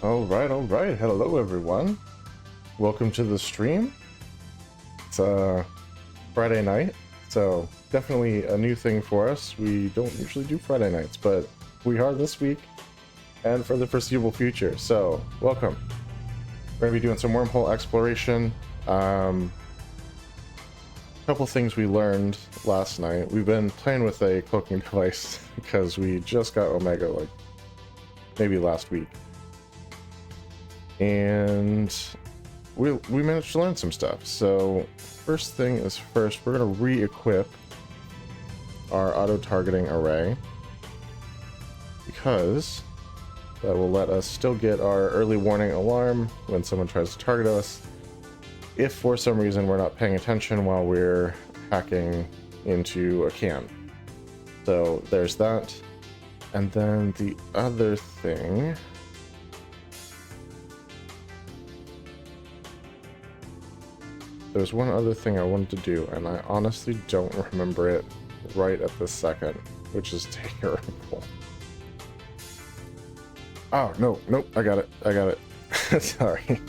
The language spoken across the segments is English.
All right. Hello, everyone. Welcome to the stream. It's Friday night, so definitely a new thing for us. We don't usually do Friday nights, but we are this week and for the foreseeable future. So, welcome. We're gonna be doing some wormhole exploration. Couple things we learned last night. We've been playing with a cloaking device because we just got Omega, like maybe last week. And we managed to learn some stuff. So first thing is first, we're going to re-equip our auto-targeting array because that will let us still get our early warning alarm when someone tries to target us if for some reason we're not paying attention while we're hacking into a can. So there's that. And then the other thing, there's one other thing I wanted to do, and I honestly don't remember it right at this second, which is terrible. Oh, nope, I got it. Sorry.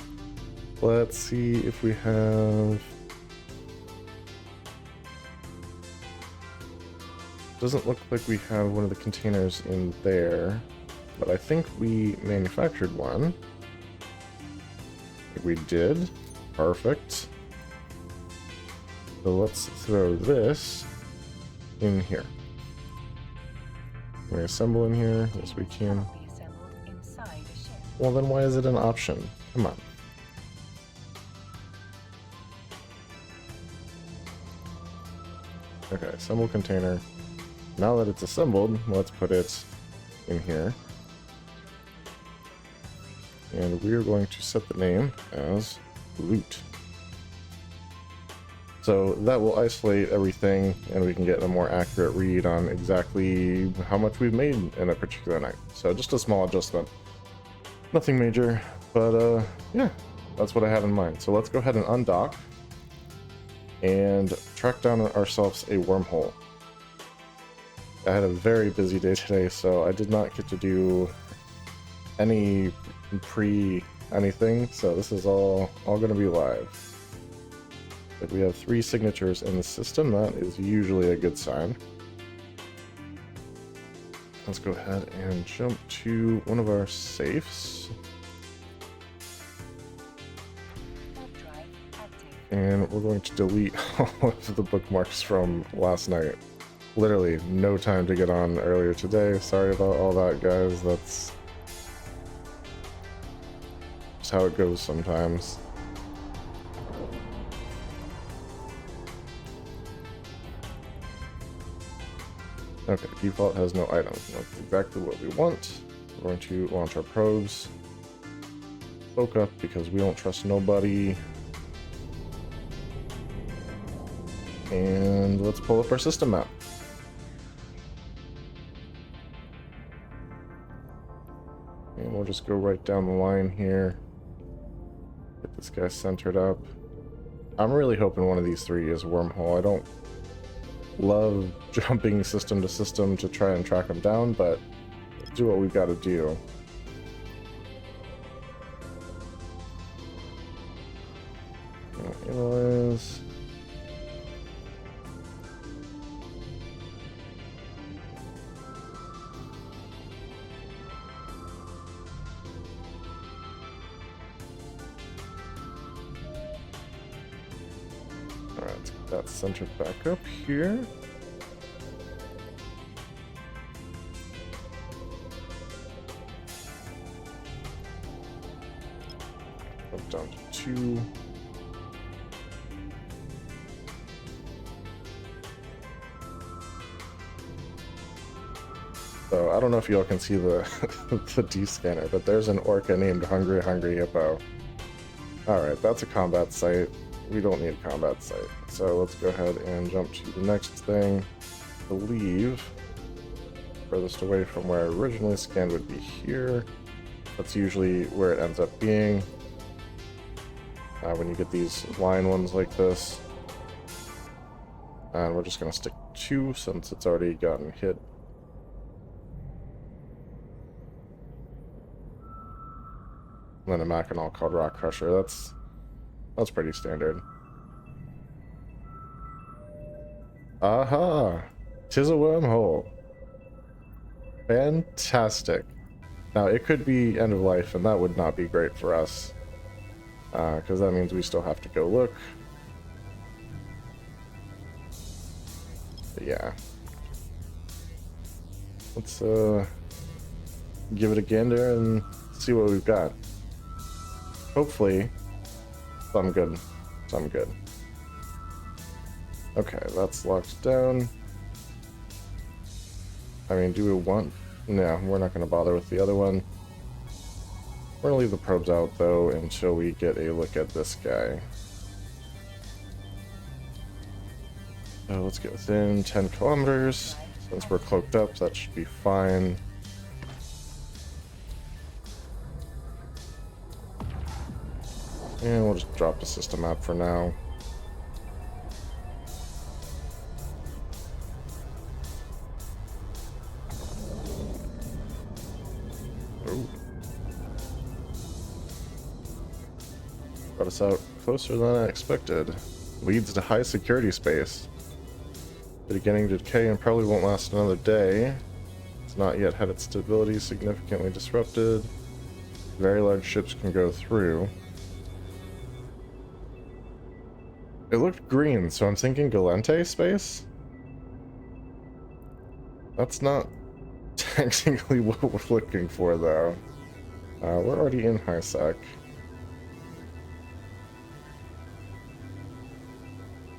Let's see if we have... Doesn't look like we have one of the containers in there, but I think we manufactured one. We did. Perfect. So let's throw this in here. Can we assemble in here? Yes, we can. Well, then why is it an option? Come on. Okay, assemble container. Now that it's assembled, let's put it in here. And we are going to set the name as loot. So that will isolate everything, and we can get a more accurate read on exactly how much we've made in a particular night. So just a small adjustment. Nothing major, but yeah, that's what I had in mind. So let's go ahead and undock and track down ourselves a wormhole. I had a very busy day today, so I did not get to do any anything, so this is all going to be live. If we have 3 signatures in the system, that is usually a good sign. Let's go ahead and jump to one of our safes. And we're going to delete all of the bookmarks from last night. Literally no time to get on earlier today. Sorry about all that, guys. That's just how it goes sometimes. Okay, default has no items. That's exactly what we want. We're going to launch our probes. Spoke up because we don't trust nobody. And let's pull up our system map. And we'll just go right down the line here. Get this guy centered up. I'm really hoping one of these 3 is Wormhole. I don't love jumping system to system to try and track them down, but let's do what we've got to do. Analyze. Alright, let's get that centered back up here. Up down to 2. So I don't know if y'all can see the the D scanner, but there's an orca named Hungry Hippo. Alright, that's a combat site. We don't need a combat site. So let's go ahead and jump to the next thing. I believe furthest away from where I originally scanned would be here. That's usually where it ends up being. When you get these line ones like this. And we're just going to stick 2 since it's already gotten hit. And then a Mackinac called Rock Crusher. That's pretty standard. Aha! 'Tis a wormhole. Fantastic. Now, it could be end of life, and that would not be great for us. Because that means we still have to go look. But yeah. Let's give it a gander and see what we've got. Hopefully, something good. Something good. Okay, that's locked down. I mean, do we want... No, we're not going to bother with the other one. We're going to leave the probes out, though, until we get a look at this guy. So let's get within 10 kilometers. Since we're cloaked up, that should be fine. And we'll just drop the system map for now. Ooh. Got us out closer than I expected. Leads to high security space. Beginning to decay and probably won't last another day. It's not yet had its stability significantly disrupted. Very large ships can go through. It looked green, so I'm thinking Galente space? That's not technically what we're looking for, though. We're already in high sec.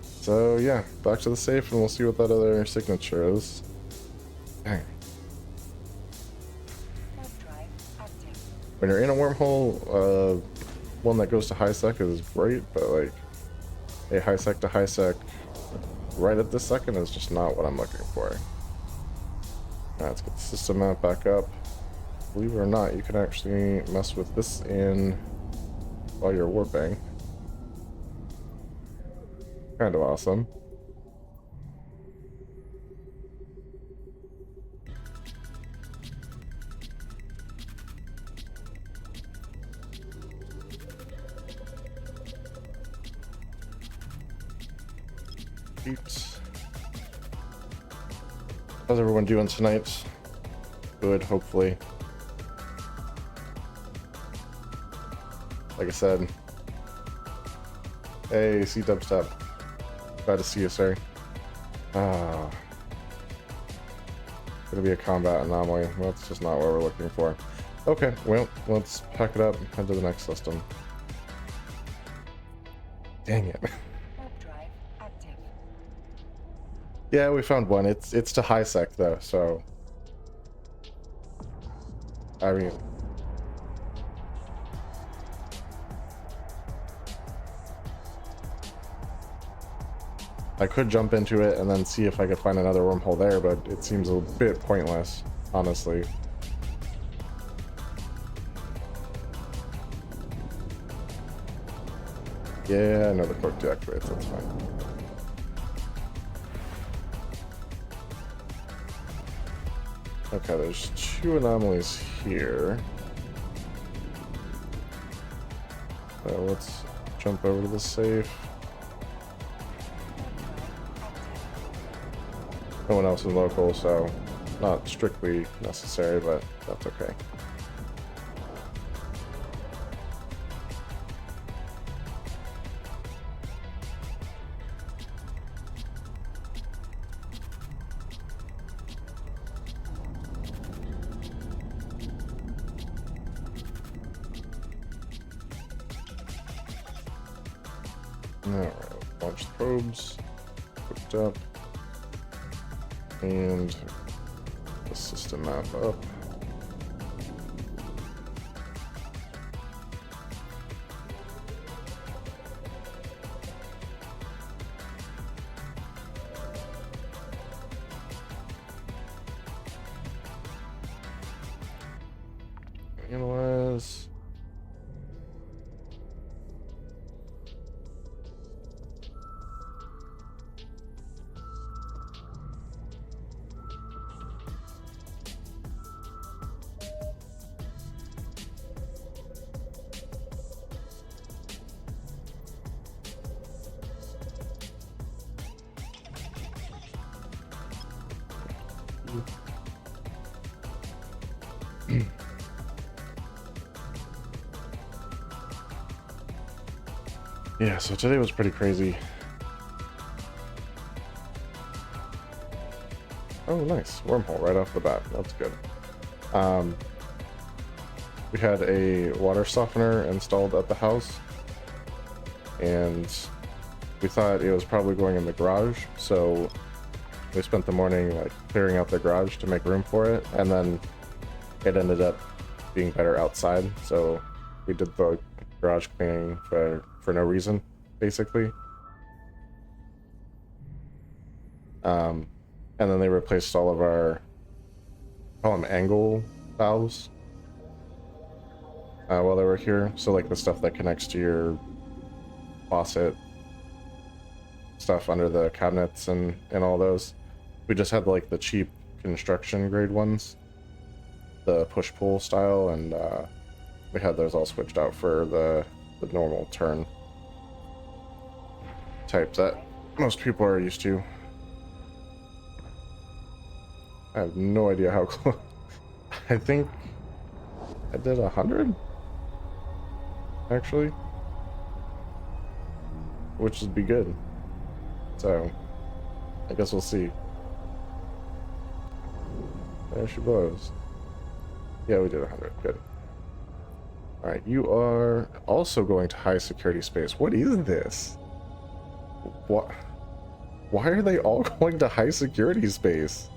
So yeah, back to the safe and we'll see what that other signature is. Dang. When you're in a wormhole, one that goes to high sec is great, but like a high sec to high sec right at this second is just not what I'm looking for. Alright, let's get the system map back up. Believe it or not, you can actually mess with this in while you're warping. Kind of awesome. Oops. How's everyone doing tonight? Good, hopefully. Like I said. Hey, see Dubstep. Glad to see you, sir. Ah. Gonna be a combat anomaly. That's just not what we're looking for. Okay, well, let's pack it up and head to the next system. Dang it. Yeah, we found one. It's to high sec though, so I mean, I could jump into it and then see if I could find another wormhole there, but it seems a bit pointless, honestly. Yeah, another cloak deactivates, that's fine. Okay, there's two anomalies here. So let's jump over to the safe. No one else is local, so not strictly necessary, but that's okay. Alright, launch the probes, hooked up, and the system map up. Analyze. Yeah, so today was pretty crazy. Oh, nice. Wormhole right off the bat. That's good. We had a water softener installed at the house, and we thought it was probably going in the garage, so we spent the morning like clearing out the garage to make room for it, and then it ended up being better outside, so we did the garage cleaning for no reason, basically. And then they replaced all of our, call them angle valves, while they were here. So like the stuff that connects to your faucet stuff under the cabinets and all those. We just had like the cheap construction grade ones, the push-pull style, and we had those all switched out for the normal turn type that most people are used to. I have no idea how close. I think I did 100, actually, which would be good. So I guess we'll see. There she blows. Yeah, we did 100. Good. All right, you are also going to high security space. What is this? What? Why are they all going to high security space?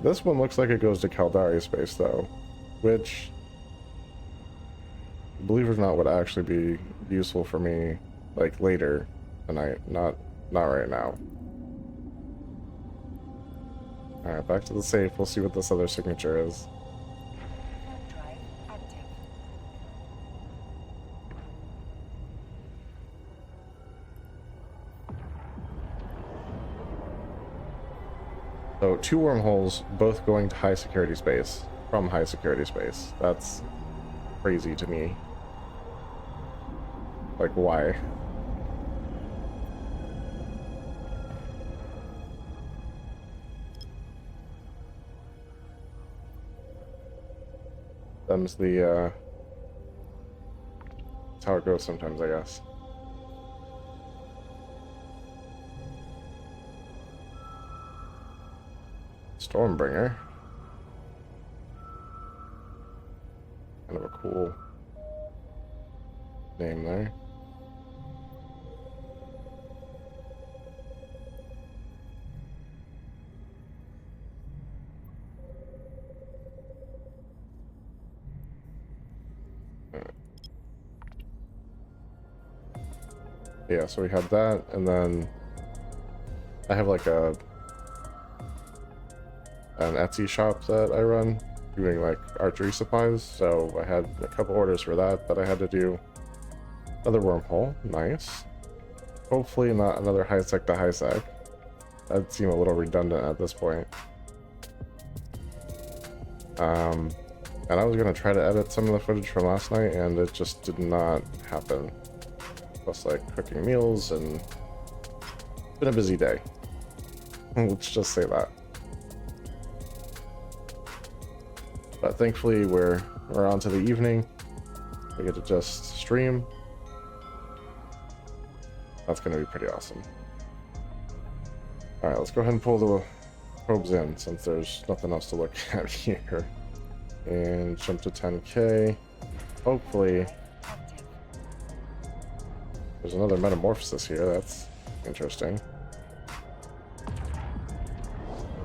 This one looks like it goes to Caldari space, though, which, believe it or not, would actually be useful for me, like, later tonight, not right now. Alright, back to the safe. We'll see what this other signature is. So, 2 wormholes, both going to high security space, from high security space. That's crazy to me. Like, why? Them's the, that's how it goes sometimes, I guess. Stormbringer. Kind of a cool name there. Yeah, so we had that, and then I have like an Etsy shop that I run doing like archery supplies, so I had a couple orders for that I had to do. Another wormhole, nice. Hopefully not another high sec to high sec. That'd seem a little redundant at this point. And I was gonna try to edit some of the footage from last night, and it just did not happen. Plus, like, cooking meals, and it's been a busy day. Let's just say that. But thankfully, we're on to the evening. We get to just stream. That's going to be pretty awesome. All right, let's go ahead and pull the probes in, since there's nothing else to look at here. And jump to 10K. Hopefully, there's another metamorphosis here. That's interesting.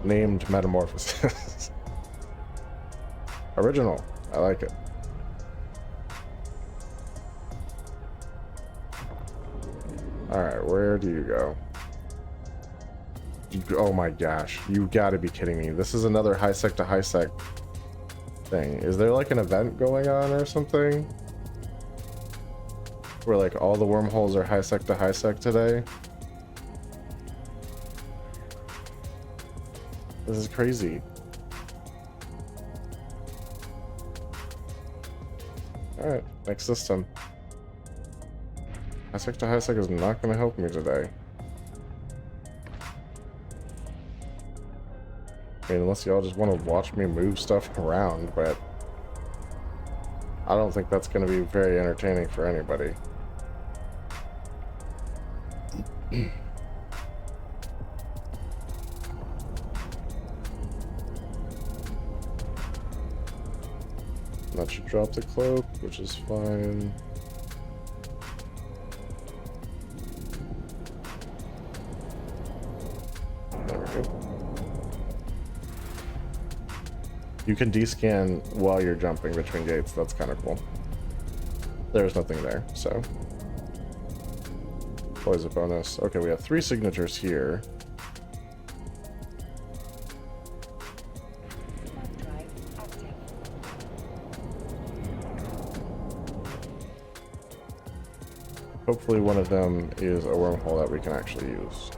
Named metamorphosis. Original. I like it. Alright, where do you go? Oh my gosh. You gotta be kidding me. This is another high sec to high sec thing. Is there like an event going on or something? Where like all the wormholes are high sec to high sec today? This is crazy. Alright, next system. High sec to high sec is not going to help me today. mean, unless y'all just want to watch me move stuff around, but I don't think that's going to be very entertaining for anybody. That should drop the cloak, which is fine. There we go. You can descan while you're jumping between gates. That's kind of cool. There's nothing there, so always a bonus. Okay, we have 3 signatures here. Hopefully one of them is a wormhole that we can actually use.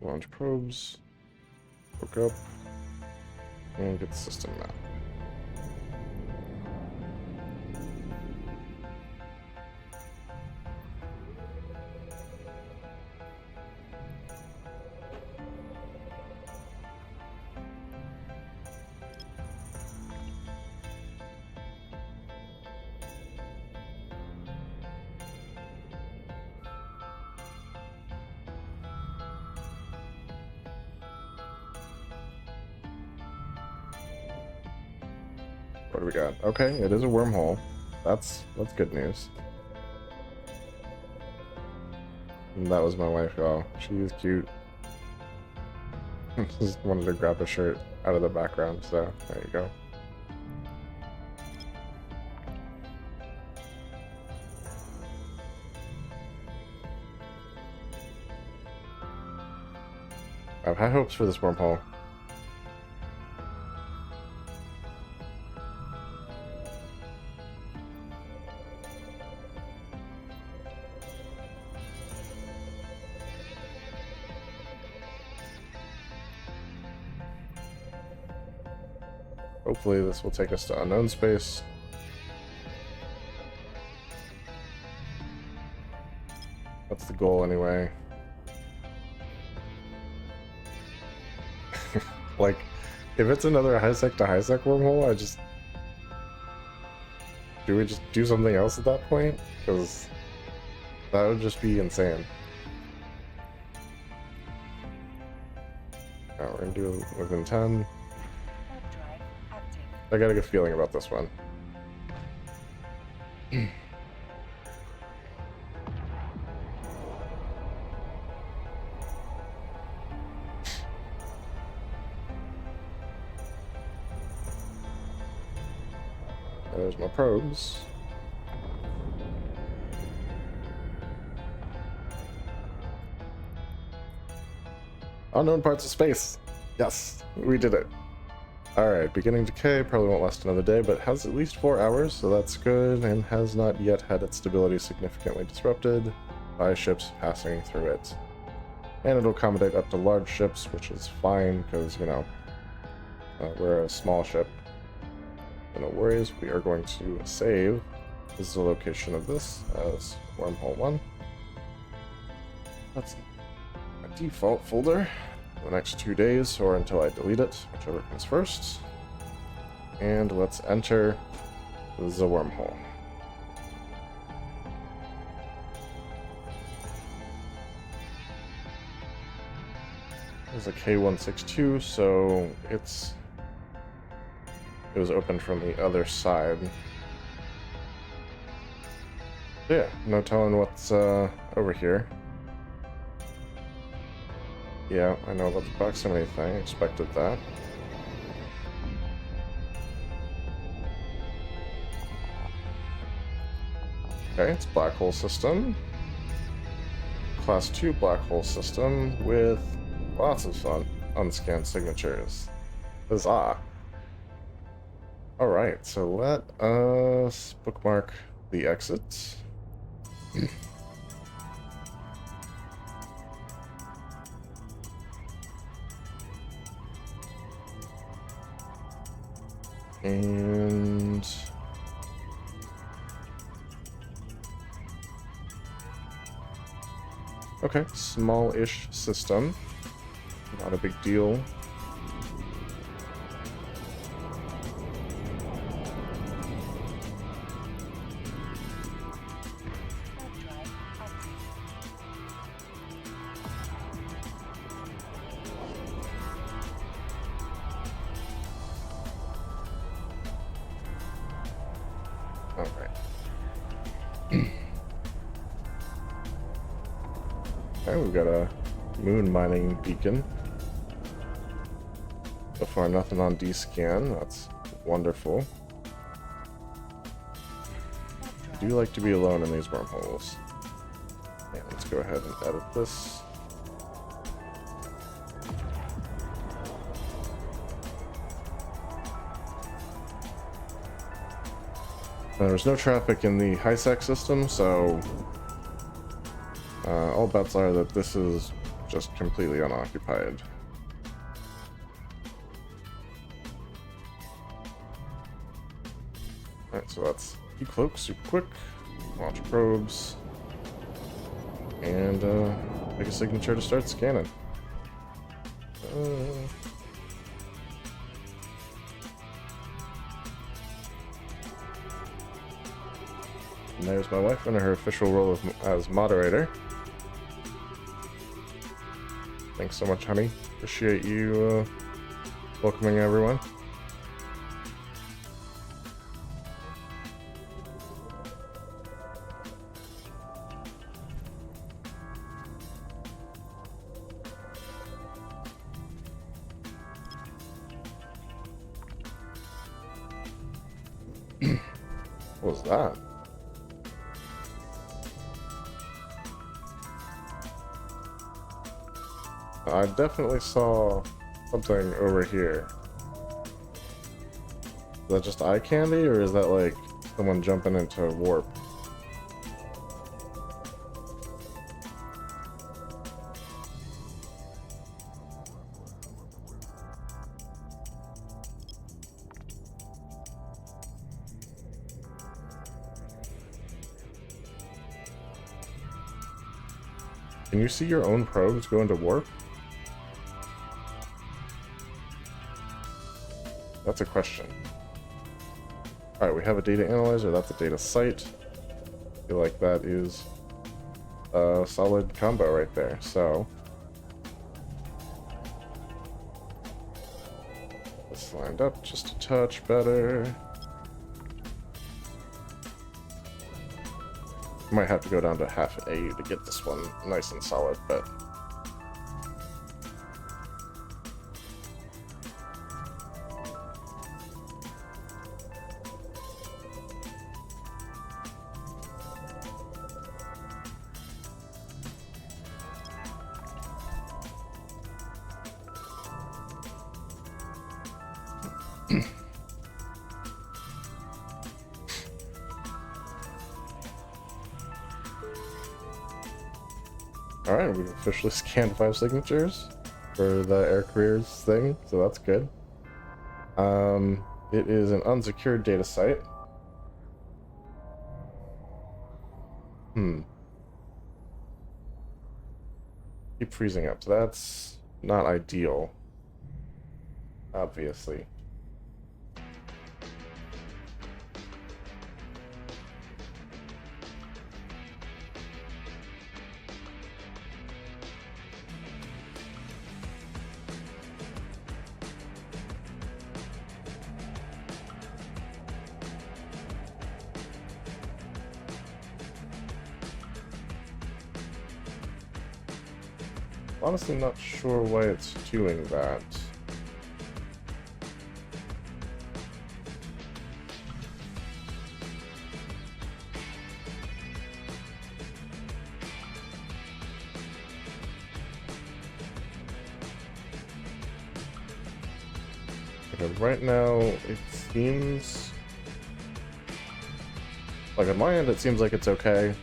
Launch probes, hook up, and get the system map. What do we got? Okay, it is a wormhole. That's good news. And that was my wife. Oh, she's cute. Just wanted to grab a shirt out of the background, so there you go. I have high hopes for this wormhole. Hopefully this will take us to unknown space. That's the goal anyway. Like, if it's another high-sec to high-sec wormhole, do we just do something else at that point? Because that would just be insane. Oh, we're gonna do it within 10. I got a good feeling about this one. There's my probes. Unknown parts of space. Yes, we did it. Alright, beginning decay probably won't last another day, but has at least 4 hours, so that's good, and has not yet had its stability significantly disrupted by ships passing through it. And it'll accommodate up to large ships, which is fine, because, you know, we're a small ship. No worries, we are going to save. This is the location of this as Wormhole 1. That's a default folder. The next 2 days, or until I delete it, whichever comes first. And let's enter the wormhole. There's a K162, so it was opened from the other side. Yeah, no telling what's over here. Yeah, I know about the proximity thing. Expected that. Okay, it's black hole system. Class 2 black hole system with lots of fun unscanned signatures. Huzzah! Alright, so let us bookmark the exit. And okay, small-ish system. Not a big deal. Okay, we've got a moon mining beacon. So far, nothing on D-scan. That's wonderful. I do like to be alone in these wormholes. Yeah, let's go ahead and edit this. There's no traffic in the high-sec system, so all bets are that this is just completely unoccupied. Alright, so that's decloak super quick, launch probes, and make a signature to start scanning. And there's my wife in her official role as moderator. Thanks so much, honey. Appreciate you welcoming everyone. What was that? I definitely saw something over here. Is that just eye candy, or is that like someone jumping into warp? Can you see your own probes go into warp? That's a question. Alright, we have a data analyzer, that's a data site. I feel like that is a solid combo right there, so. This lined up just a touch better. Might have to go down to half A to get this one nice and solid, but alright, we've officially scanned 5 signatures for the air careers thing, so that's good. It is an unsecured data site. Keep freezing up, so that's not ideal, obviously. Honestly, not sure why it's doing that. Okay, right now, it seems like on my end, it seems like it's okay.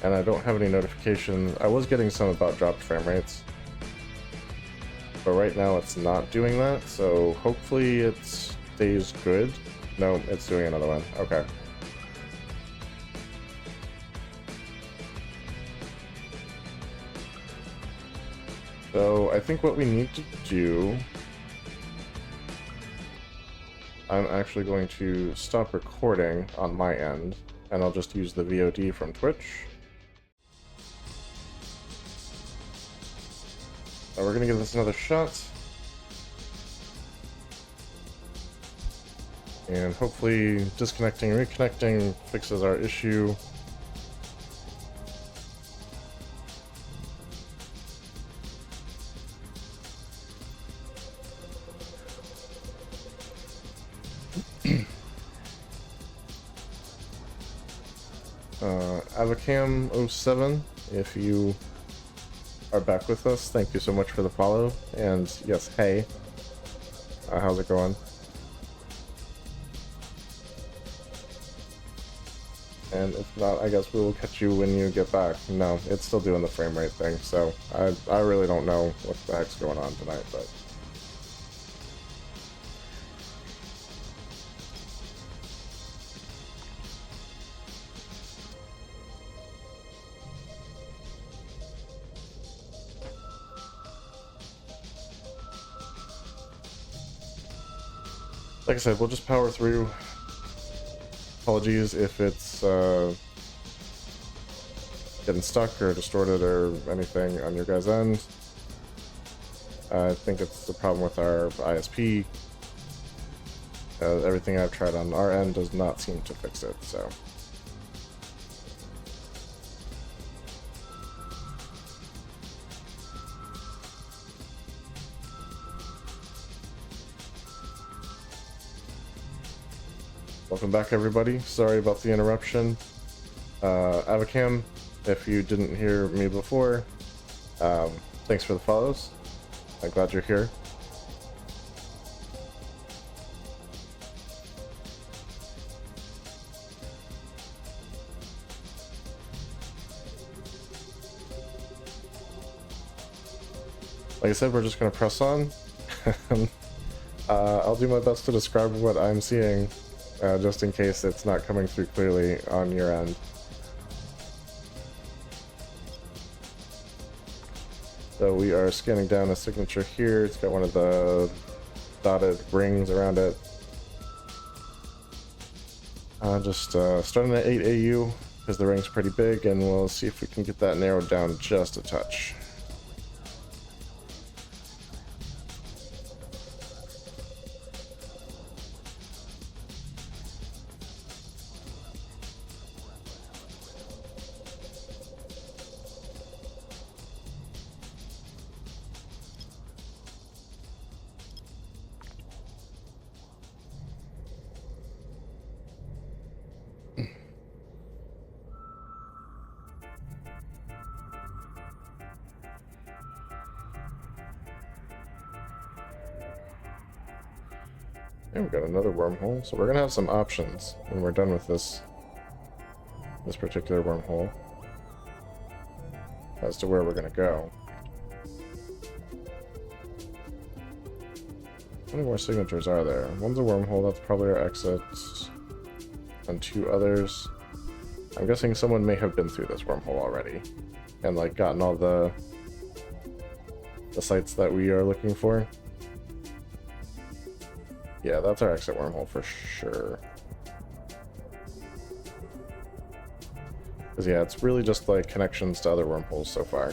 And I don't have any notifications. I was getting some about dropped frame rates, but right now it's not doing that, so hopefully it's stays good. No, it's doing another one. Okay. So I think what we need to do, I'm actually going to stop recording on my end, and I'll just use the VOD from Twitch. We're gonna give this another shot. And hopefully disconnecting and reconnecting fixes our issue. Avacam07, if you are back with us, thank you so much for the follow. And yes, hey, how's it going? And if not, I guess we will catch you when you get back. No, it's still doing the frame rate thing, so I really don't know what the heck's going on tonight, but... Like I said, we'll just power through. Apologies if it's getting stuck or distorted or anything on your guys' end. I think it's the problem with our ISP. Everything I've tried on our end does not seem to fix it, so... Welcome back, everybody. Sorry about the interruption. Avacam, if you didn't hear me before, thanks for the follows. I'm glad you're here. Like I said, we're just going to press on. I'll do my best to describe what I'm seeing. Just in case it's not coming through clearly on your end. So we are scanning down a signature here. It's got one of the dotted rings around it. Just starting at 8 AU because the ring's pretty big, and we'll see if we can get that narrowed down just a touch. And we've got another wormhole, so we're gonna have some options when we're done with this particular wormhole as to where we're gonna go. How many more signatures are there? One's a wormhole, that's probably our exit, and two others. I'm guessing someone may have been through this wormhole already and like gotten all the sites that we are looking for. Yeah, that's our exit wormhole for sure. Because yeah, it's really just like connections to other wormholes so far.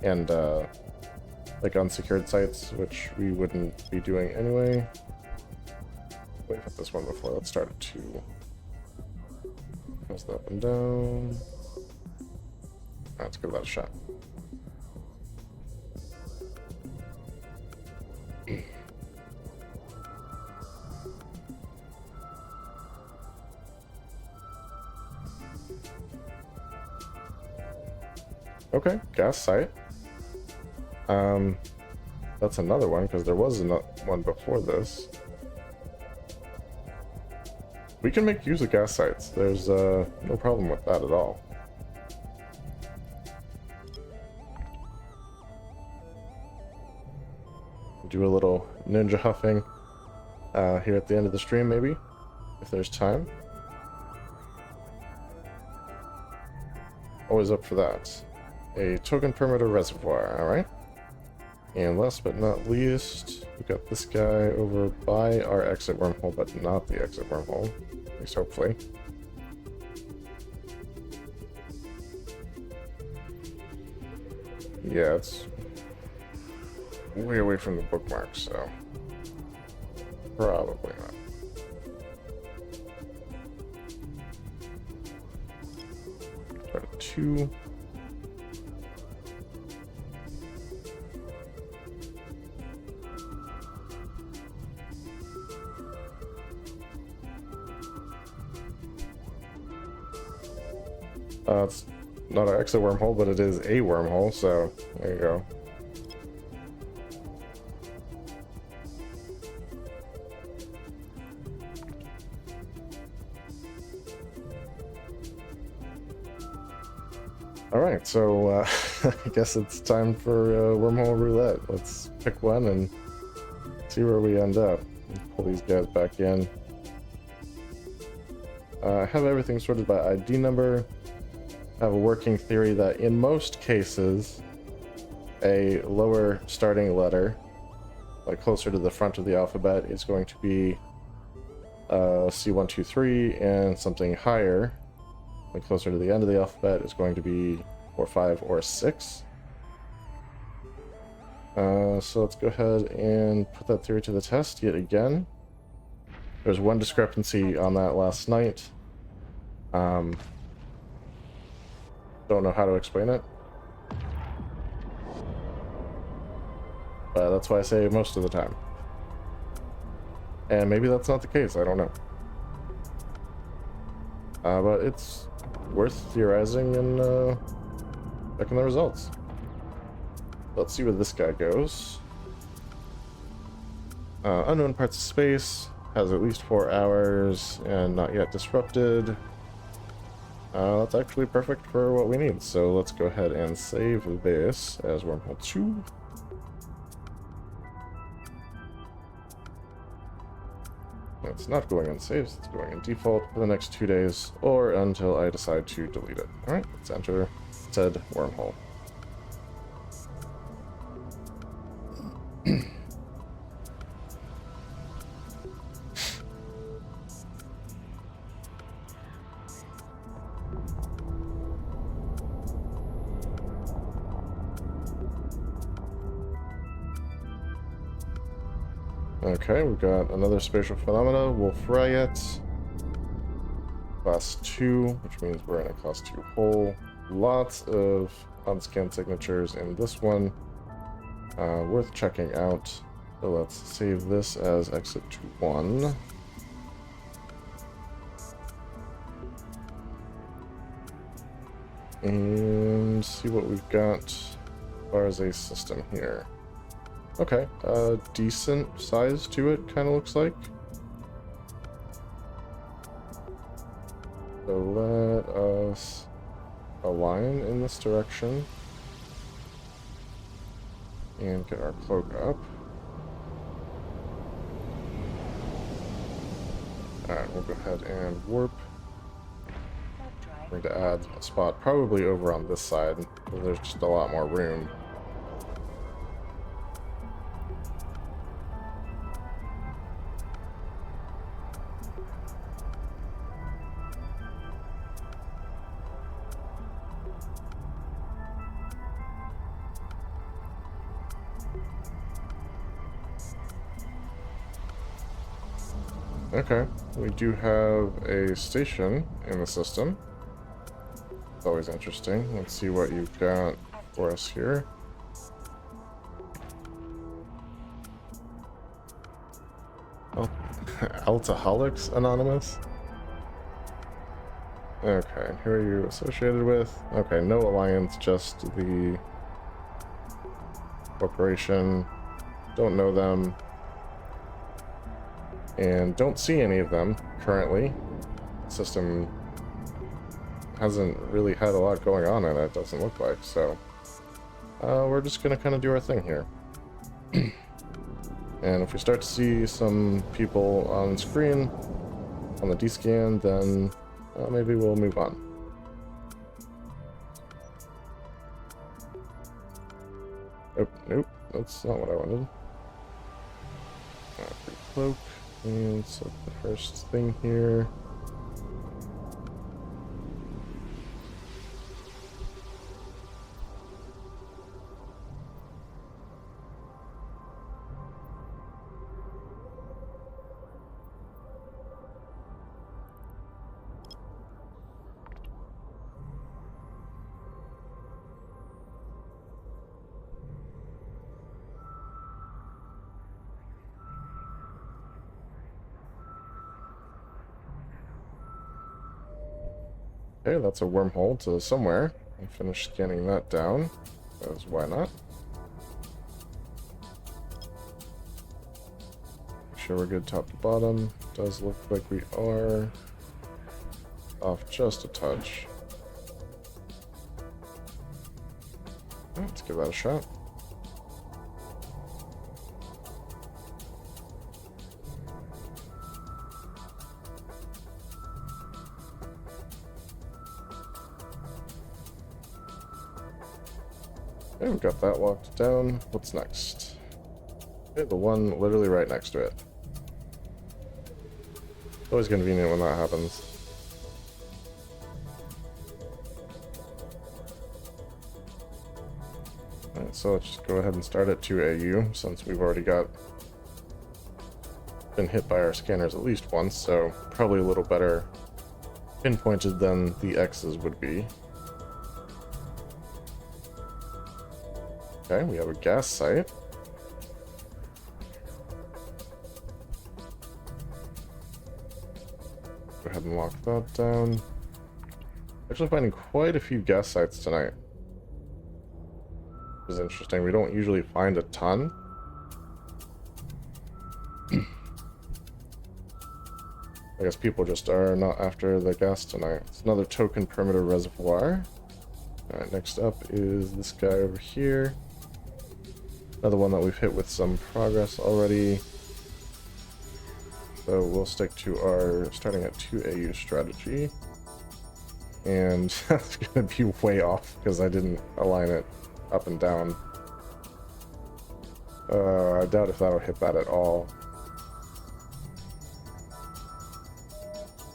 And like unsecured sites, which we wouldn't be doing anyway. Wait for this one before. Let's start at 2. Press that up and down. Let's give that a shot. Okay, gas site. That's another one, because there was one before this. We can make use of gas sites. There's no problem with that at all. Do a little ninja huffing. here at the end of the stream, maybe, if there's time. Always up for that. A token perimeter reservoir, alright. And last but not least, we've got this guy over by our exit wormhole, but not the exit wormhole, at least hopefully. Yeah, it's way away from the bookmark, so probably not. Try to 2. It's not an exit wormhole, but it is a wormhole, so there you go. Alright, so I guess it's time for wormhole roulette. Let's pick one and see where we end up. Pull these guys back in. I have everything sorted by ID number. I have a working theory that in most cases, a lower starting letter, like closer to the front of the alphabet, is going to be C123, and something higher, like closer to the end of the alphabet, is going to be 4, 5, or 6. So let's go ahead and put that theory to the test yet again. There's one discrepancy on that last night. Don't know how to explain it. But that's why I say most of the time. And maybe that's not the case, I don't know. But it's worth theorizing and checking the results. Let's see where this guy goes. Unknown parts of space, has at least 4 hours, and not yet disrupted. That's actually perfect for what we need, so let's go ahead and save this as wormhole 2. It's not going in saves, it's going in default for the next 2 days, or until I decide to delete it. Alright, let's enter said wormhole. Okay, we've got another spatial phenomena, Wolf Riot. Class 2, which means we're in a class 2 hole. Lots of unscanned signatures in this one. Worth checking out. So let's save this as exit 1. And see what we've got as far as a system here. Okay, decent size to it, kind of looks like. So let us align in this direction and get our cloak up. Alright, we'll go ahead and warp. I'm going to add a spot probably over on this side, because there's just a lot more room. Okay, we do have a station in the system. It's always interesting. Let's see what you've got for us here. Oh, Altaholics Anonymous? Okay, who are you associated with? Okay, no alliance, just the corporation. Don't know them. And don't see any of them currently. The system hasn't really had a lot going on in it, doesn't look like, so we're just gonna kind of do our thing here. And if we start to see some people on screen on the D-scan, then maybe we'll move on. Oh, nope, that's not what I wanted. Cloak, and so the first thing here. Okay, that's a wormhole to somewhere. I finished scanning that down, because why not? Make sure we're good top to bottom. Does look like we are off just a touch. Let's give that a shot. Okay, we got that locked down. What's next? Okay, the one literally right next to it. Always convenient when that happens. Alright, so let's just go ahead and start at 2 AU, since we've already been hit by our scanners at least once, so probably a little better pinpointed than the X's would be. Okay, we have a gas site. Go ahead and lock that down. Actually finding quite a few gas sites tonight. Which is interesting. We don't usually find a ton. I guess people just are not after the gas tonight. It's another token perimeter reservoir. Alright, next up is this guy over here. Another one that we've hit with some progress already. So we'll stick to our starting at 2 AU strategy. And that's going to be way off because I didn't align it up and down. I doubt if that'll hit that at all.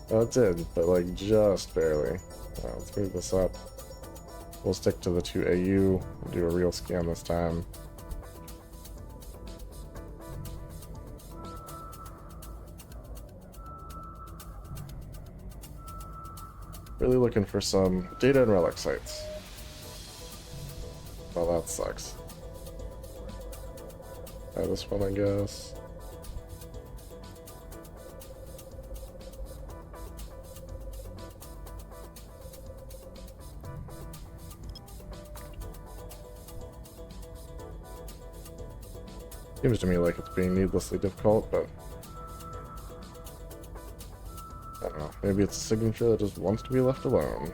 Oh, it did, but like just barely. Let's move this up. We'll stick to the 2 AU and do a real scan this time. Really looking for some data and relic sites. Well, that sucks. This one, I guess. Seems to me like it's being needlessly difficult, but I don't know. Maybe it's a signature that just wants to be left alone.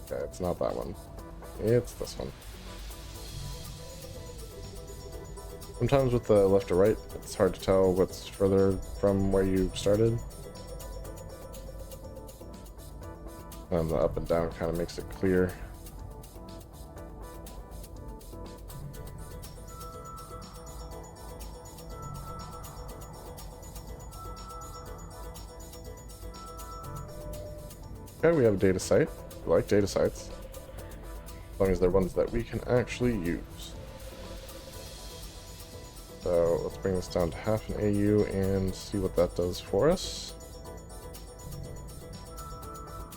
Okay, it's not that one. It's this one. Sometimes with the left to right, it's hard to tell what's further from where you started. And the up and down kind of makes it clear. Okay, we have a data site. We like data sites, as long as they're ones that we can actually use. So let's bring this down to half an AU and see what that does for us.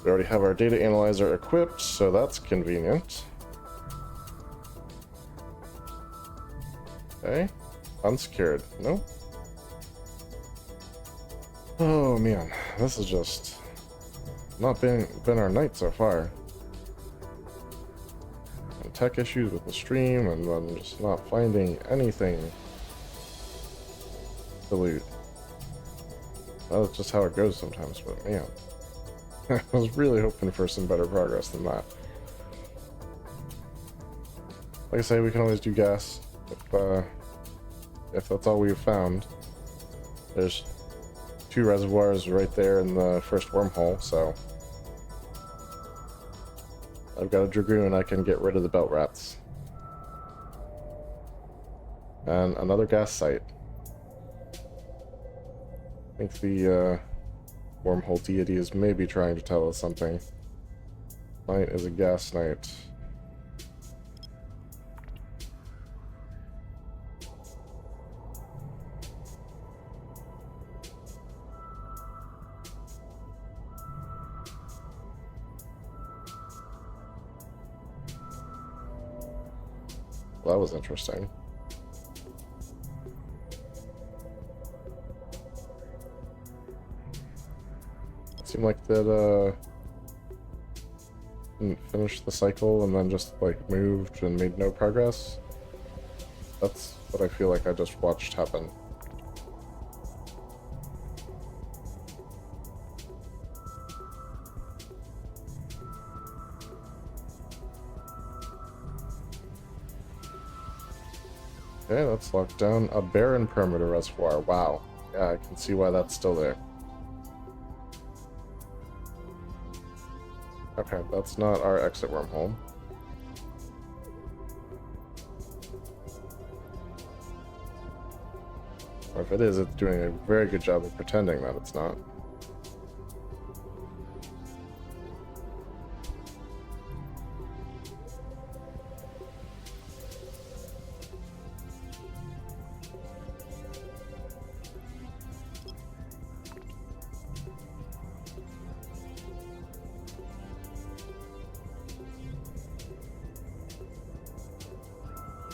We already have our data analyzer equipped, so that's convenient. Okay, unsecured. Nope. Oh man, this is just not been our night so far. And tech issues with the stream, and I'm just not finding anything to loot. That's just how it goes sometimes, but man. I was really hoping for some better progress than that. Like I say, we can always do gas if if that's all we've found. There's 2 reservoirs right there in the first wormhole, so I've got a Dragoon, I can get rid of the belt rats. And another gas site. I think the wormhole deity is maybe trying to tell us something. Night is a gas night. Well, that was interesting. It seemed like that didn't finish the cycle and then just like moved and made no progress. That's what I feel like I just watched happen. Okay, that's locked down. A barren perimeter reservoir. Wow. Yeah, I can see why that's still there. Okay, that's not our exit wormhole. Or if it is, it's doing a very good job of pretending that it's not.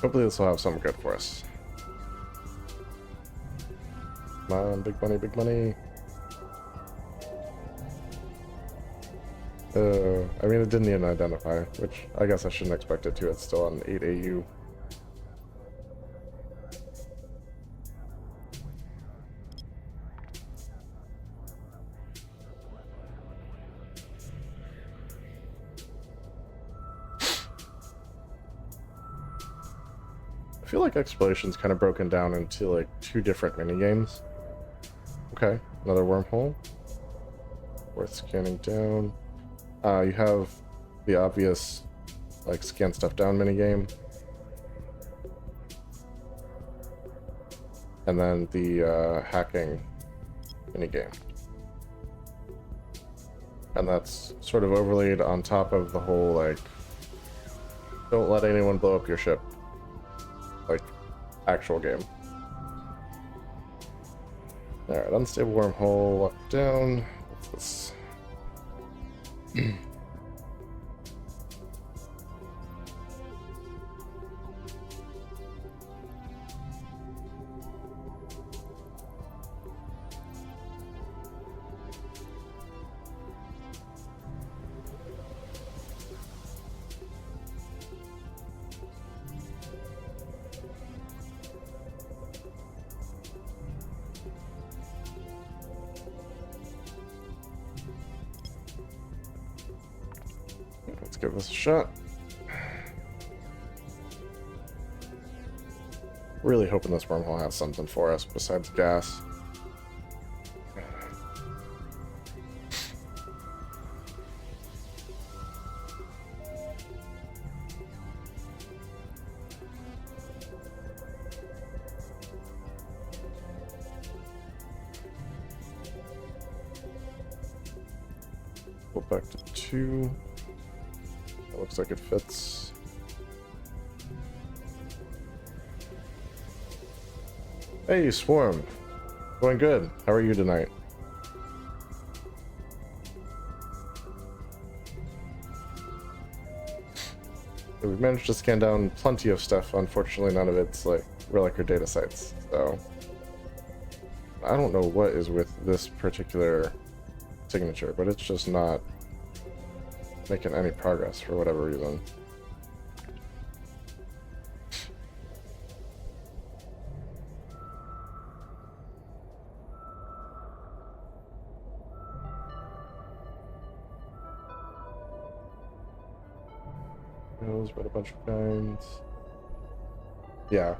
Hopefully this will have something good for us. Come on, big money, big money. I mean, it didn't even identify, which I guess I shouldn't expect it to. It's still on 8 AU. I feel like exploration's kind of broken down into like 2 different minigames. Okay, another wormhole. Worth scanning down. You have the obvious, like, scan stuff down minigame. And then the hacking minigame. And that's sort of overlaid on top of the whole, like, don't let anyone blow up your ship. Like, actual game. Alright, unstable wormhole, locked down. What's this? Let's give this a shot. Really hoping this wormhole has something for us besides gas. Go back to 2. That looks like it fits. Hey, Swarm. Going good. How are you tonight? We've managed to scan down plenty of stuff. Unfortunately, none of it's like relic or data sites. So I don't know what is with this particular signature, but it's just not making any progress for whatever reason. But a bunch of kinds. Yeah.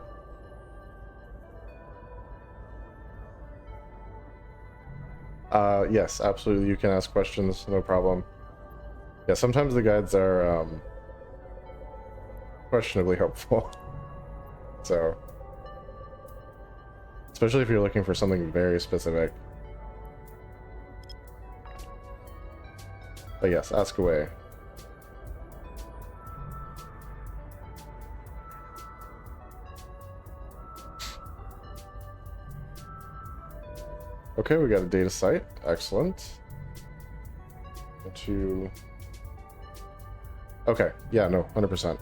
Yes, absolutely. You can ask questions, no problem. Yeah, sometimes the guides are questionably helpful. So, especially if you're looking for something very specific. But yes, ask away. Okay, we got a data site. Excellent. To... Okay, yeah, no, 100%.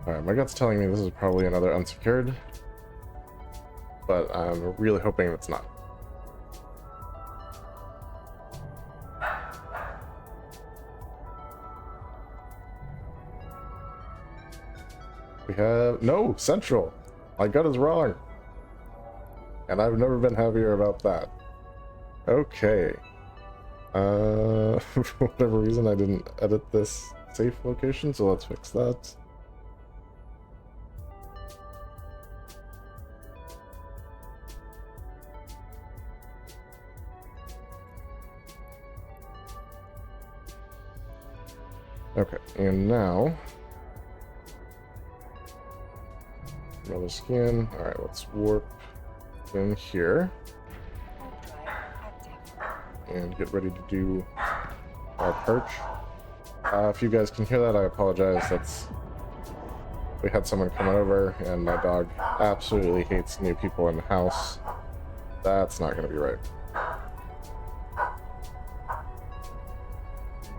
Alright, my gut's telling me this is probably another unsecured, but I'm really hoping it's not. We have... No! Central! My gut is wrong! And I've never been happier about that. Okay. For whatever reason I didn't edit this safe location, so let's fix that. Okay, and now... Another scan. Alright, let's warp in here. And get ready to do our perch. If you guys can hear that, I apologize. We had someone coming over, and my dog absolutely hates new people in the house. That's not going to be right.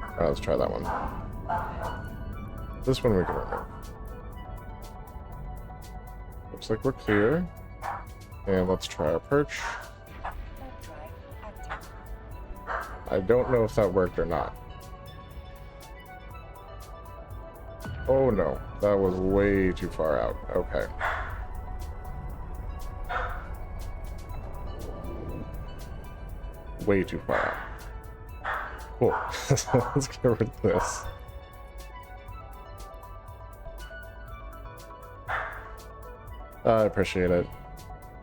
Alright, let's try that one. This one we can remove. Looks like we're clear. And let's try our perch. I don't know if that worked or not. Oh no, that was way too far out. Okay. Way too far out. Cool. So let's get rid of this. I appreciate it.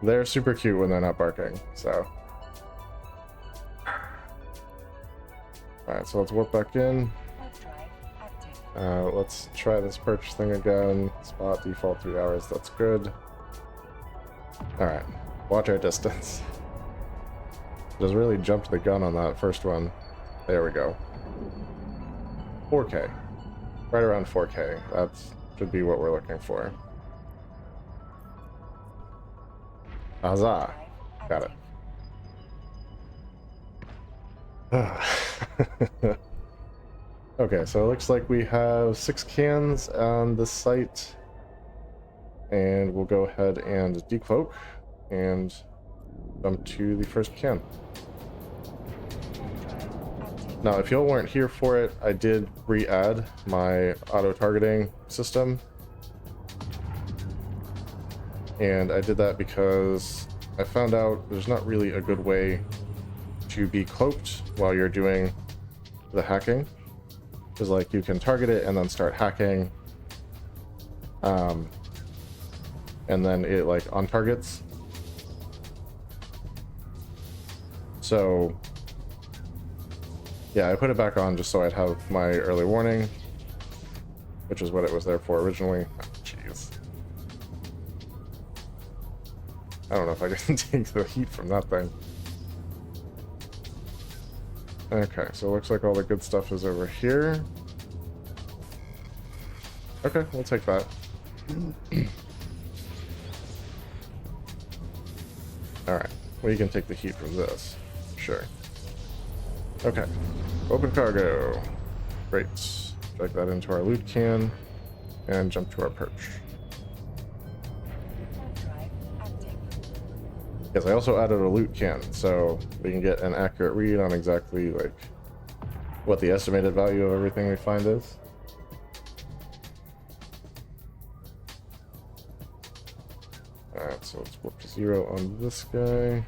They're super cute when they're not barking, so. Alright, so let's warp back in. Let's try this perch thing again. Spot default 3 hours, that's good. Alright, watch our distance. Just really jumped the gun on that first one. There we go. 4K. Right around 4K. That should be what we're looking for. Huzzah! Got it. Okay, so it looks like we have 6 cans on this site. And we'll go ahead and decloak and jump to the first can. Now, if y'all weren't here for it, I did re-add my auto-targeting system. And I did that because I found out there's not really a good way to be cloaked while you're doing the hacking. Because, like, you can target it and then start hacking. And then it, like, on-targets. So, yeah, I put it back on just so I'd have my early warning, which is what it was there for originally. Oh, jeez. I don't know if I can take the heat from that thing. Okay, so it looks like all the good stuff is over here. Okay, we'll take that. Alright, well, you can take the heat from this. Sure. Okay, open cargo. Great. Drag that into our loot can and jump to our perch. Yes, I also added a loot can, so we can get an accurate read on exactly, like, what the estimated value of everything we find is. Alright, so let's warp to 0 on this guy.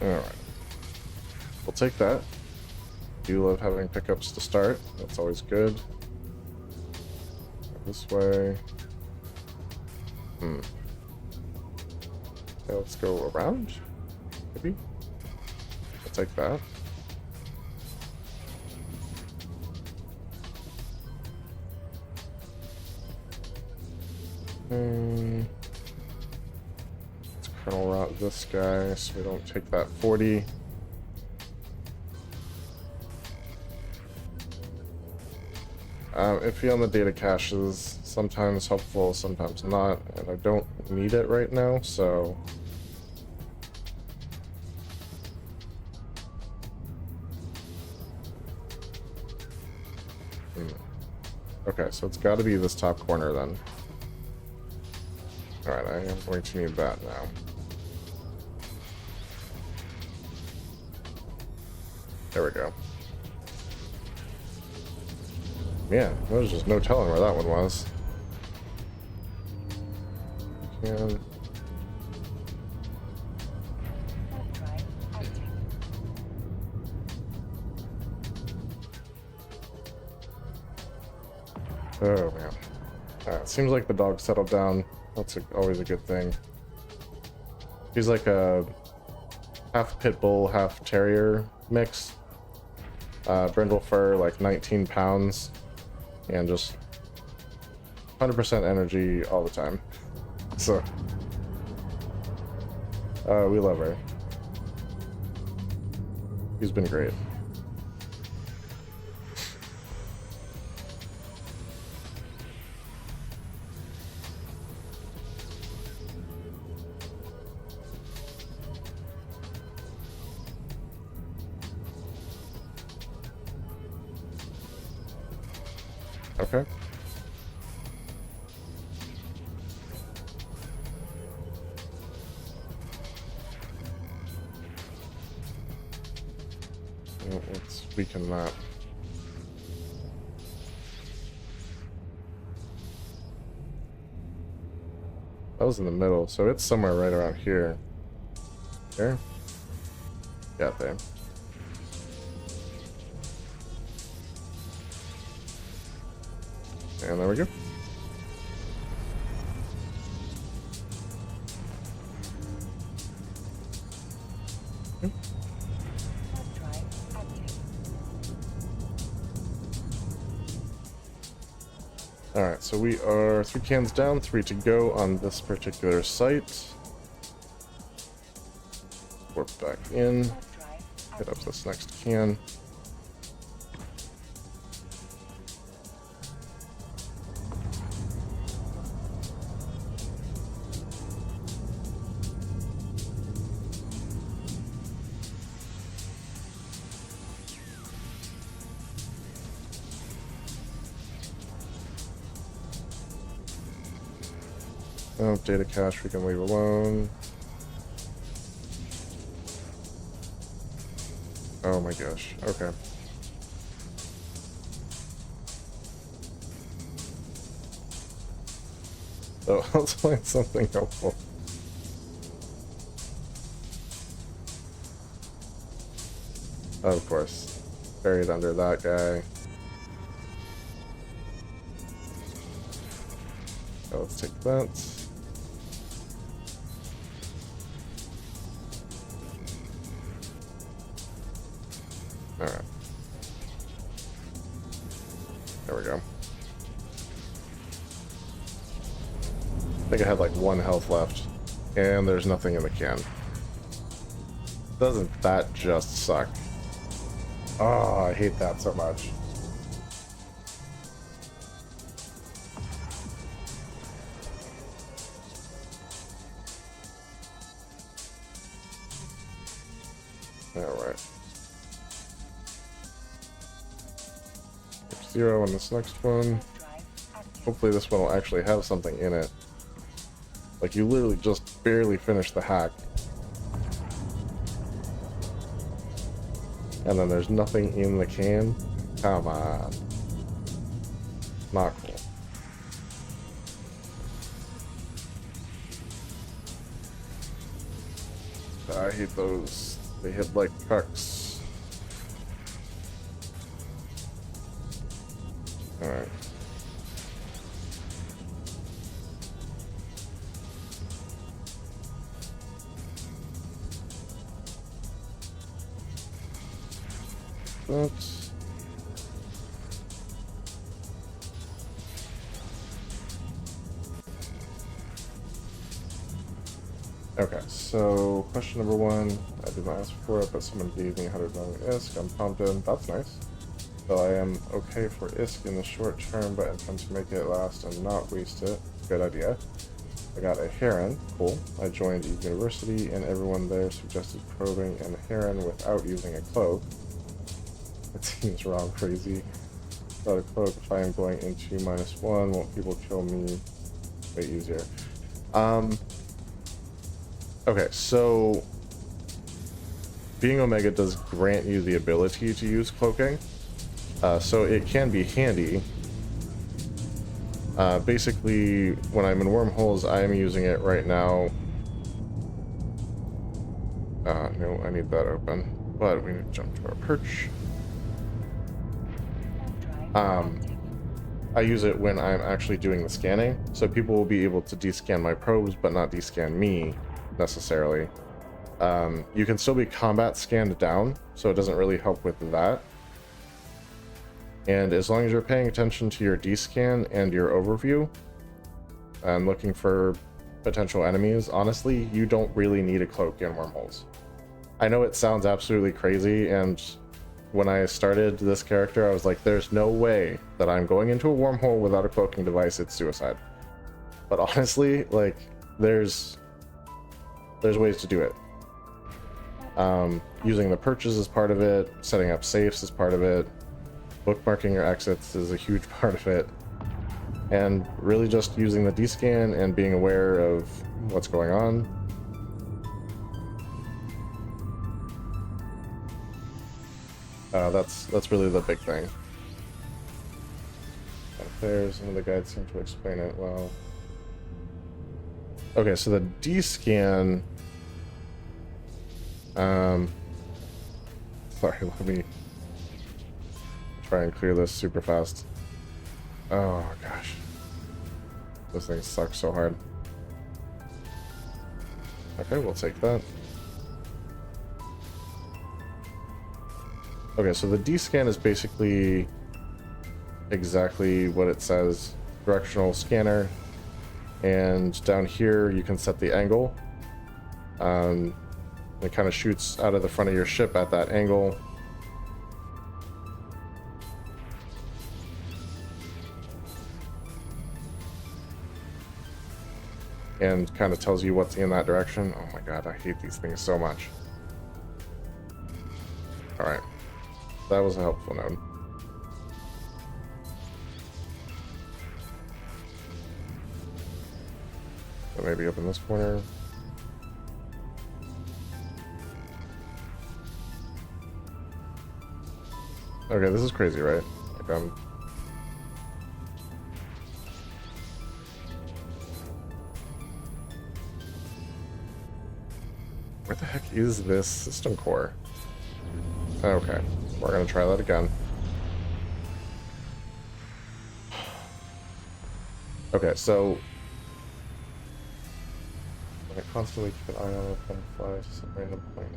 Alright. We'll take that. Do love having pickups to start. That's always good. This way. Okay, let's go around. Maybe. I'll take that. Let's kernel route this guy so we don't take that 40. Iffy on the data caches, sometimes helpful, sometimes not, and I don't need it right now, so... Okay, so it's got to be this top corner then. Alright, I am going to need that now. There we go. Yeah, there's just no telling where that one was. Can... Oh man. Alright, seems like the dog settled down. That's always a good thing. He's like a half pit bull, half terrier mix. Brindle fur, like 19 pounds. And just 100% energy all the time. So, we love her. He's been great. Okay. Well, let's weaken that. That was in the middle, so it's somewhere right around here. There? Yeah, there. And there we go. Alright, so we are 3 cans down, 3 to go on this particular site. Warp back in. Hit up this next can. Oh, data cache we can leave alone. Oh my gosh, okay. So let's find something helpful. Of course, buried under that guy. So let's take that. Alright. There we go. I think I had like 1 health left. And there's nothing in the can. Doesn't that just suck? Oh, I hate that so much. Alright. 0 on this next one. Hopefully this one will actually have something in it. Like, you literally just barely finished the hack. And then there's nothing in the can? Come on. Not cool. I hate those. They hit like trucks. Alright. That's... Okay, so question number one. I did not ask for it, but someone gave me 100 million ISK. I'm pumped in. That's nice. So I am okay for ISK in the short term, but intend to make it last and not waste it. Good idea. I got a heron. Cool. I joined a university, and everyone there suggested probing an heron without using a cloak. It seems wrong, crazy. Without a cloak, if I am going into -1, won't people kill me way easier? Okay, so being Omega does grant you the ability to use cloaking, so it can be handy. Basically, when I'm in wormholes, I am using it right now. No, I need that open, but we need to jump to our perch. I use it when I'm actually doing the scanning, so people will be able to descan my probes, but not descan me necessarily. You can still be combat scanned down, so it doesn't really help with that. And as long as you're paying attention to your descan and your overview and looking for potential enemies, honestly, you don't really need a cloak in wormholes. I know it sounds absolutely crazy, and when I started this character, I was like, there's no way that I'm going into a wormhole without a cloaking device. It's suicide. But honestly, like, there's ways to do it. Using the perches is part of it, setting up safes is part of it, bookmarking your exits is a huge part of it, and really just using the descan and being aware of what's going on. That's really the big thing. There, some of the guides seem to explain it well. Okay, so the descan. Sorry, let me try and clear this super fast. Oh gosh, this thing sucks so hard. Okay, we'll take that. Okay, so the descan is basically exactly what it says, directional scanner, and down here you can set the angle. It kind of shoots out of the front of your ship at that angle. And kind of tells you what's in that direction. Oh my god, I hate these things so much. Alright. That was a helpful node. So maybe open this corner. Okay, this is crazy, right? Like, where the heck is this system core? Okay, we're gonna try that again. Okay, so I constantly keep an eye on it and fly to some random point.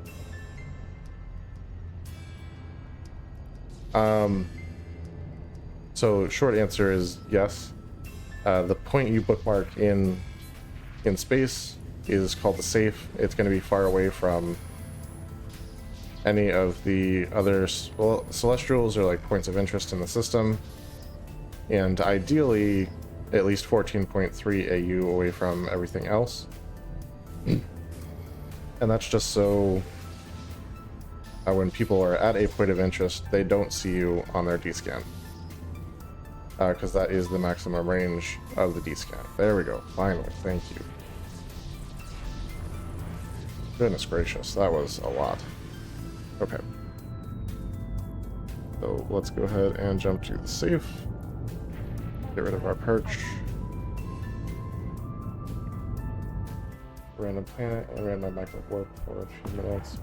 So short answer is yes. The point you bookmark in space is called the safe. It's going to be far away from any of the other celestials or like points of interest in the system, and ideally at least 14.3 AU away from everything else. And that's just so when people are at a point of interest, they don't see you on their descan. Because that is the maximum range of the descan. There we go. Finally. Thank you. Goodness gracious. That was a lot. Okay. So let's go ahead and jump to the safe. Get rid of our perch. Random planet and random micro warp for a few minutes.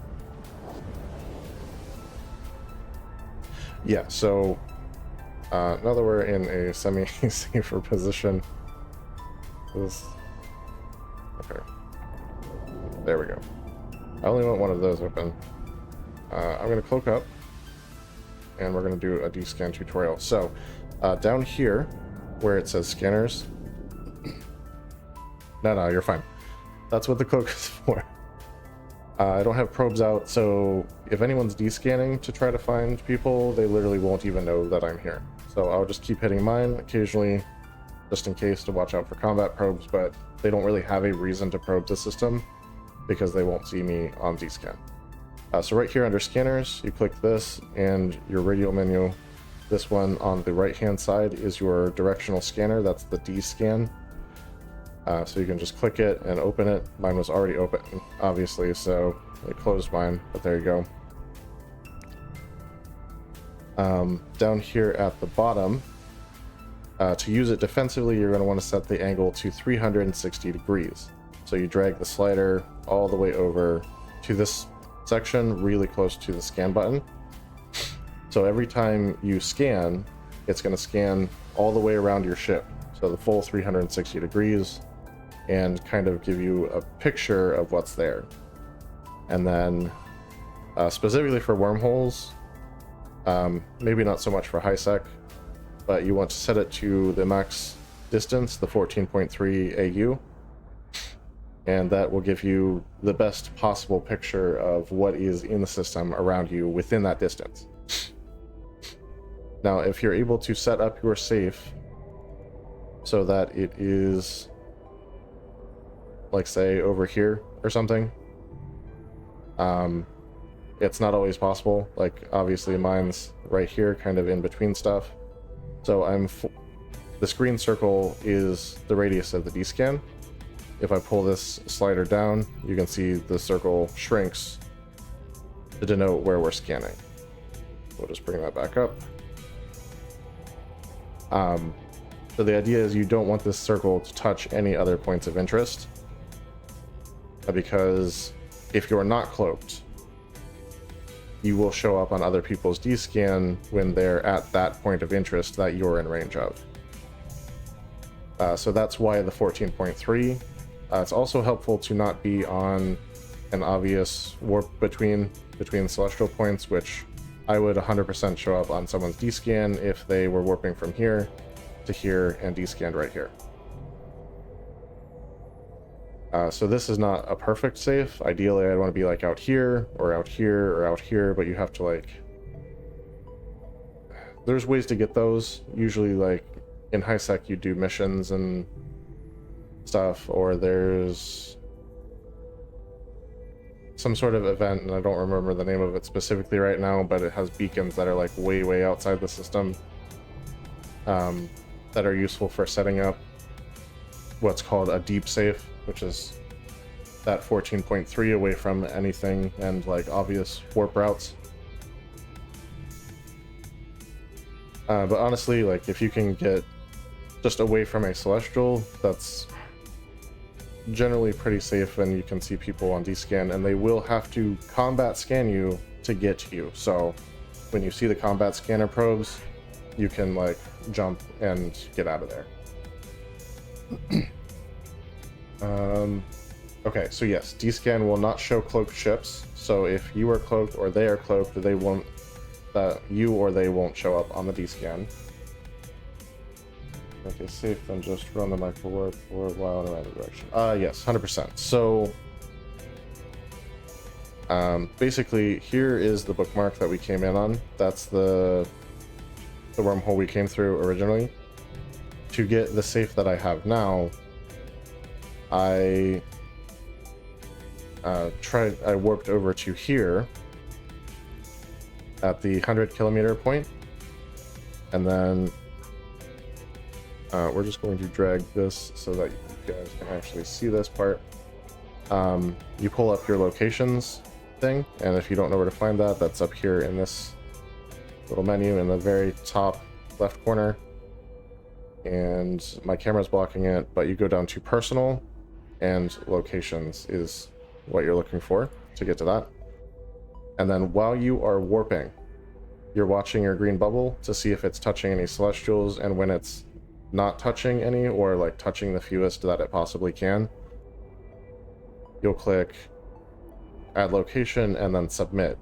Yeah, so now that we're in a semi-safer position, okay, there we go. I only want one of those open. I'm going to cloak up, and we're going to do a D-scan tutorial. So, down here, where it says scanners... No, you're fine. That's what the cloak is for. I don't have probes out, so if anyone's D-scanning to try to find people, they literally won't even know that I'm here. So I'll just keep hitting mine occasionally, just in case, to watch out for combat probes, but they don't really have a reason to probe the system because they won't see me on D-scan. So right here under scanners, you click this and your radial menu. This one on the right-hand side is your directional scanner. That's the D-scan. So you can just click it and open it. Mine was already open, obviously, so I closed mine, but there you go. Down here at the bottom, to use it defensively, you're going to want to set the angle to 360 degrees. So you drag the slider all the way over to this section, really close to the scan button. So every time you scan, it's going to scan all the way around your ship, so the full 360 degrees, and kind of give you a picture of what's there. And then specifically for wormholes, maybe not so much for high sec, but you want to set it to the max distance, the 14.3 AU, and that will give you the best possible picture of what is in the system around you within that distance. Now, if you're able to set up your safe so that it is, like, say, over here or something, it's not always possible. Like, obviously mine's right here, kind of in between stuff. So this green circle is the radius of the D-scan. If I pull this slider down, you can see the circle shrinks to denote where we're scanning. We'll just bring that back up. So the idea is you don't want this circle to touch any other points of interest, because if you're not cloaked, you will show up on other people's D-scan when they're at that point of interest that you're in range of. So that's why the 14.3. It's also helpful to not be on an obvious warp between celestial points, which I would 100% show up on someone's D-scan if they were warping from here to here and D-scanned right here. So this is not a perfect safe. Ideally, I'd want to be like out here, or out here, or out here, but you have to, like... There's ways to get those. Usually, like, in high sec, you do missions and stuff, or there's some sort of event, and I don't remember the name of it specifically right now, but it has beacons that are, like, way outside the system, that are useful for setting up what's called a deep safe, which is that 14.3 away from anything and, like, obvious warp routes. But honestly, like, if you can get just away from a celestial, that's generally pretty safe, and you can see people on D-scan, and they will have to combat scan you to get to you. So when you see the combat scanner probes, you can, like, jump and get out of there. Okay, so yes, D-scan will not show cloaked ships. So if you are cloaked or they are cloaked, they won't. You or they won't show up on the D-scan. Okay, safe, then just run the micro warp for a while in either direction. Yes, 100%. So basically, here is the bookmark that we came in on. That's the wormhole we came through originally. To get the safe that I have now, I warped over to here at the 100-kilometer point, and then we're just going to drag this so that you guys can actually see this part. You pull up your locations thing, and if you don't know where to find that, that's up here in this little menu in the very top left corner, and my camera's blocking it, but you go down to personal, and locations is what you're looking for to get to that. And then while you are warping, you're watching your green bubble to see if it's touching any celestials, and when it's not touching any, or like touching the fewest that it possibly can, you'll click add location and then submit.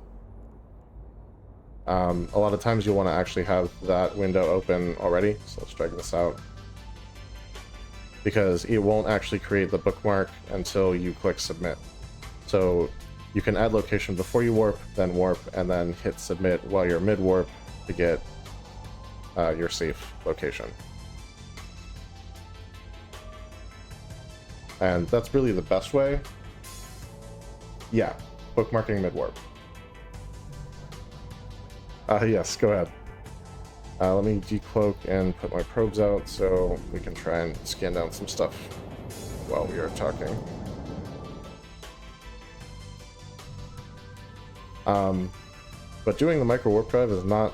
A lot of times you'll want to actually have that window open already, so let's drag this out, because it won't actually create the bookmark until you click submit. So you can add location before you warp, and then hit submit while you're mid-warp to get your safe location. And that's really the best way. Yeah, bookmarking mid-warp. Yes, go ahead. Let me decloak and put my probes out so we can try and scan down some stuff while we are talking. But doing the micro warp drive is not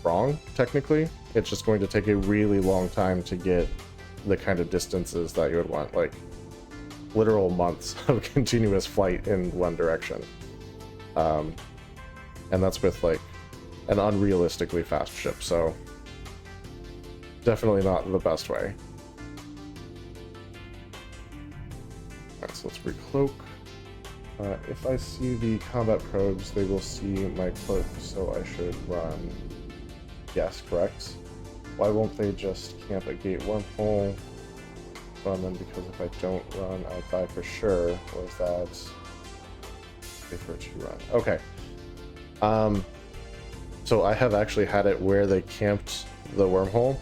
wrong, technically. It's just going to take a really long time to get the kind of distances that you would want, like literal months of continuous flight in one direction. And that's with like an unrealistically fast ship, so definitely not the best way. Alright, so let's recloak. If I see the combat probes, they will see my cloak, so I should run. Yes, correct. Why won't they just camp a gate wormhole? Run them, because if I don't run, I'll die for sure. Or is that safer to run? Okay. So I have actually had it where they camped the wormhole.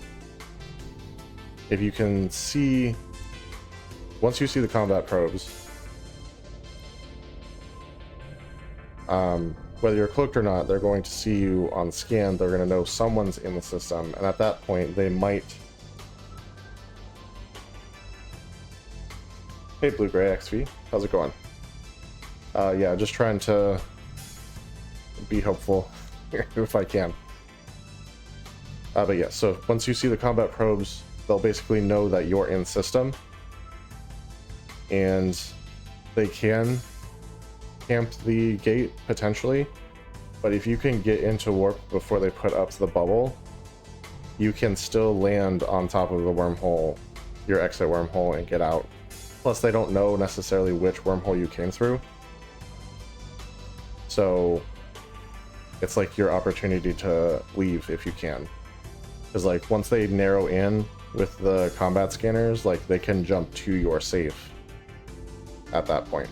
If you can see, once you see the combat probes, whether you're cloaked or not, they're going to see you on scan. They're going to know someone's in the system, and at that point they might... Hey Blue Gray XV, how's it going? Yeah, just trying to be hopeful if I can. But yeah, so once you see the combat probes, they'll basically know that you're in system, and they can camp the gate potentially, but if you can get into warp before they put up the bubble, you can still land on top of the wormhole, your exit wormhole, and get out. Plus they don't know necessarily which wormhole you came through, so it's like your opportunity to leave if you can, because like once they narrow in with the combat scanners, like they can jump to your safe at that point.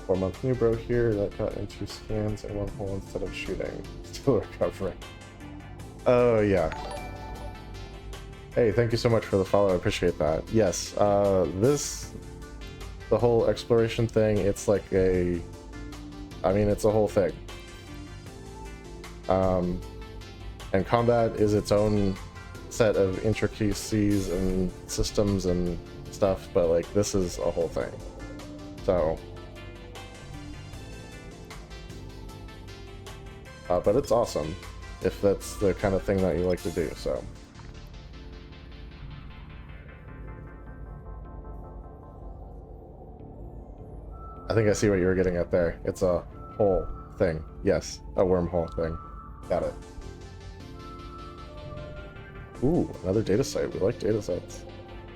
4-month new bro here that got into scans and wormhole instead of shooting. Still recovering. Oh yeah. Hey, thank you so much for the follow. I appreciate that. Yes, the whole exploration thing, it's like a, I mean, it's a whole thing. And combat is its own set of intricacies and systems and stuff, but like this is a whole thing. So, but it's awesome if that's the kind of thing that you like to do. So, I think I see what you were getting at there. It's a whole thing. Yes, a wormhole thing. Got it. Ooh, another data site. We like data sets,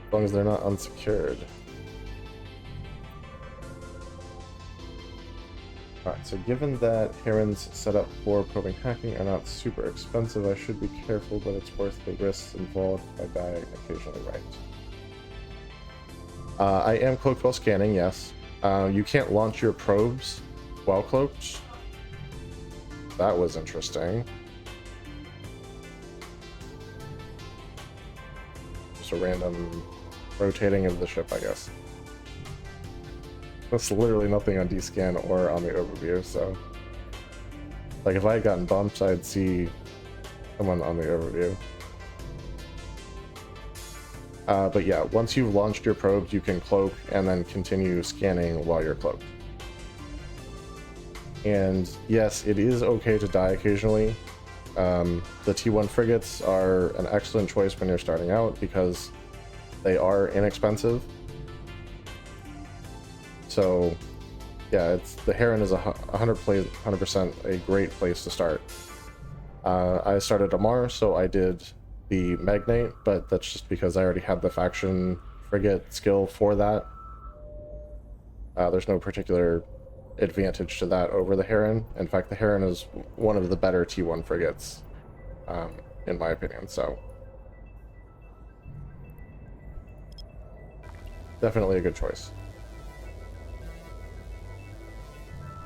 as long as they're not unsecured. Alright, so given that herons set up for probing hacking are not super expensive, I should be careful, but it's worth the risks involved if I die occasionally, right? I am cloaked while scanning, yes. You can't launch your probes while cloaked. That was interesting. Just a random rotating of the ship, I guess. That's literally nothing on D-scan or on the overview, so... Like, if I had gotten bumped, I'd see someone on the overview. But yeah, once you've launched your probes, you can cloak and then continue scanning while you're cloaked. And yes, it is okay to die occasionally. The T1 frigates are an excellent choice when you're starting out because they are inexpensive. So yeah, the Heron is 100% a great place to start. I started Amar, so I did the Magnate, but that's just because I already had the faction frigate skill for that. There's no particular advantage to that over the Heron. In fact, the Heron is one of the better T1 frigates, in my opinion, so definitely a good choice.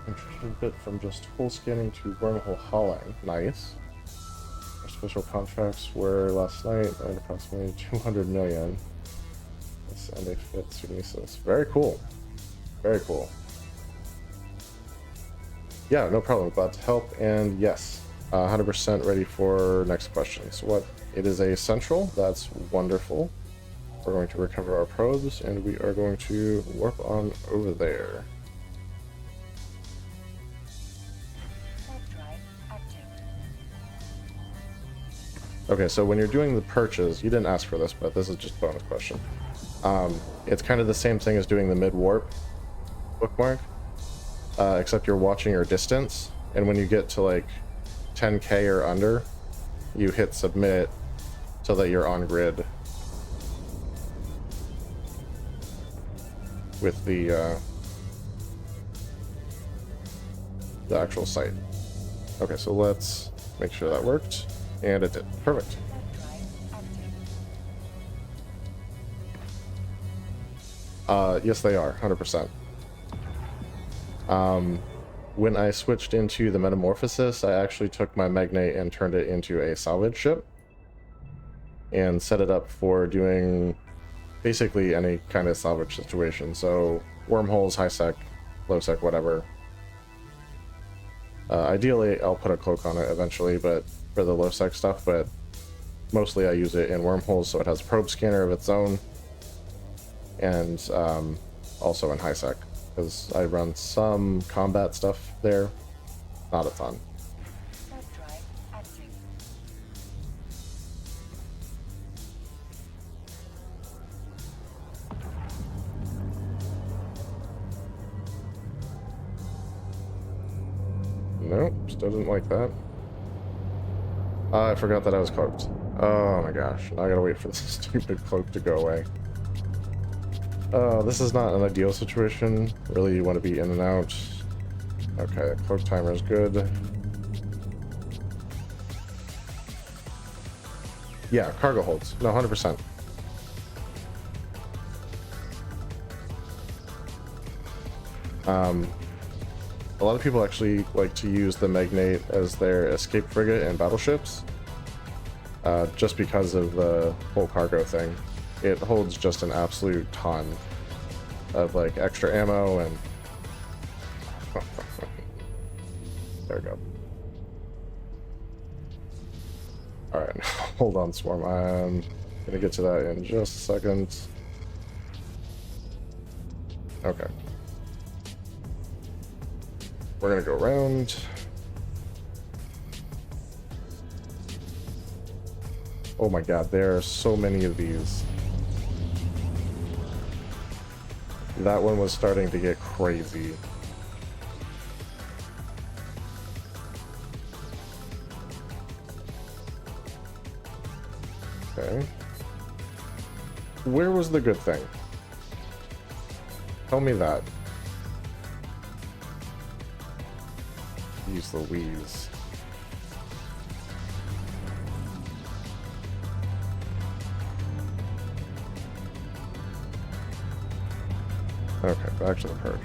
Interesting bit from just full scanning to wormhole hauling. Nice. First official contracts were last night at approximately 200 million. And they fit Sunesis. Very cool. Very cool. Yeah, no problem. Glad to help. And yes, 100% ready for next question. So what? It is a central. That's wonderful. We're going to recover our probes, and we are going to warp on over there. Okay, so when you're doing the perches, you didn't ask for this, but this is just a bonus question. It's kind of the same thing as doing the mid-warp bookmark, except you're watching your distance, and when you get to like 10k or under, you hit submit so that you're on grid with the actual site. Okay, so let's make sure that worked. And it did. Perfect. Yes, they are. 100%. When I switched into the Metamorphosis, I actually took my Magnate and turned it into a salvage ship. And set it up for doing basically any kind of salvage situation. So, wormholes, high sec, low sec, whatever. Ideally, I'll put a cloak on it eventually, but for the low sec stuff, but mostly I use it in wormholes, so it has a probe scanner of its own, and also in high sec, because I run some combat stuff there, not a ton. Nope, still didn't like that. I forgot that I was cloaked. Oh my gosh, now I gotta wait for this stupid cloak to go away. This is not an ideal situation. Really, you want to be in and out. Okay, cloak timer is good. Yeah, cargo holds. No, 100%. A lot of people actually like to use the Magnate as their escape frigate in battleships, just because of the whole cargo thing. It holds just an absolute ton of like extra ammo and there we go. Alright, hold on, Swarm. I'm gonna get to that in just a second. Okay. We're gonna go around. Oh my god, there are so many of these. That one was starting to get crazy. Okay. Where was the good thing? Tell me that. Use Louise. Okay, back to the perch.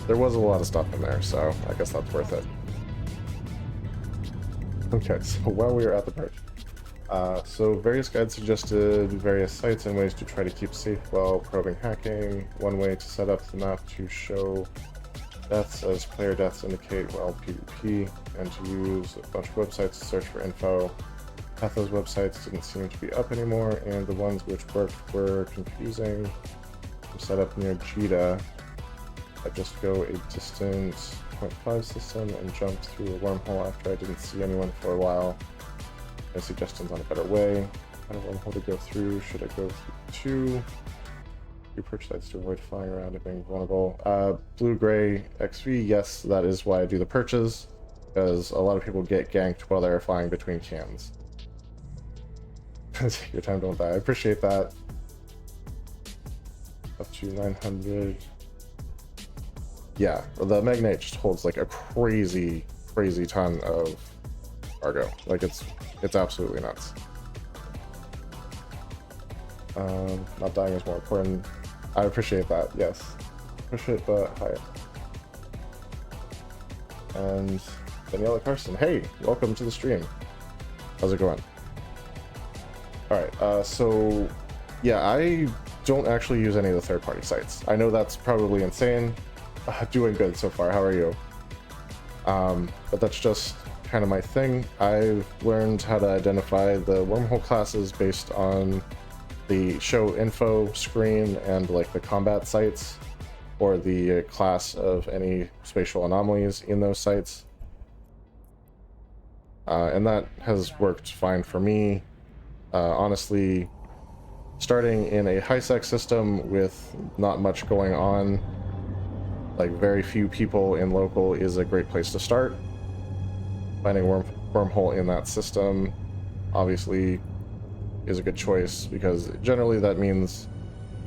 There was a lot of stuff in there, so I guess that's worth it. Okay, so while we were at the perch, so various guides suggested various sites and ways to try to keep safe while probing hacking. One way to set up the map to show deaths as player deaths indicate while PvP, and to use a bunch of websites to search for info. Half those websites didn't seem to be up anymore, and the ones which worked were confusing. Set up near Jita I just go a distant 0.5 system and jump through a wormhole after I didn't see anyone for a while. Any suggestions on a better way? Kind of wormhole to go through. Should I go through 2? You perch sites to avoid flying around and being vulnerable. Blue-gray XV, yes, that is why I do the perches, because a lot of people get ganked while they're flying between cans. Take your time, don't die. I appreciate that. Up to 900. Yeah, the Magnate just holds like a crazy ton of cargo. Like it's absolutely nuts. Not dying is more important. I appreciate that, yes. Push it, but higher. And Daniela Carson, hey, welcome to the stream. How's it going? Alright, so yeah, I don't actually use any of the third-party sites. I know that's probably insane. Doing good so far, how are you? But that's just kind of my thing. I've learned how to identify the wormhole classes based on the show info screen and like the combat sites or the class of any spatial anomalies in those sites. And that has worked fine for me. Honestly, starting in a high-sec system with not much going on, like very few people in local, is a great place to start. Finding a wormhole in that system obviously is a good choice, because generally that means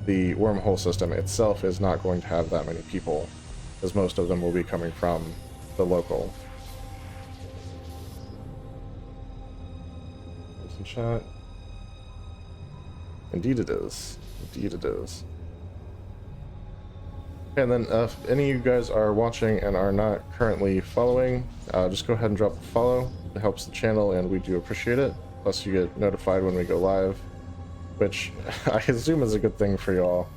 the wormhole system itself is not going to have that many people, as most of them will be coming from the local. Some chat. Indeed it is. Indeed it is. And then if any of you guys are watching and are not currently following, just go ahead and drop a follow. It helps the channel and we do appreciate it. Plus you get notified when we go live, which I assume is a good thing for y'all.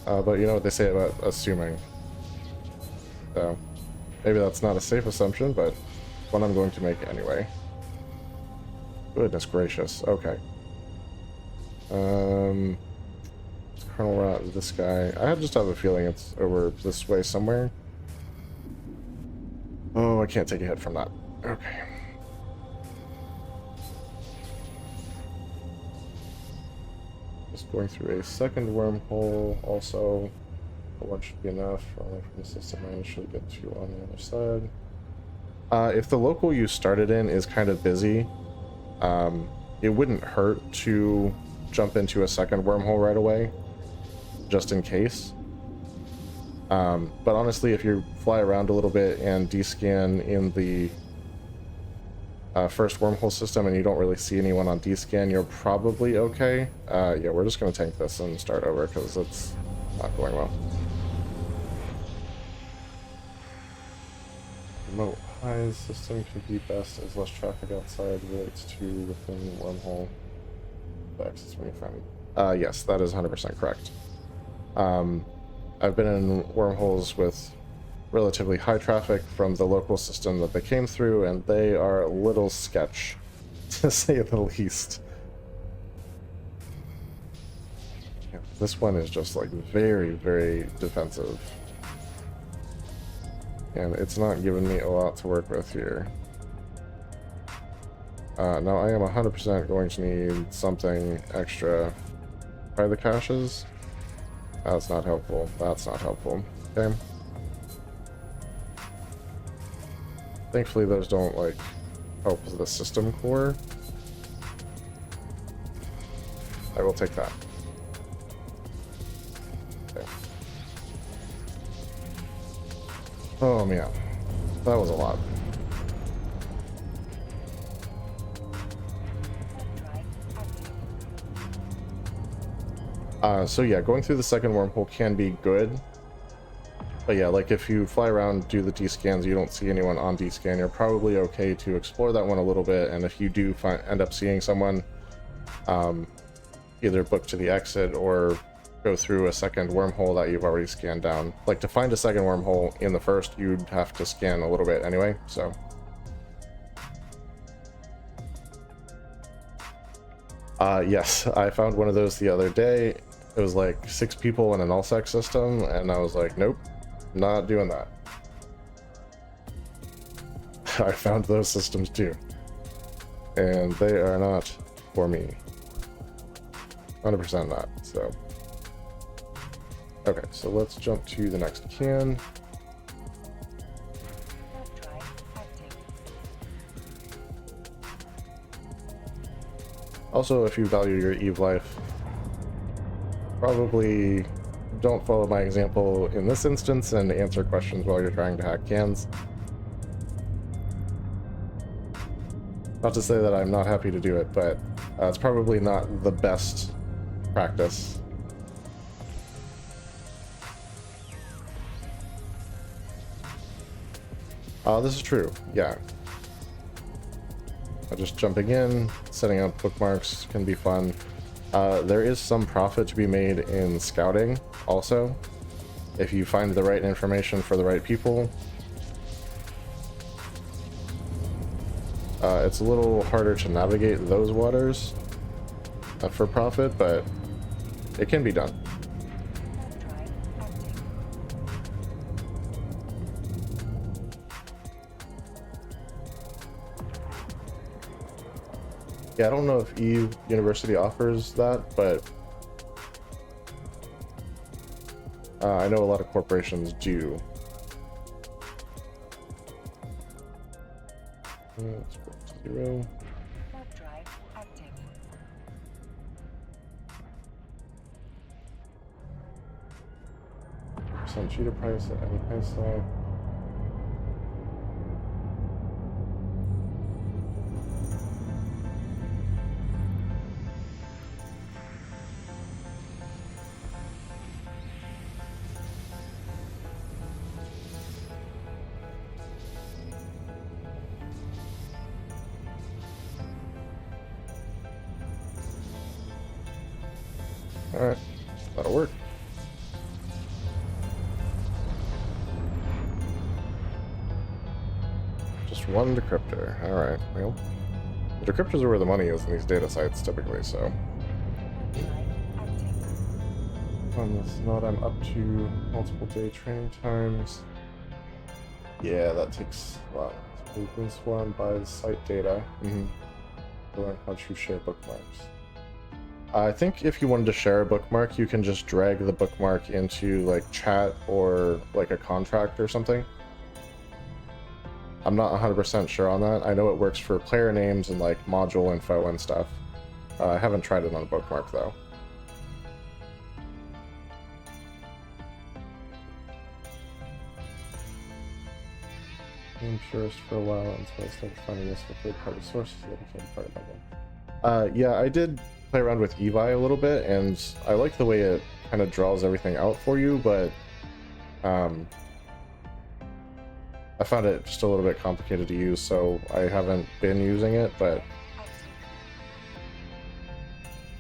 But you know what they say about assuming. So maybe that's not a safe assumption, but one I'm going to make anyway. Goodness gracious. Okay. Colonel Rat, this guy. I just have a feeling it's over this way somewhere. Oh, I can't take a hit from that. Okay. Just going through a second wormhole also. One should be enough from the system I initially get to on the other side. If the local you started in is kind of busy, it wouldn't hurt to jump into a second wormhole right away, just in case. But honestly, if you fly around a little bit and descan in the first wormhole system and you don't really see anyone on descan, you're probably okay. Yeah, we're just going to tank this and start over because it's not going well. Remote highs system can be best as less traffic outside relates to within wormhole. The access when you find. Yes, that is 100% correct. I've been in wormholes with relatively high traffic from the local system that they came through, and they are a little sketch, to say the least. Yeah, this one is just like very defensive. And it's not giving me a lot to work with here. Now I am 100% going to need something extra. Try the caches. That's not helpful. That's not helpful. Okay. Thankfully those don't like help the system core. I will take that. Okay. Oh man, that was a lot. So yeah, going through the second wormhole can be good. But yeah, like if you fly around, do the D-scans, you don't see anyone on D-scan, you're probably okay to explore that one a little bit, and if you do end up seeing someone, either book to the exit or go through a second wormhole that you've already scanned down. Like to find a second wormhole in the first, you'd have to scan a little bit anyway, so. Yes, I found one of those the other day. It was like 6 people in an all-sec system, and I was like, nope, not doing that. I found those systems too, and they are not for me. 100% not. So, okay, so let's jump to the next can. Also, if you value your Eve life, probably don't follow my example in this instance and answer questions while you're trying to hack cans. Not to say that I'm not happy to do it, but it's probably not the best practice. This is true, yeah. Just jumping in, setting up bookmarks can be fun. There is some profit to be made in scouting also, if you find the right information for the right people. It's a little harder to navigate those waters for profit, but it can be done. Yeah, I don't know if EU University offers that, but I know a lot of corporations do. Let's put it to 0. Drive active. Percent cheater price at any price tag. Alright, that'll work. Just one decryptor. Alright, well, the decryptors are where the money is in these data sites typically, so. On this node, I'm up to multiple day training times. Yeah, that takes a lot. Been swarmed by the site data. To learn how to share bookmarks. I think if you wanted to share a bookmark, you can just drag the bookmark into like chat or like a contract or something. I'm not 100% sure on that. I know it works for player names and like module info and stuff. I haven't tried it on a bookmark though. I'm purist for a while until I started finding useful third-party sources that became part of my game. Yeah, I did play around with Evi a little bit, and I like the way it kind of draws everything out for you, but I found it just a little bit complicated to use, so I haven't been using it, but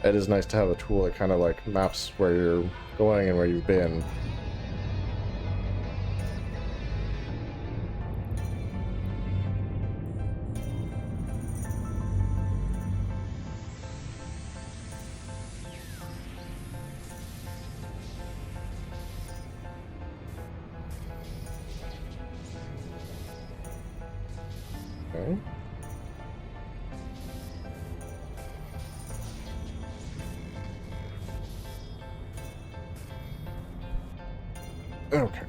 it is nice to have a tool that kind of like maps where you're going and where you've been. Okay. Okay.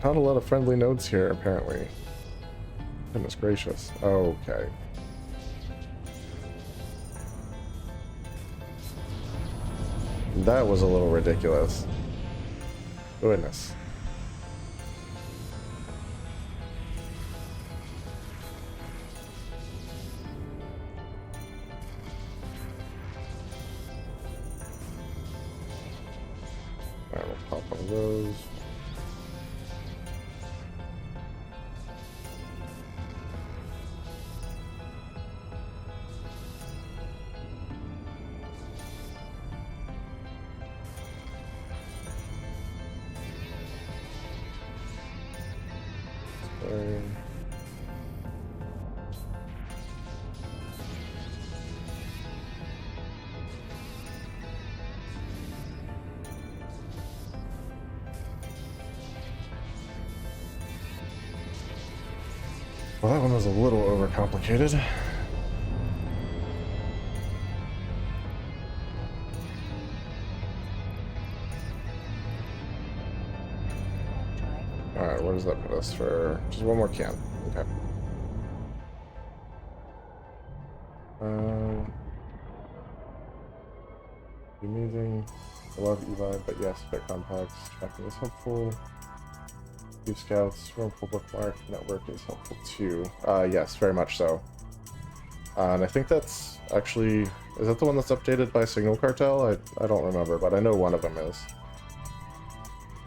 Not a lot of friendly nodes here, apparently. Goodness gracious. Okay. That was a little ridiculous. Goodness. Alright, we'll pop one of those. Well, that one was a little overcomplicated. Alright, where does that put us for just one more can? Okay. Amazing. I love Eli, but yes, fit complex. Tracking is helpful. Use scouts, Wormhole bookmark, network is helpful too. Yes, very much so. And I think that's actually, is that the one that's updated by Signal Cartel? I don't remember, but I know one of them is.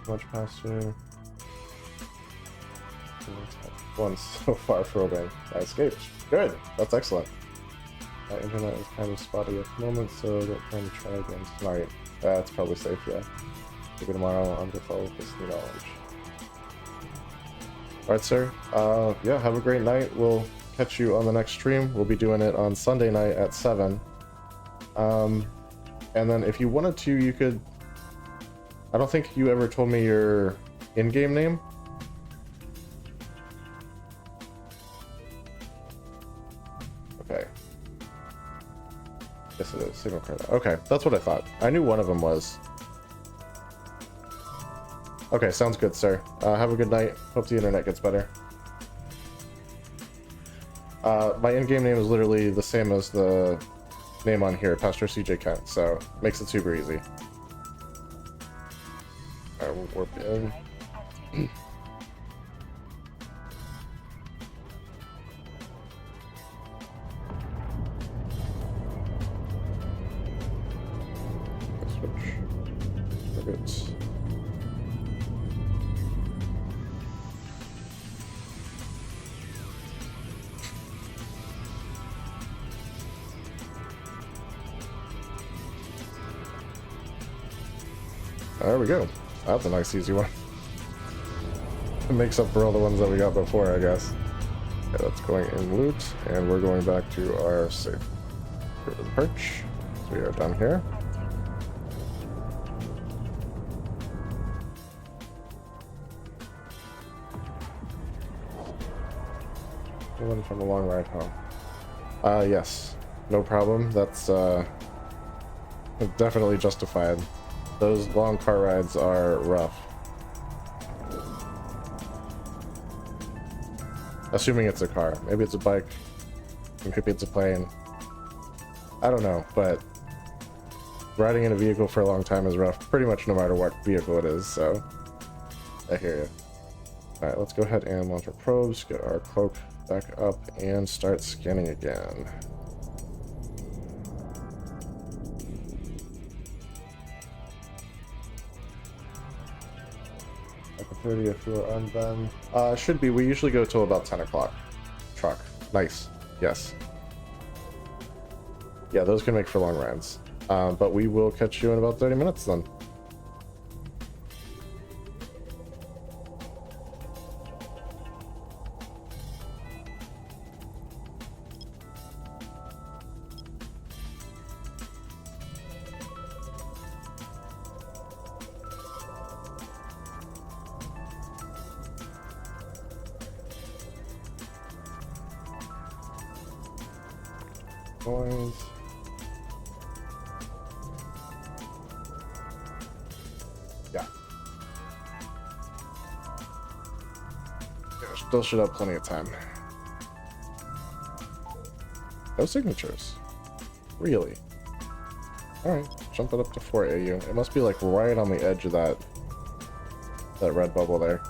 Much faster. One so far probing. I escaped. Good. That's excellent. My internet is kind of spotty at the moment, so don't plan to try again tonight. That's probably safe, yeah. Maybe tomorrow I'm gonna follow this new knowledge. Alright, sir. Yeah, have a great night. We'll catch you on the next stream. We'll be doing it on Sunday night at 7. And then if you wanted to, you could... I don't think you ever told me your in-game name. Okay. Yes, it is. Signal card. Okay, that's what I thought. I knew one of them was. Okay, sounds good, sir. Have a good night. Hope the internet gets better. My in-game name is literally the same as the name on here, Pastor CJ Kent, so makes it super easy. Alright, we'll warp in. Switch. Targets. There we go. That's a nice easy one. It makes up for all the ones that we got before, I guess. Okay, that's going in loot, and we're going back to our safe. Go to the perch. So we are down here. One from a long ride home. Yes. No problem. That's definitely justified. Those long car rides are rough. Assuming it's a car. Maybe it's a bike. Maybe it's a plane. I don't know, but riding in a vehicle for a long time is rough, pretty much no matter what vehicle it is, so I hear you. Alright, let's go ahead and launch our probes, get our cloak back up, and start scanning again. Like a 30 if we're on then. Should be. We usually go till about 10 o'clock. Truck. Nice. Yes. Yeah, those can make for long rides. But we will catch you in about 30 minutes then. Noise. Yeah. Still should have plenty of time. No signatures. Really? Alright, jump it up to 4 AU. It must be like right on the edge of that red bubble there.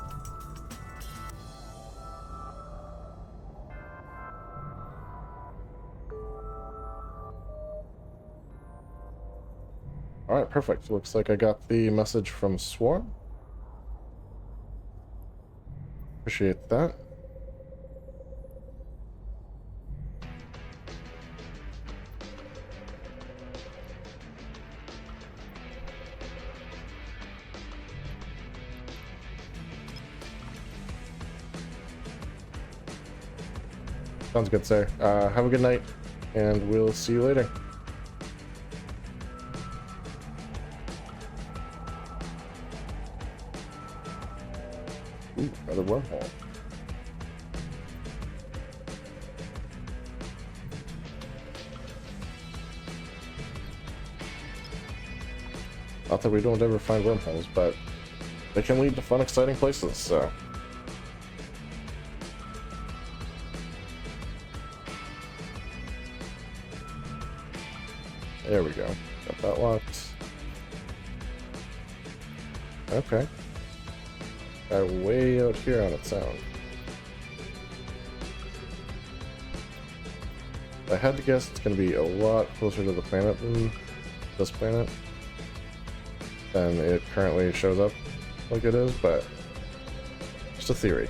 Alright, perfect. Looks like I got the message from Swarm. Appreciate that. Sounds good, sir. Have a good night, and we'll see you later. Ooh, another wormhole. Not that we don't ever find wormholes, but they can lead to fun, exciting places, so. There we go. Got that locked. Okay. Way out here on its own. I had to guess it's going to be a lot closer to the planet than this planet than it currently shows up like it is, but just a theory.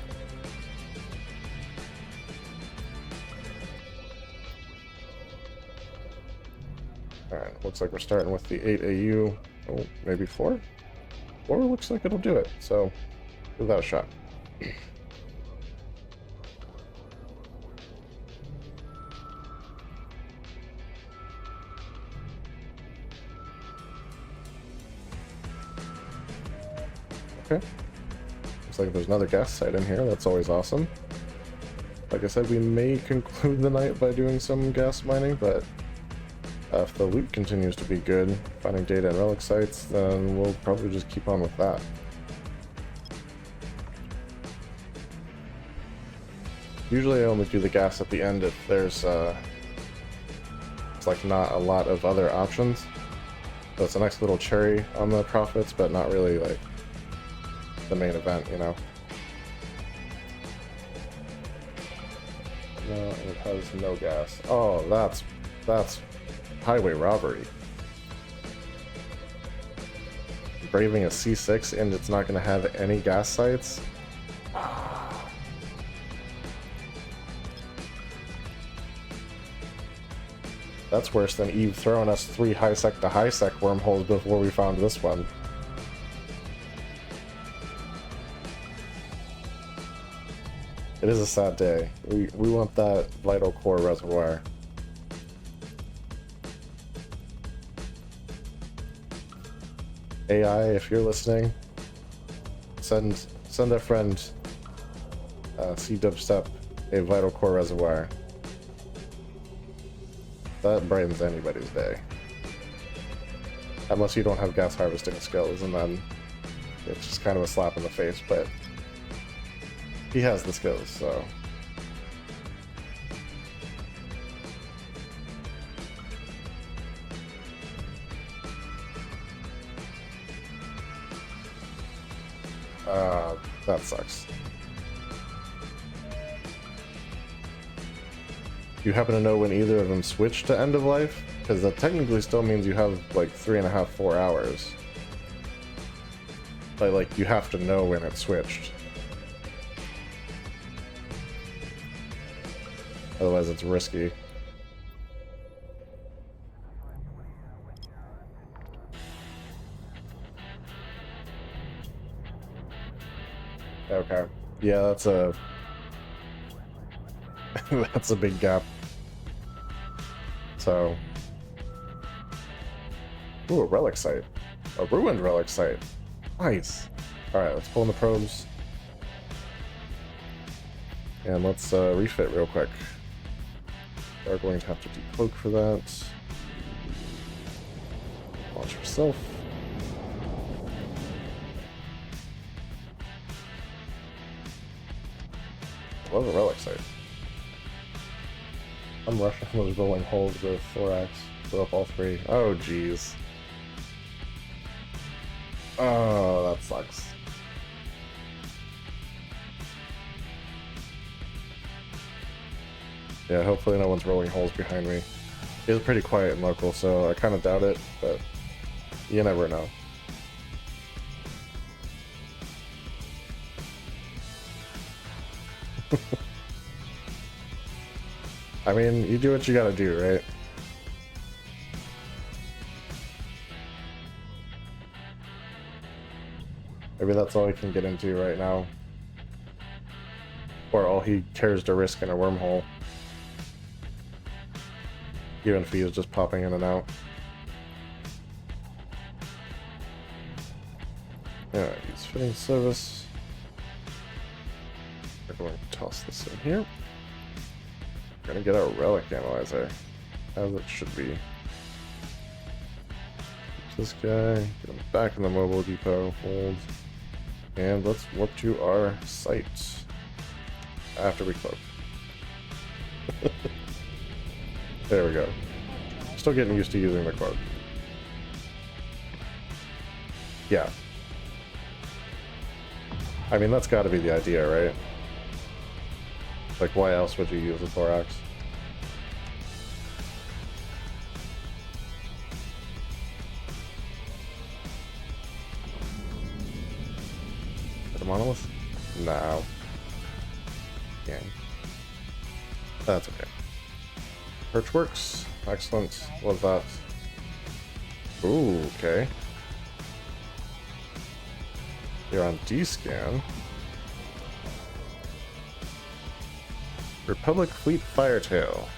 Alright, looks like we're starting with the 8 AU. Oh, maybe 4? 4 looks like it'll do it, so give that a shot. Okay. Looks like there's another gas site in here. That's always awesome. Like I said, we may conclude the night by doing some gas mining, but if the loot continues to be good, finding data and relic sites, then we'll probably just keep on with that. Usually I only do the gas at the end if there's it's like not a lot of other options. So it's a nice little cherry on the profits, but not really like the main event, you know. No, it has no gas. Oh, that's highway robbery. Braving a C6 and it's not going to have any gas sites? That's worse than Eve throwing us 3 high-sec to high-sec wormholes before we found this one. It is a sad day. We want that vital core reservoir. AI, if you're listening, send a friend C-dubstep a vital core reservoir. That brightens anybody's day. Unless you don't have gas harvesting skills, and then it's just kind of a slap in the face, but he has the skills, so. That sucks. Do you happen to know when either of them switched to end of life? Because that technically still means you have like 3.5, 4 hours. But like, you have to know when it switched. Otherwise it's risky. Okay. Yeah, that's a that's a big gap. So, ooh, a relic site. A ruined relic site. Nice. Alright, let's pull in the probes. And let's refit real quick. We're going to have to decloak for that. Launch yourself. I love a relic site. I'm rushing those rolling holes with thorax. Fill up all 3. Oh, jeez. Oh, that sucks. Yeah, hopefully no one's rolling holes behind me. It's pretty quiet and local, so I kind of doubt it, but you never know. I mean, you do what you gotta do, right? Maybe that's all he can get into right now. Or all he cares to risk in a wormhole. Even if he is just popping in and out. Alright, use fitting service. We're going to toss this in here. We're gonna get our relic analyzer, as it should be. this guy. Get him back in the mobile depot. Hold. And let's warp to our site after we cloak. There we go. Still getting used to using the cloak. Yeah. I mean, that's got to be the idea, right? Like, why else would you use a thorax? Is it a monolith? No. Yeah. That's okay. Perch works. Excellent. Love that. Ooh, okay. You're on D-scan. Republic Fleet Firetail.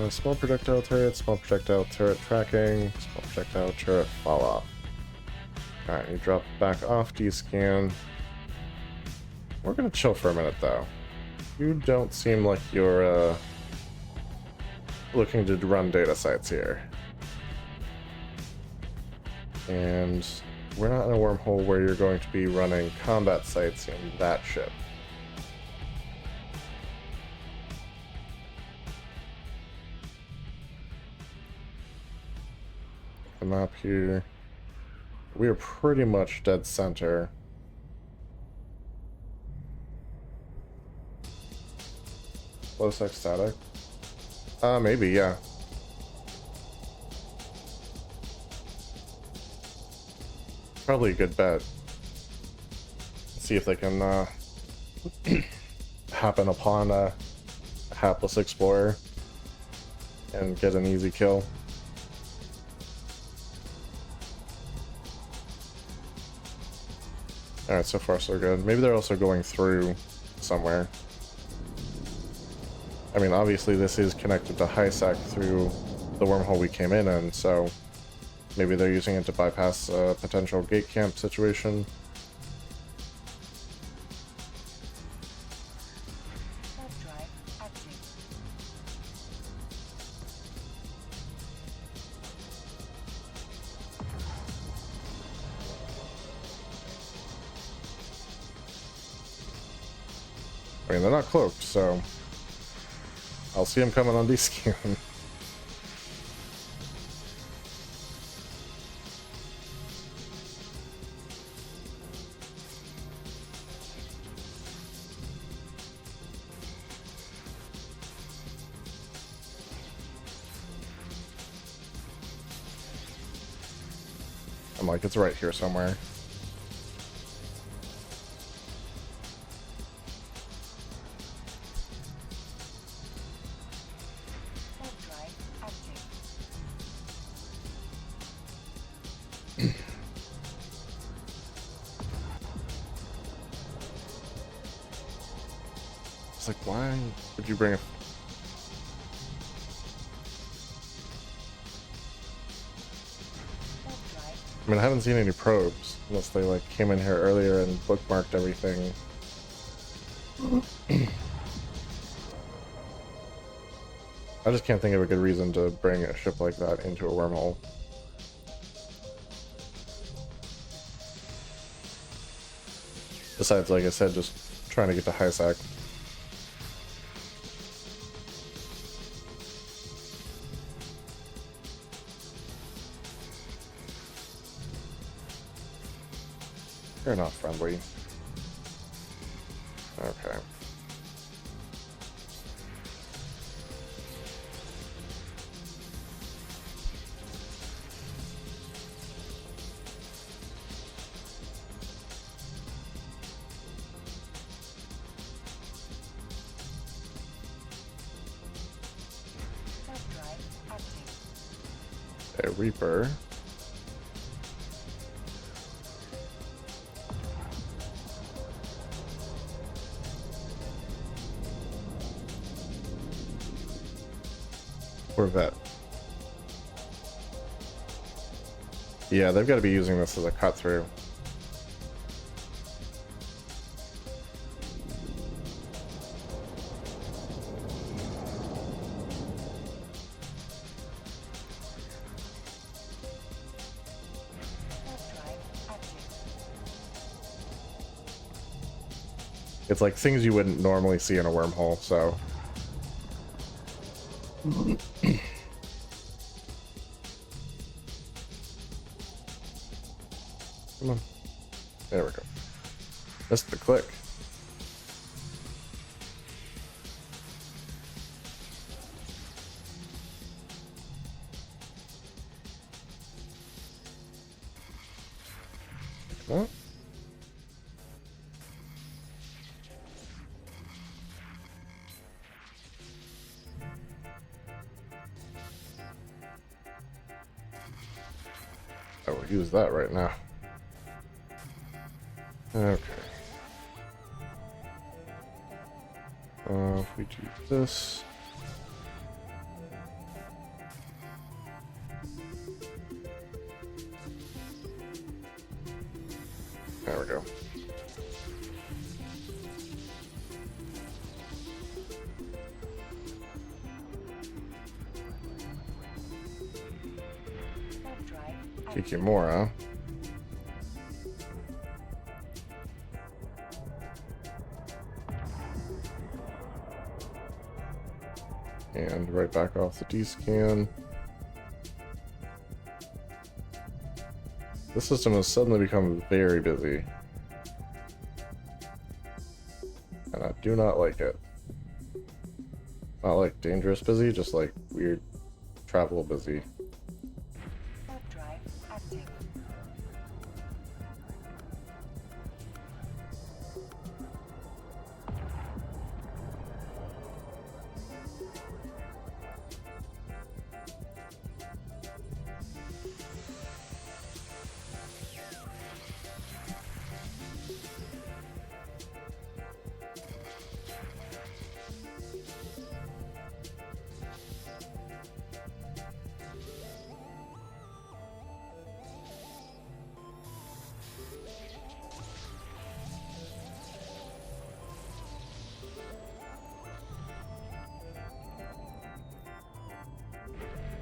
Small projectile turret tracking, small projectile turret fall off. Alright, you drop back off D-scan. We're gonna chill for a minute though. You don't seem like you're looking to run data sites here. And we're not in a wormhole where you're going to be running combat sites in that ship. The map here. We are pretty much dead center. Low sec static. Maybe, yeah. Probably a good bet. See if they can happen upon a hapless explorer and get an easy kill. Alright, so far so good. Maybe they're also going through somewhere. I mean, obviously this is connected to HISAC through the wormhole we came in, so maybe they're using it to bypass a potential gate camp situation. Drive active. I mean, they're not cloaked, so I'll see them coming on D-scan. I'm like, it's right here somewhere. Drive active. It's like, why would you bring a... I mean, I haven't seen any probes, unless they like came in here earlier and bookmarked everything. I just can't think of a good reason to bring a ship like that into a wormhole. Besides, like I said, just trying to get to HISAC. You're not friendly. Okay. Drive active. A Reaper. Corvette. Yeah, they've got to be using this as a cut through. It's like things you wouldn't normally see in a wormhole, so. Come on. There we go. Missed the click. What? I will use that right now. Okay. If we do this. There we go. Thumb drive active. Kikimora. And right back off the D-scan. This system has suddenly become very busy. And I do not like it. Not like dangerous busy, just like weird travel busy. Thumb drive active.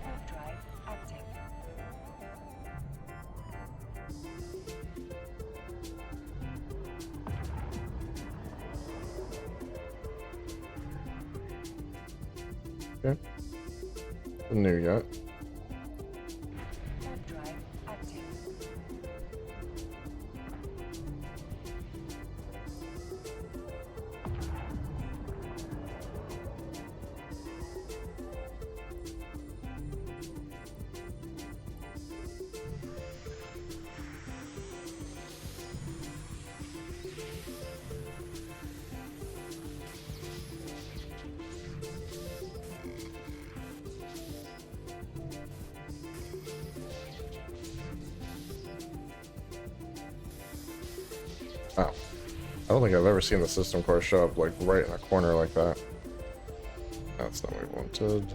Thumb drive active. Okay. Nothing new yet. Thumb drive active. Oh. I don't think I've ever seen the system core show up like right in a corner like that. That's not what we wanted.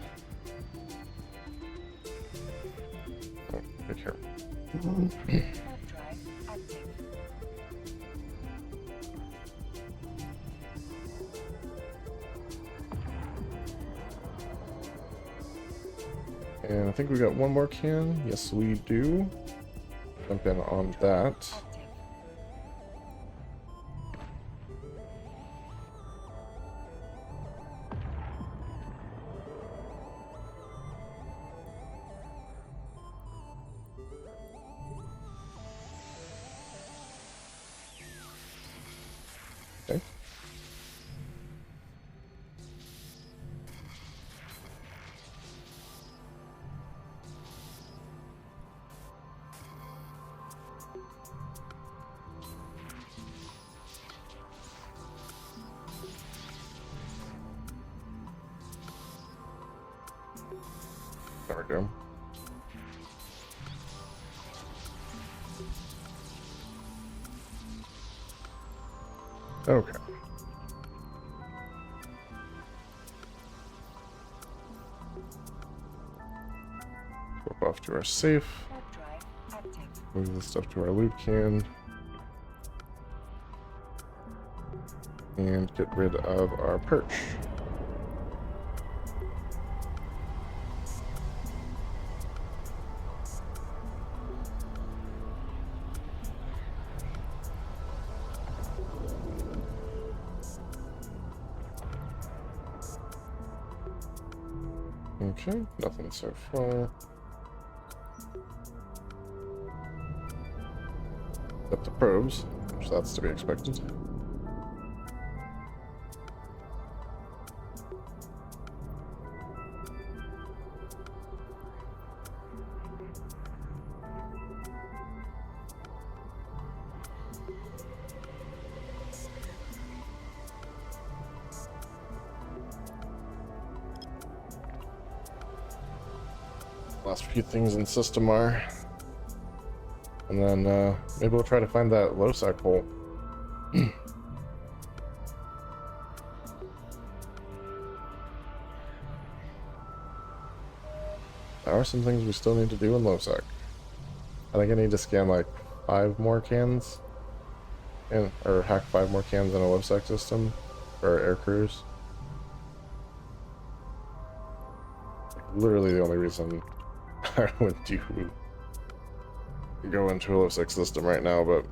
Oh, right here. Thumb drive active. And I think we got one more can. Yes, we do. Jump in on that. Active. Okay. There we go. Okay. Flip off to our safe. Thumb drive active. Move this stuff to our loot can. And get rid of our perch. Okay, nothing so far. Except the probes, which that's to be expected. Last few things in system are. And then maybe we'll try to find that loci hole. There are some things we still need to do in LoSec. I think I need to scan like 5 more cans. Or hack 5 more cans in a LoSec system for air crews. Like, literally the only reason I would go into a LoSec system right now, but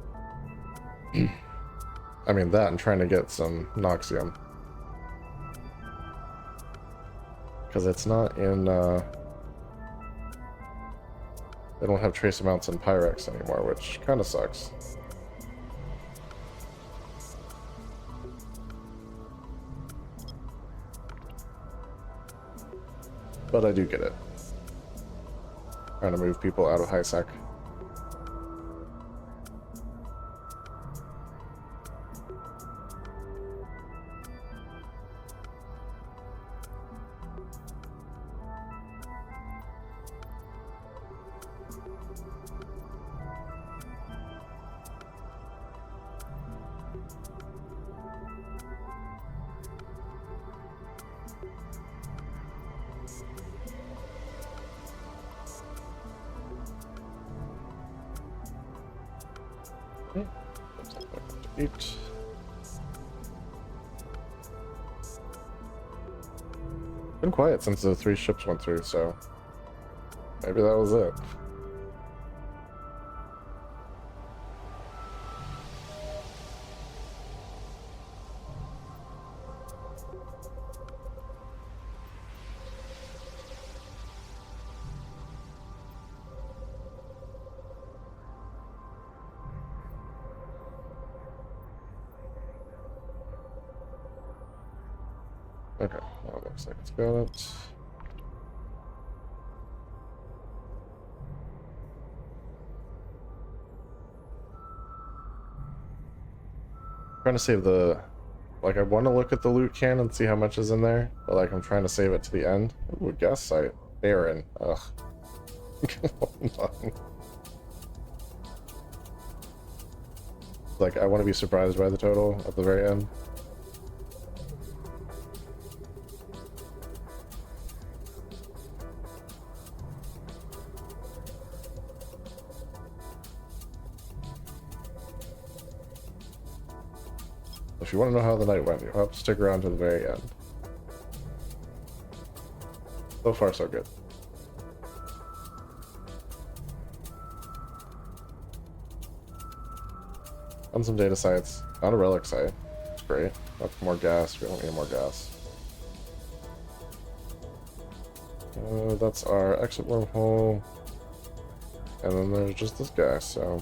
I mean that and trying to get some Noxium. Because it's not in, they don't have trace amounts in Pyrex anymore, which kind of sucks. But I do get it. Trying to move people out of high sec. Okay. That's back up to 8. Been quiet since the 3 ships went through, so maybe that was it. Okay, well, it looks like it's got it. Trying to save the, like, I want to look at the loot can and see how much is in there, but like I'm trying to save it to the end. Ooh, gas site. Baron. Ugh. Come on. Like, I want to be surprised by the total at the very end. If you want to know how the night went, you'll have to stick around to the very end. So far, so good. On some data sites. Not a relic site. It's great. That's more gas. We don't need more gas. That's our exit wormhole. And then there's just this guy, so...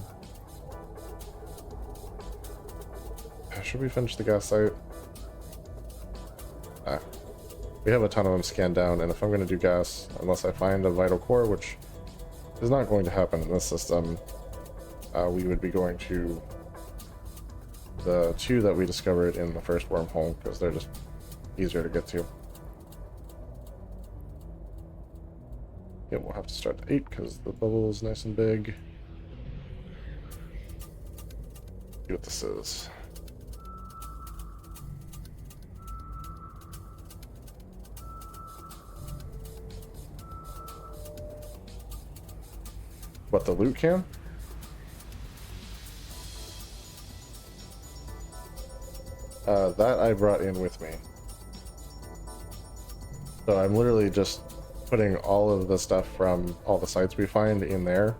Should we finish the gas site? We have a ton of them scanned down, and if I'm going to do gas, unless I find a vital core, which is not going to happen in this system, we would be going to the 2 that we discovered in the first wormhole, because they're just easier to get to. Yeah, we'll have to start at 8, because the bubble is nice and big. See what this is. What, the loot can? That I brought in with me. So I'm literally just putting all of the stuff from all the sites we find in there.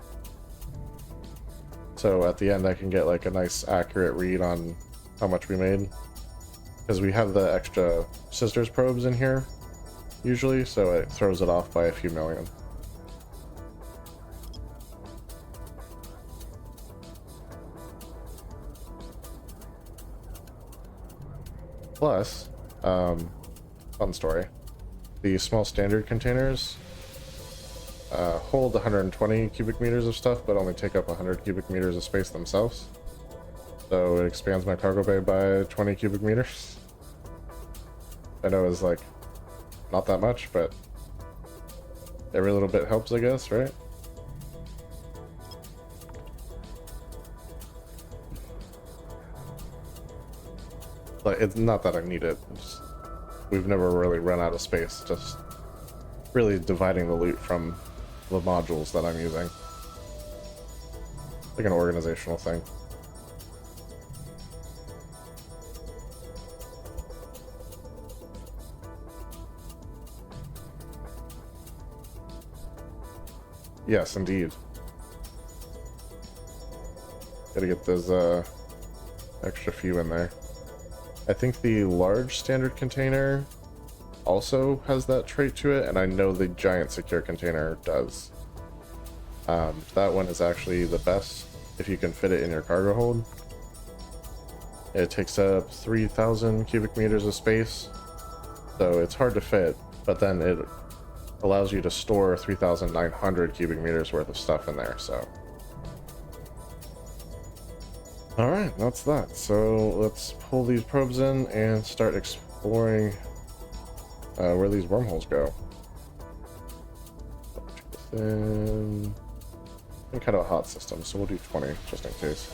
So at the end I can get like a nice accurate read on how much we made. Because we have the extra sisters probes in here. usually, so it throws it off by a few million. Plus, fun story, the small standard containers hold 120 cubic meters of stuff, but only take up 100 cubic meters of space themselves. So it expands my cargo bay by 20 cubic meters. I know it's like not that much, but every little bit helps, I guess, right? Like, it's not that I need it. We've never really run out of space, just really dividing the loot from the modules that I'm using. Like an organizational thing. Yes, indeed. Gotta get those extra few in there. I think the large standard container also has that trait to it, and I know the giant secure container does. That one is actually the best if you can fit it in your cargo hold. It takes up 3,000 cubic meters of space, so it's hard to fit, but then it allows you to store 3,900 cubic meters worth of stuff in there, so. Alright, that's that. So let's pull these probes in and start exploring where these wormholes go. Then, kind of a hot system, so we'll do 20 just in case.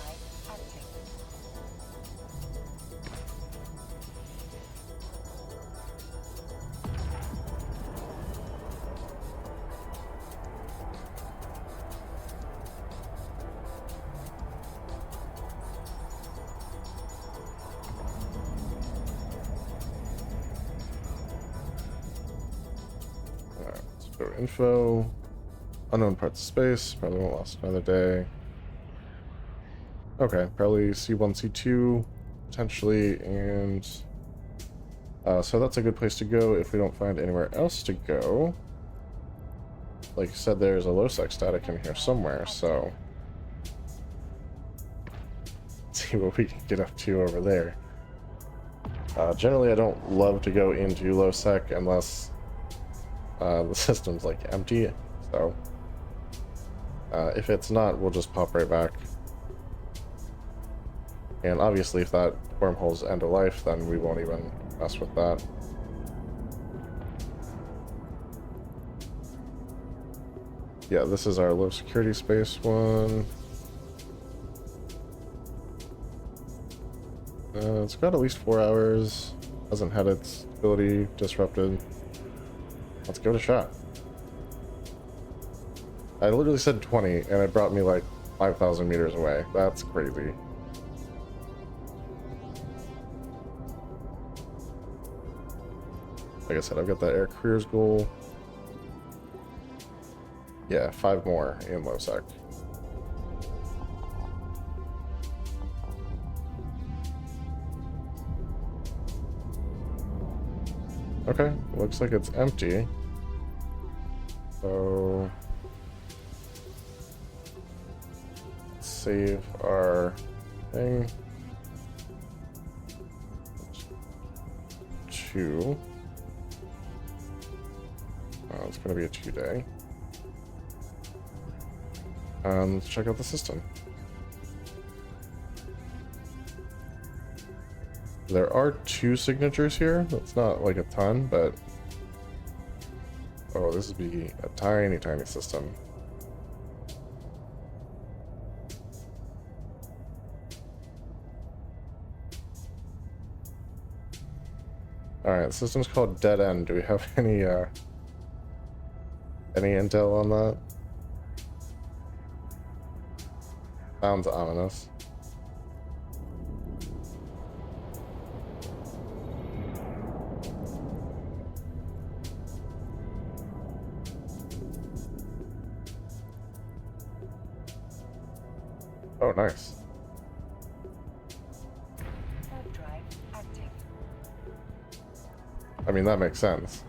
Alright, let's go to info. Unknown parts of space, probably won't last another day. Okay, probably C1, C2, potentially, and so that's a good place to go if we don't find anywhere else to go. Like I said, there's a low sec static in here somewhere, so let's see what we can get up to over there. Generally, I don't love to go into low sec unless the system's like empty, so if it's not, we'll just pop right back. And obviously, if that wormhole's end of life, then we won't even mess with that. Yeah, this is our low security space one. It's got at least 4 hours. Hasn't had its ability disrupted. Let's give it a shot. I literally said 20, and it brought me like 5,000 meters away. That's crazy. Like I said, I've got that air careers goal. Yeah, 5 more in low sec. Okay, looks like it's empty. So let's save our thing. 2. It's going to be a 2-day. Let's check out the system. There are 2 signatures here. That's not like a ton, but oh, this would be a tiny, tiny system. Alright, the system's called Dead End. Do we have any intel on that? Sounds ominous. Oh, nice. Warp drive active. I mean, that makes sense.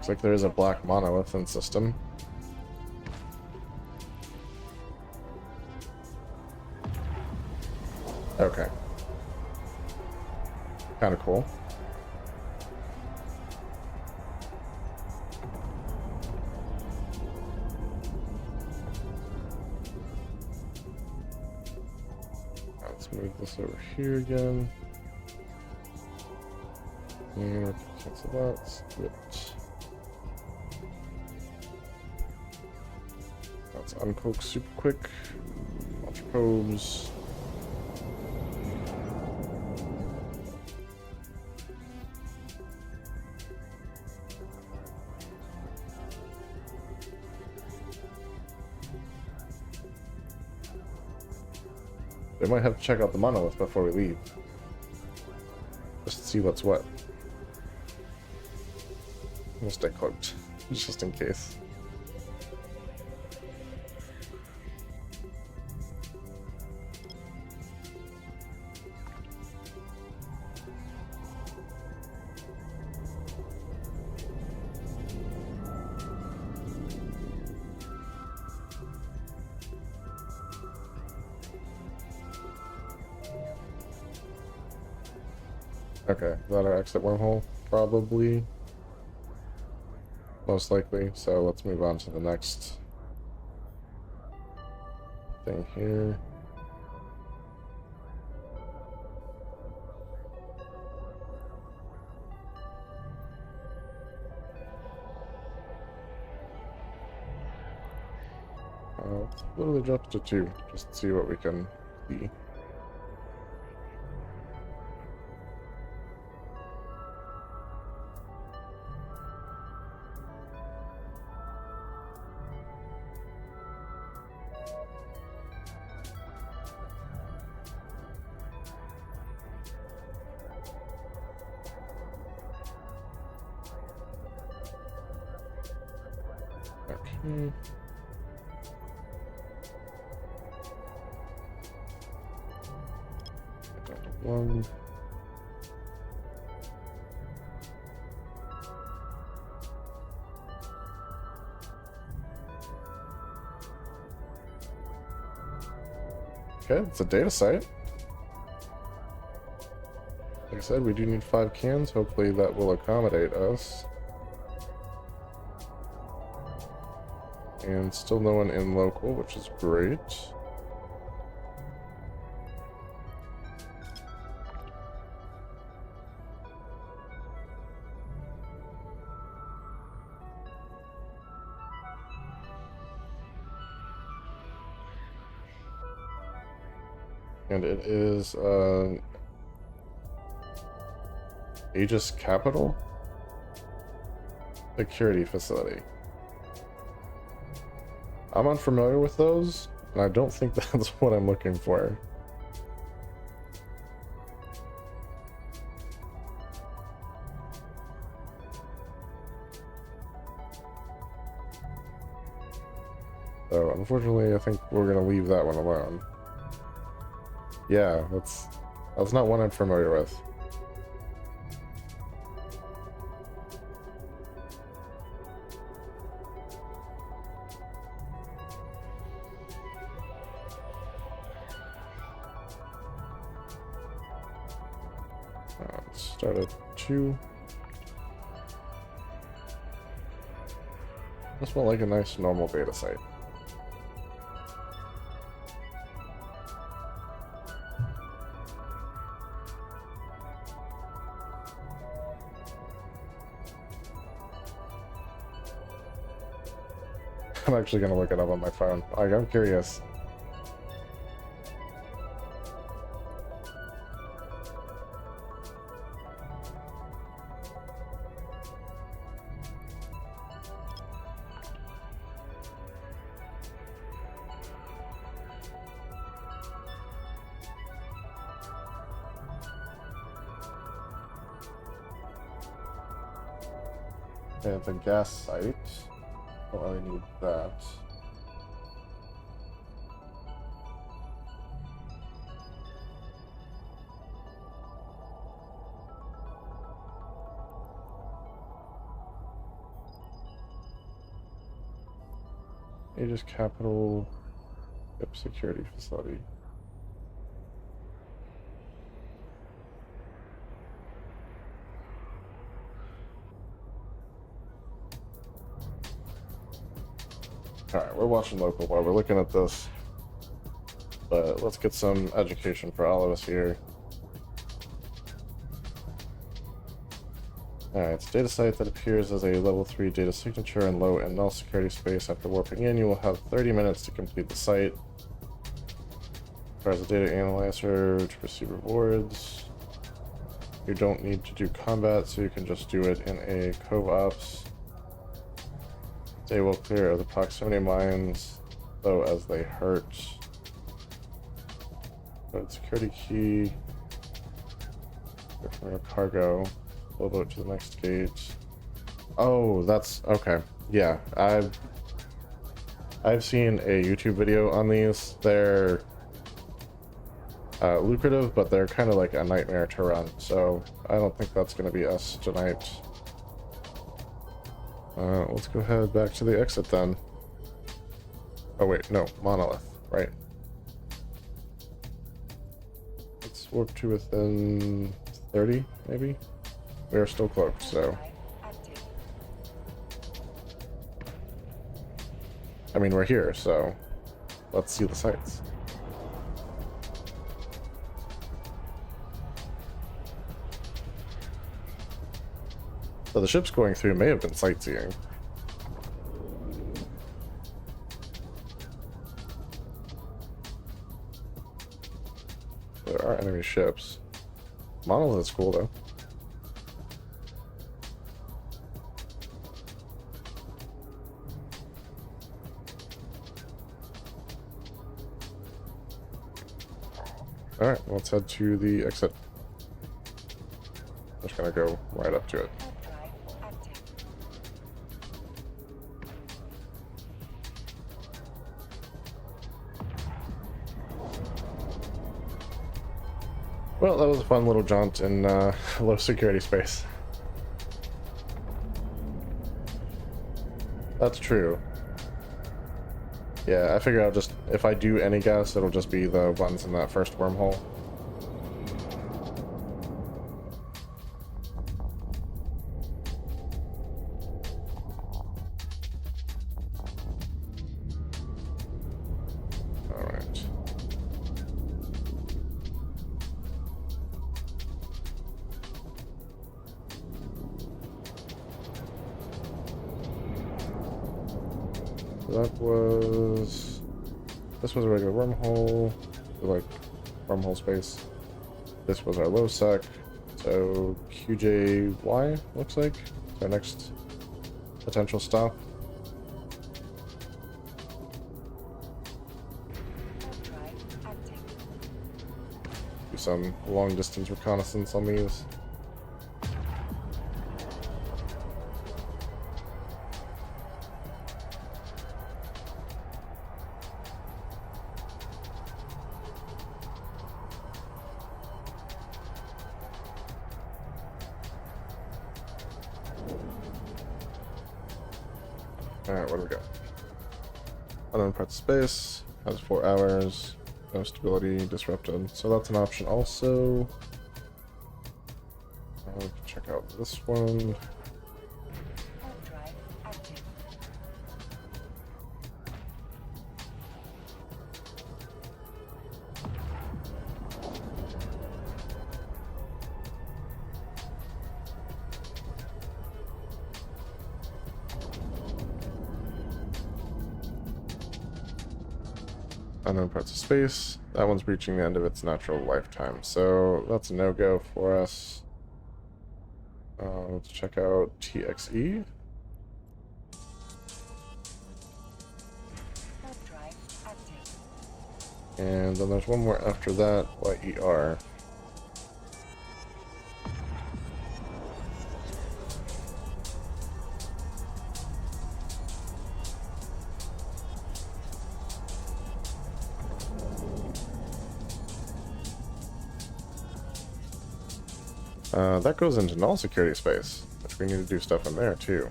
Looks like there is a black monolith in system. Okay. Kind of cool. Let's move this over here again. And cancel that. Split. Let's uncloak super quick. Launch probes. We might have to check out the monolith before we leave. Just to see what's what. We'll stay cloaked, just in case. Okay, is that our exit wormhole? Probably. Most likely. So let's move on to the next thing here. Let's literally jump to 2, just to see what we can see. Okay. One. Okay, it's a data site. Like I said, we do need 5 cans. Hopefully that will accommodate us. And still no one in local, which is great. And it is Aegis Capital Security Facility. I'm unfamiliar with those, and I don't think that's what I'm looking for. So unfortunately, I think we're gonna leave that one alone. Yeah, that's not one I'm familiar with. Let's start at 2. This one like a nice normal beta site. I'm actually gonna look it up on my phone. Like, I'm curious. Okay, it's a gas site. Don't really need that. Aegis Capital Ship Security Facility. Alright, we're watching local while we're looking at this. But let's get some education for all of us here. Alright, it's a data site that appears as a level 3 data signature in low and null security space. After warping in, you will have 30 minutes to complete the site. Requires a data analyzer to receive rewards. You don't need to do combat, so you can just do it in a Cove Ops. Stay well clear of the proximity mines, though, as they hurt. But security key. Go from your cargo. We'll go to the next gate. Oh, that's okay. Yeah, I've seen a YouTube video on these. They're lucrative, but they're kind of like a nightmare to run. So I don't think that's going to be us tonight. Let's go ahead back to the exit then. Oh wait, no, monolith, right? Let's warp to within 30, maybe. We are still cloaked, so. I mean, we're here, so let's see the sights. So the ships going through may have been sightseeing. There are enemy ships. Monolith is cool though. Alright, let's head to the exit. I'm just gonna go right up to it. Well, that was a fun little jaunt in low security space. That's true. Yeah, I figure I'll just, if I do any guess, it'll just be the ones in that first wormhole. Alright. That was... This was a regular wormhole, like wormhole space. This was our low sec, so QJY looks like it's our next potential stop. Do some long distance reconnaissance on these. Alright, what do we got? Unknown parts of space, has 4 hours, no stability, disrupted. So that's an option also. We can check out this one. Unknown parts of space. That one's reaching the end of its natural lifetime, so that's a no-go for us. Let's check out TXE. And then there's one more after that, YER. That goes into null security space, which we need to do stuff in there too.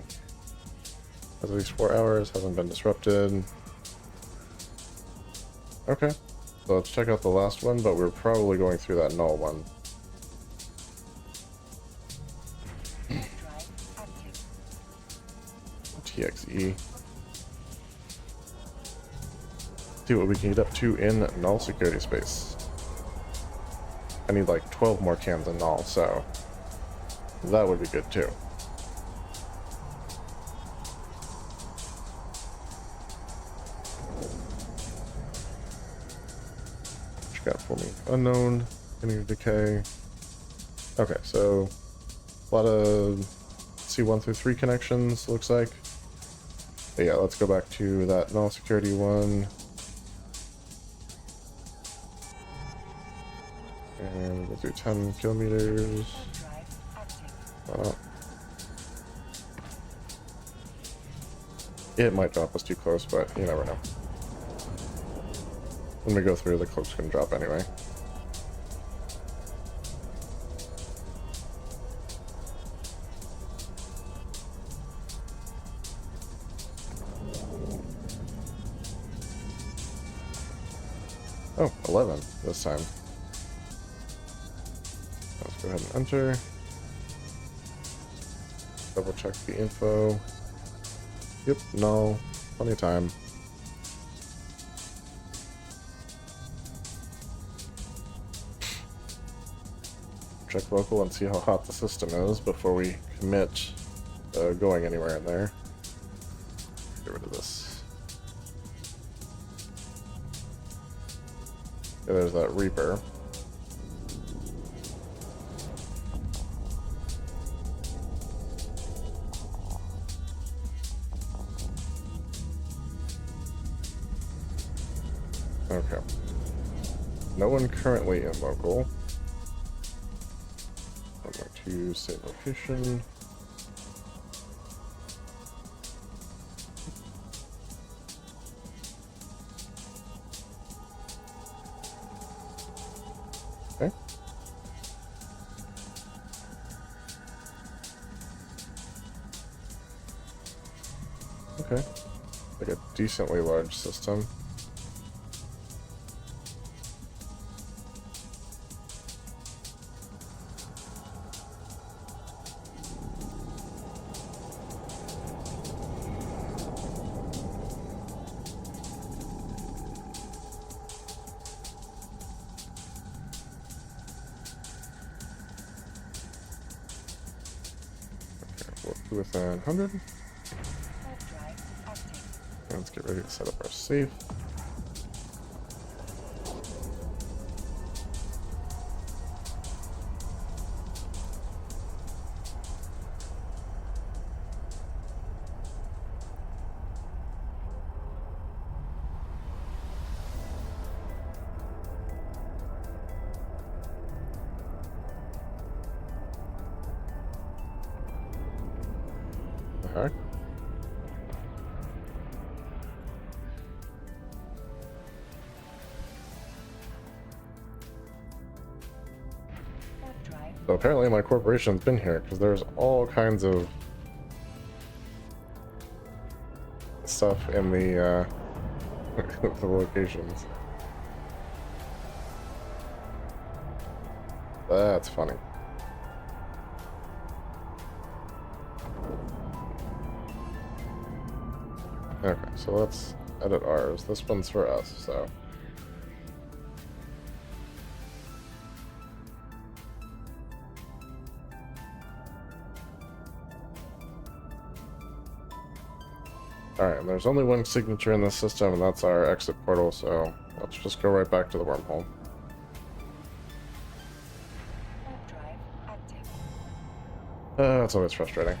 Has at least 4 hours, hasn't been disrupted. Okay, so let's check out the last one, but we're probably going through that null one. Drive active. TXE. See what we can get up to in null security space. I need like 12 more cans in null, so that would be good too. What you got for me? Unknown, any decay. Okay, so a lot of C1 through 3 connections, looks like. But yeah, let's go back to that null security one. And we'll do 10 kilometers. Drive active. It might drop us too close, but you never know. When we go through, the cloak's gonna drop anyway. Oh, 11 this time. Let's go ahead and enter. Double check the info. Yep, null. Plenty of time. Check local and see how hot the system is before we commit going anywhere in there. Get rid of this. Yeah, there's that Reaper. Okay. No one currently in local. I'm going to save location. Okay. Okay. Like a decently large system. Within 100. Drive active. And let's get ready to set up our safe. The heck? Drive. So apparently my corporation's been here because there's all kinds of stuff in the the locations. That's funny. Okay, so let's edit ours. This one's for us, so. Alright, and there's only one signature in this system, and that's our exit portal, so let's just go right back to the wormhole. Drive active. That's always frustrating.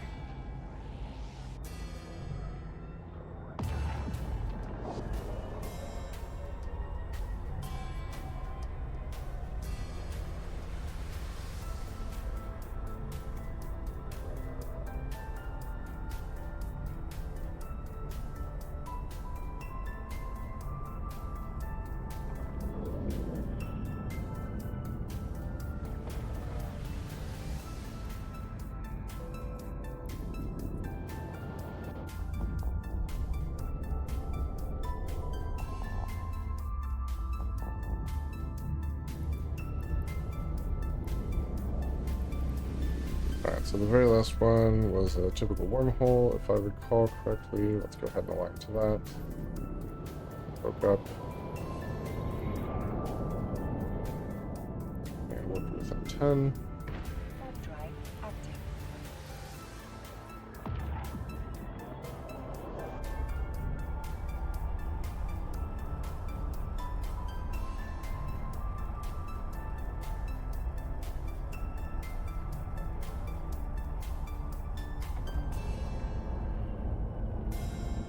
Alright, so the very last one was a typical wormhole, if I recall correctly. Let's go ahead and align to that. Woke up. And work within 10. Warp drive active.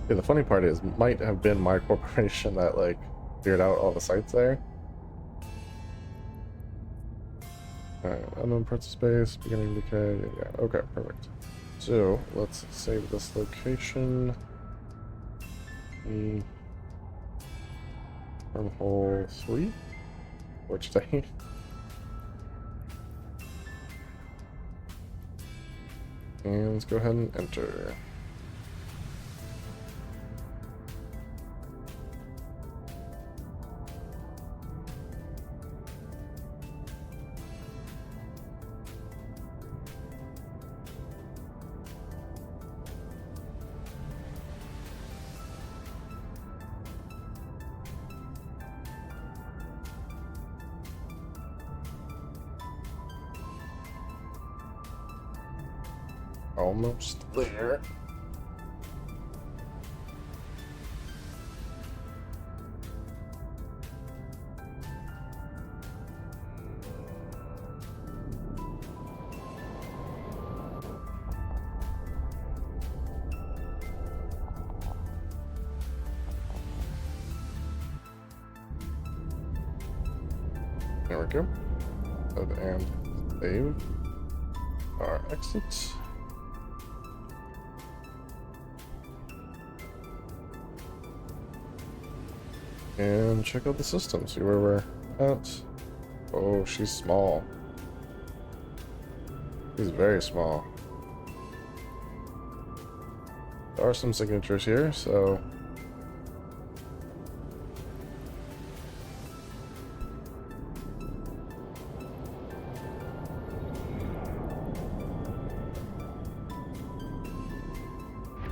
Yeah, the funny part is, might have been my corporation that, like, cleared out all the sites there. Alright, unknown parts of space, beginning decay, yeah, okay, perfect. So, let's save this location. Wormhole 3 for today. And let's go ahead and enter. Almost there. There we go. And save our exit. And check out the system, see where we're at. Oh, she's small. She's very small. There are some signatures here, so...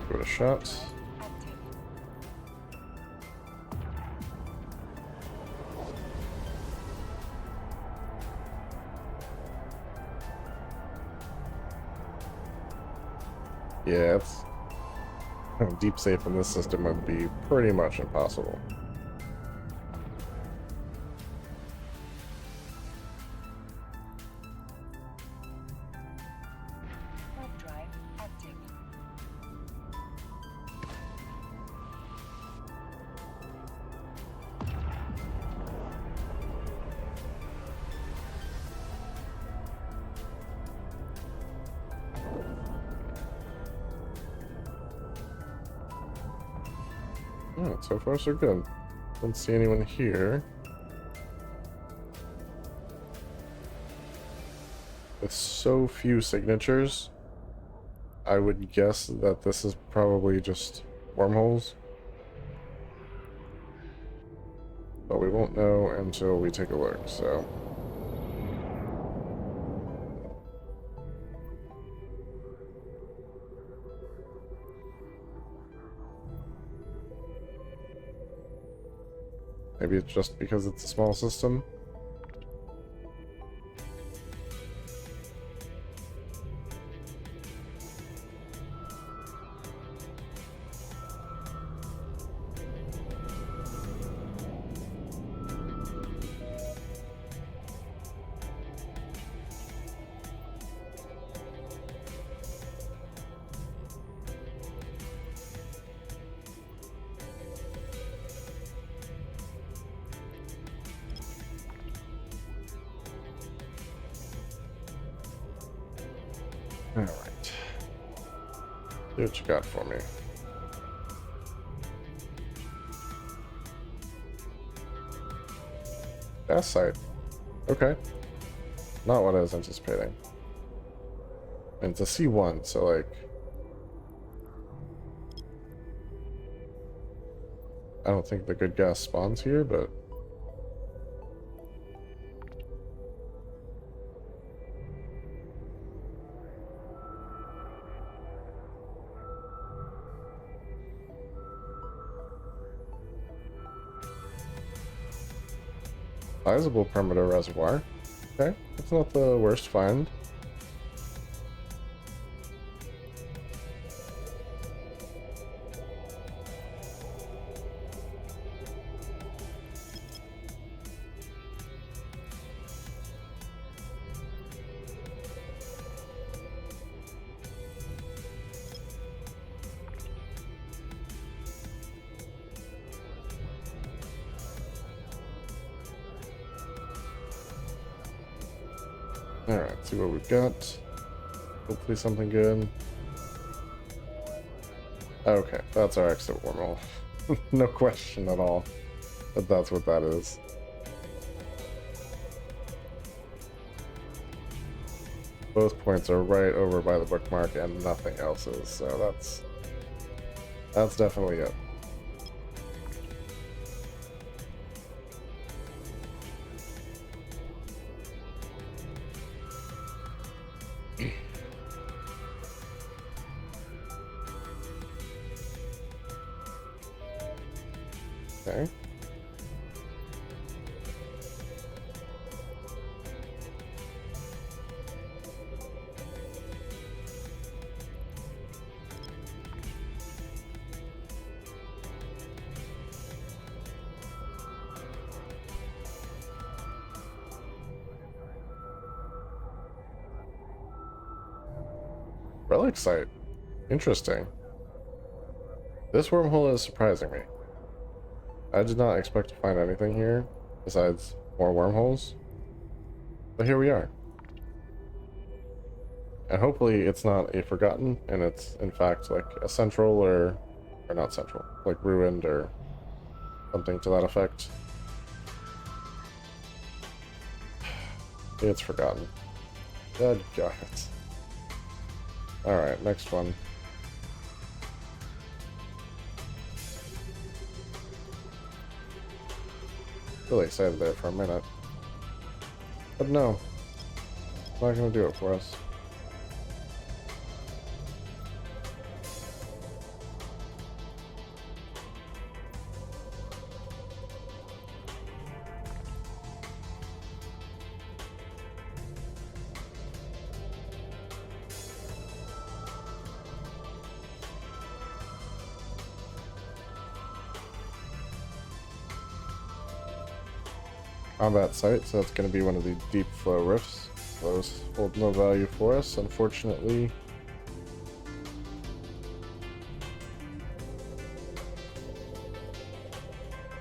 give it a shot. Active. Yeah, it's... deep safe in this system would be pretty much impossible. Warp drive active. Alright, so far so good. Don't see anyone here. With so few signatures, I would guess that this is probably just wormholes. But we won't know until we take a look, so... maybe it's just because it's a small system. Alright. See what you got for me. Gas site. Okay. Not what I was anticipating. And it's a C1, so like... I don't think the good gas spawns here, but... Sizable perimeter reservoir. Okay, that's not the worst find. Alright, see what we've got. Hopefully something good. Okay, that's our exit wormhole. No question at all that that's what that is. Both points are right over by the bookmark and nothing else is, so that's definitely it. Okay. Relic site. Interesting. This wormhole is surprising me. I did not expect to find anything here besides more wormholes. But here we are. And hopefully it's not a forgotten and it's in fact like a central or not central, like ruined or something to that effect. It's forgotten. Good God. Alright, next one. Really excited there for a minute. But no. It's not gonna do it for us. Combat site, so that's going to be one of the deep flow rifts. Those hold no value for us, unfortunately.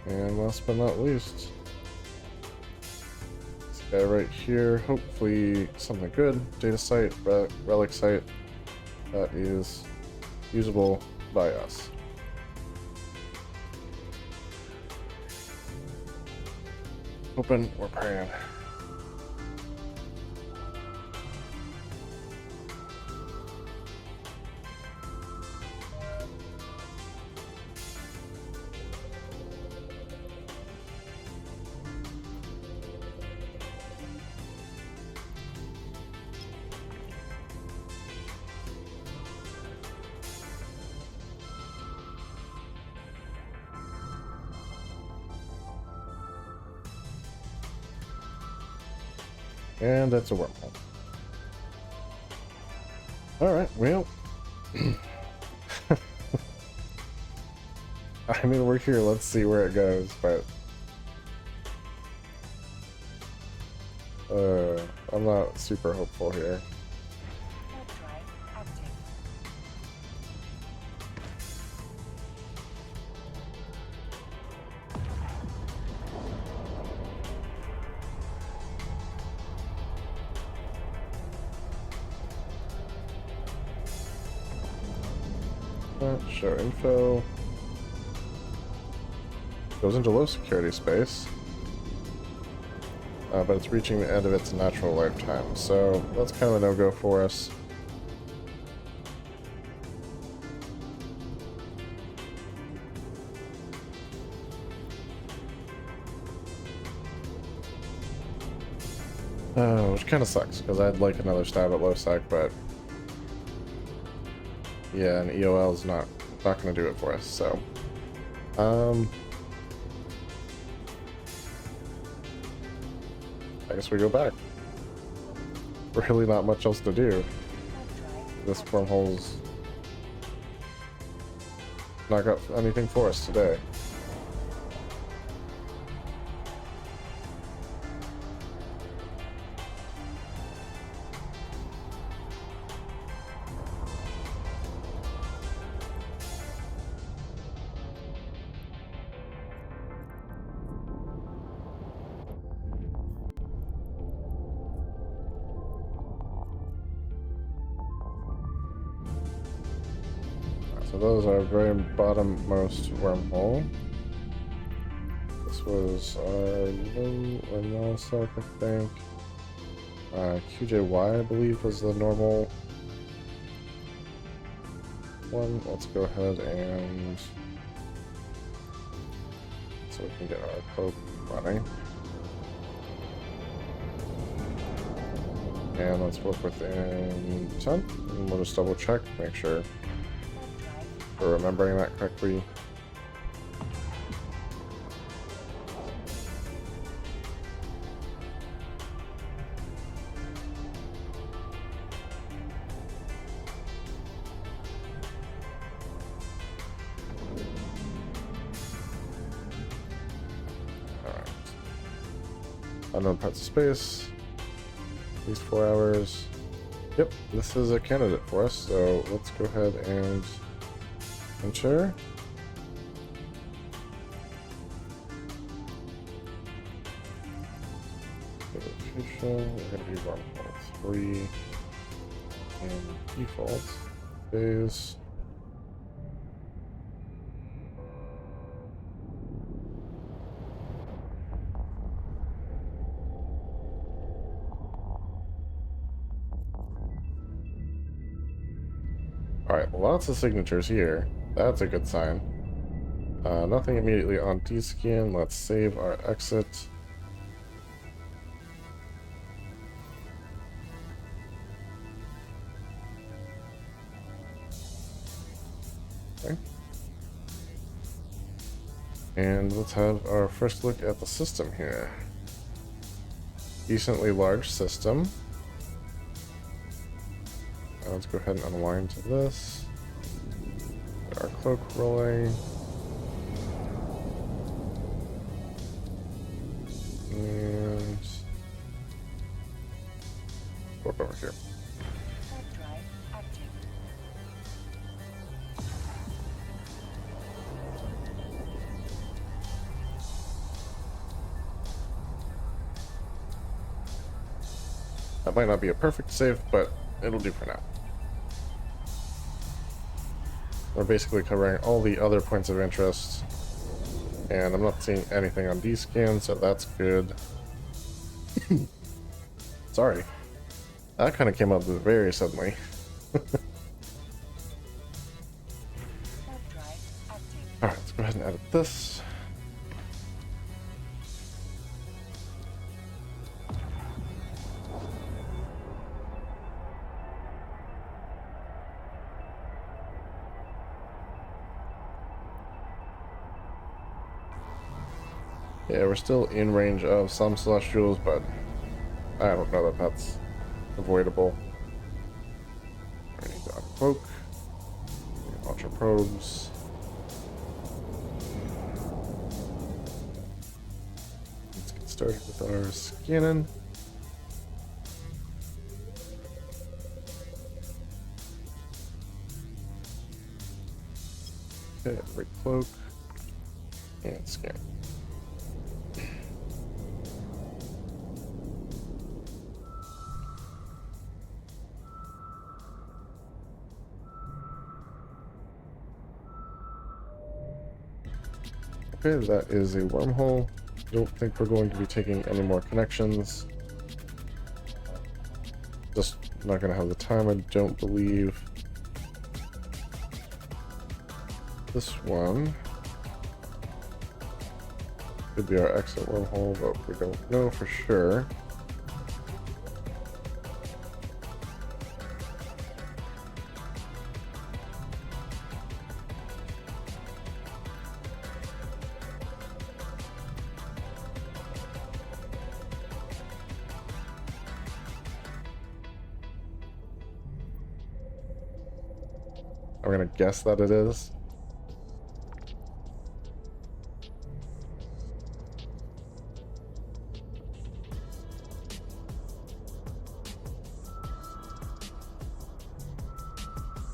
And last but not least, this guy right here, hopefully something good. Data site, relic site, that is usable by us. Hoping we're praying. And that's a wormhole. Alright, well. I mean, we're here, let's see where it goes, but... I'm not super hopeful here. Hard drive active. Show info. Goes into low security space. But it's reaching the end of its natural lifetime, so that's kind of a no-go for us. Which kind of sucks, because I'd like another stab at low sec, but yeah, an EOL is not going to do it for us, so I guess we go back. Really not much else to do. Hard drive This active. wormhole's not got anything for us today. So those are very bottommost wormhole. This was our low or null sec, I think. QJY, I believe, was the normal one. Let's go ahead and so we can get our code running. And let's work within 10. And we'll just double check, make sure Hard drive we're remembering that correctly. Alright. Unknown parts of space. At least 4 hours. Yep, this is a candidate for us, so let's go ahead and enter. Location, we're gonna be Wormhole 3 and default phase. Alright, lots of signatures here. That's a good sign. Nothing immediately on D-scan. Let's save our exit. Okay. And let's have our first look at the system here. Decently large system. Let's go ahead and unwind to this. Get our cloak rolling. And warp over here. hard drive active. That might not be a perfect save, but it'll do for now. We're basically covering all the other points of interest, and I'm not seeing anything on D-scan, so that's good. Sorry. That kind of came up very suddenly. Hard drive active. Alright, let's go ahead and edit this. Yeah, we're still in range of some celestials, but I don't know that that's avoidable. We need to uncloak. Launch our probes. Let's get started with our scanning. Okay, recloak and scan. Okay, that is a wormhole. Don't think we're going to be taking any more connections. Just not going to have the time, I don't believe. This one could be our exit wormhole, but we don't know for sure. I'm gonna guess that it is.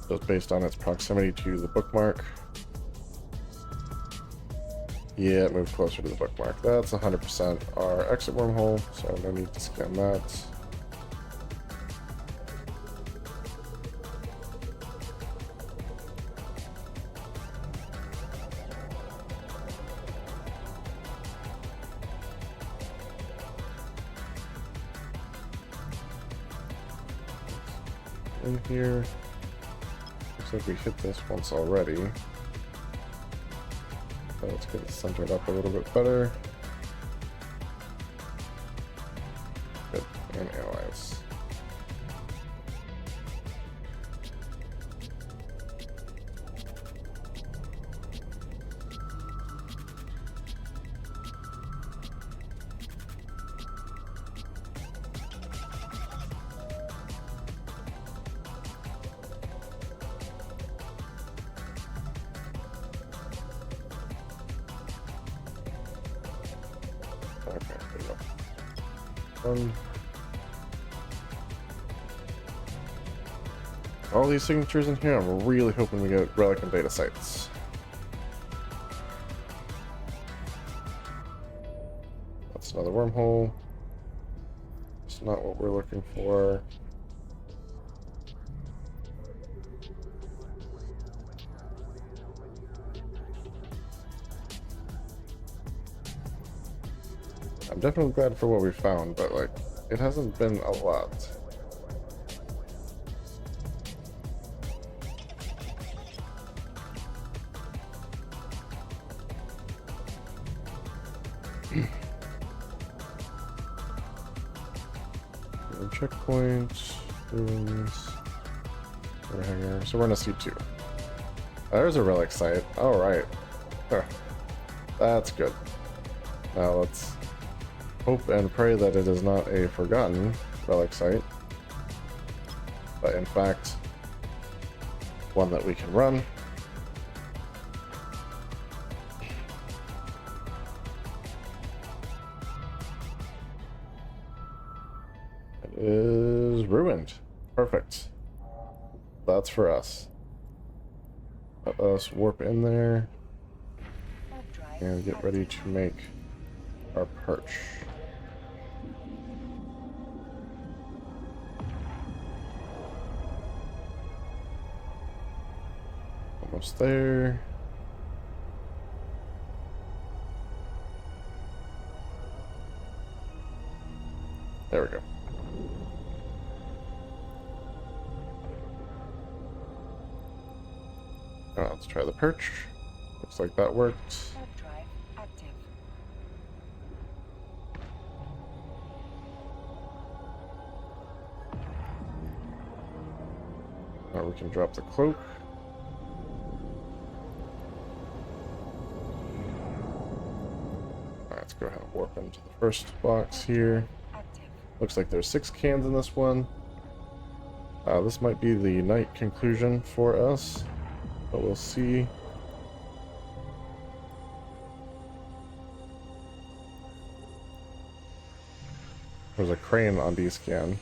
Just based on its proximity to the bookmark. Yeah, it moved closer to the bookmark. That's 100% our exit wormhole, so no need to scan that. In here. Looks like we hit this once already. So let's get it centered up a little bit better. Good. And analyze. Okay, there you go. All these signatures in here, I'm really hoping we get relic and data sites. That's another wormhole. It's not what we're looking for. I'm definitely glad for what we found, but like, it hasn't been a lot. Checkpoint, rooms, hanger. So we're in a C2. There's a relic site. All right. Huh. That's good. Now let's hope and pray that it is not a forgotten relic site, but in fact one that we can run. It is ruined. Perfect. That's for us. Let us warp in there and get ready to make our perch. Almost there. There we go. Alright, let's try the perch. Looks like that worked. Drive active. Now we can drop the cloak. Alright, let's go ahead and warp into the first box here. Active. Looks like there's 6 cans in this one. This might be the night conclusion for us, but we'll see. There's a crane on D-scan.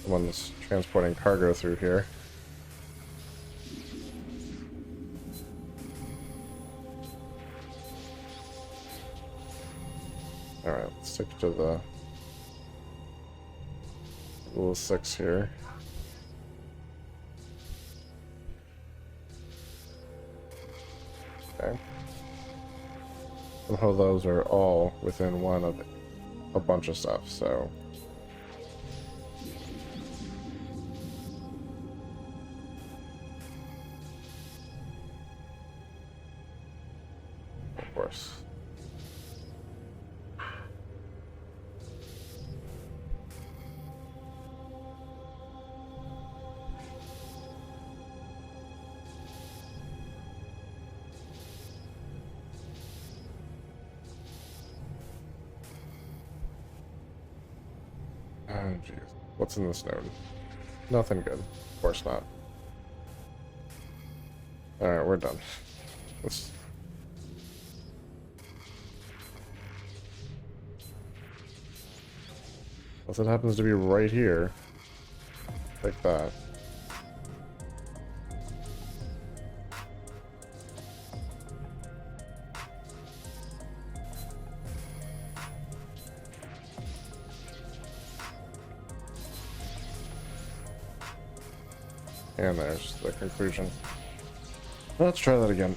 Someone's transporting cargo through here. Alright, let's stick to the rule 6 here. Okay. Somehow those are all within one of a bunch of stuff, so... Of course. Oh, jeez. What's in this node? Nothing good. Of course not. Alright, we're done. Let's... Unless it happens to be right here. Like that. And there's the conclusion. Let's try that again.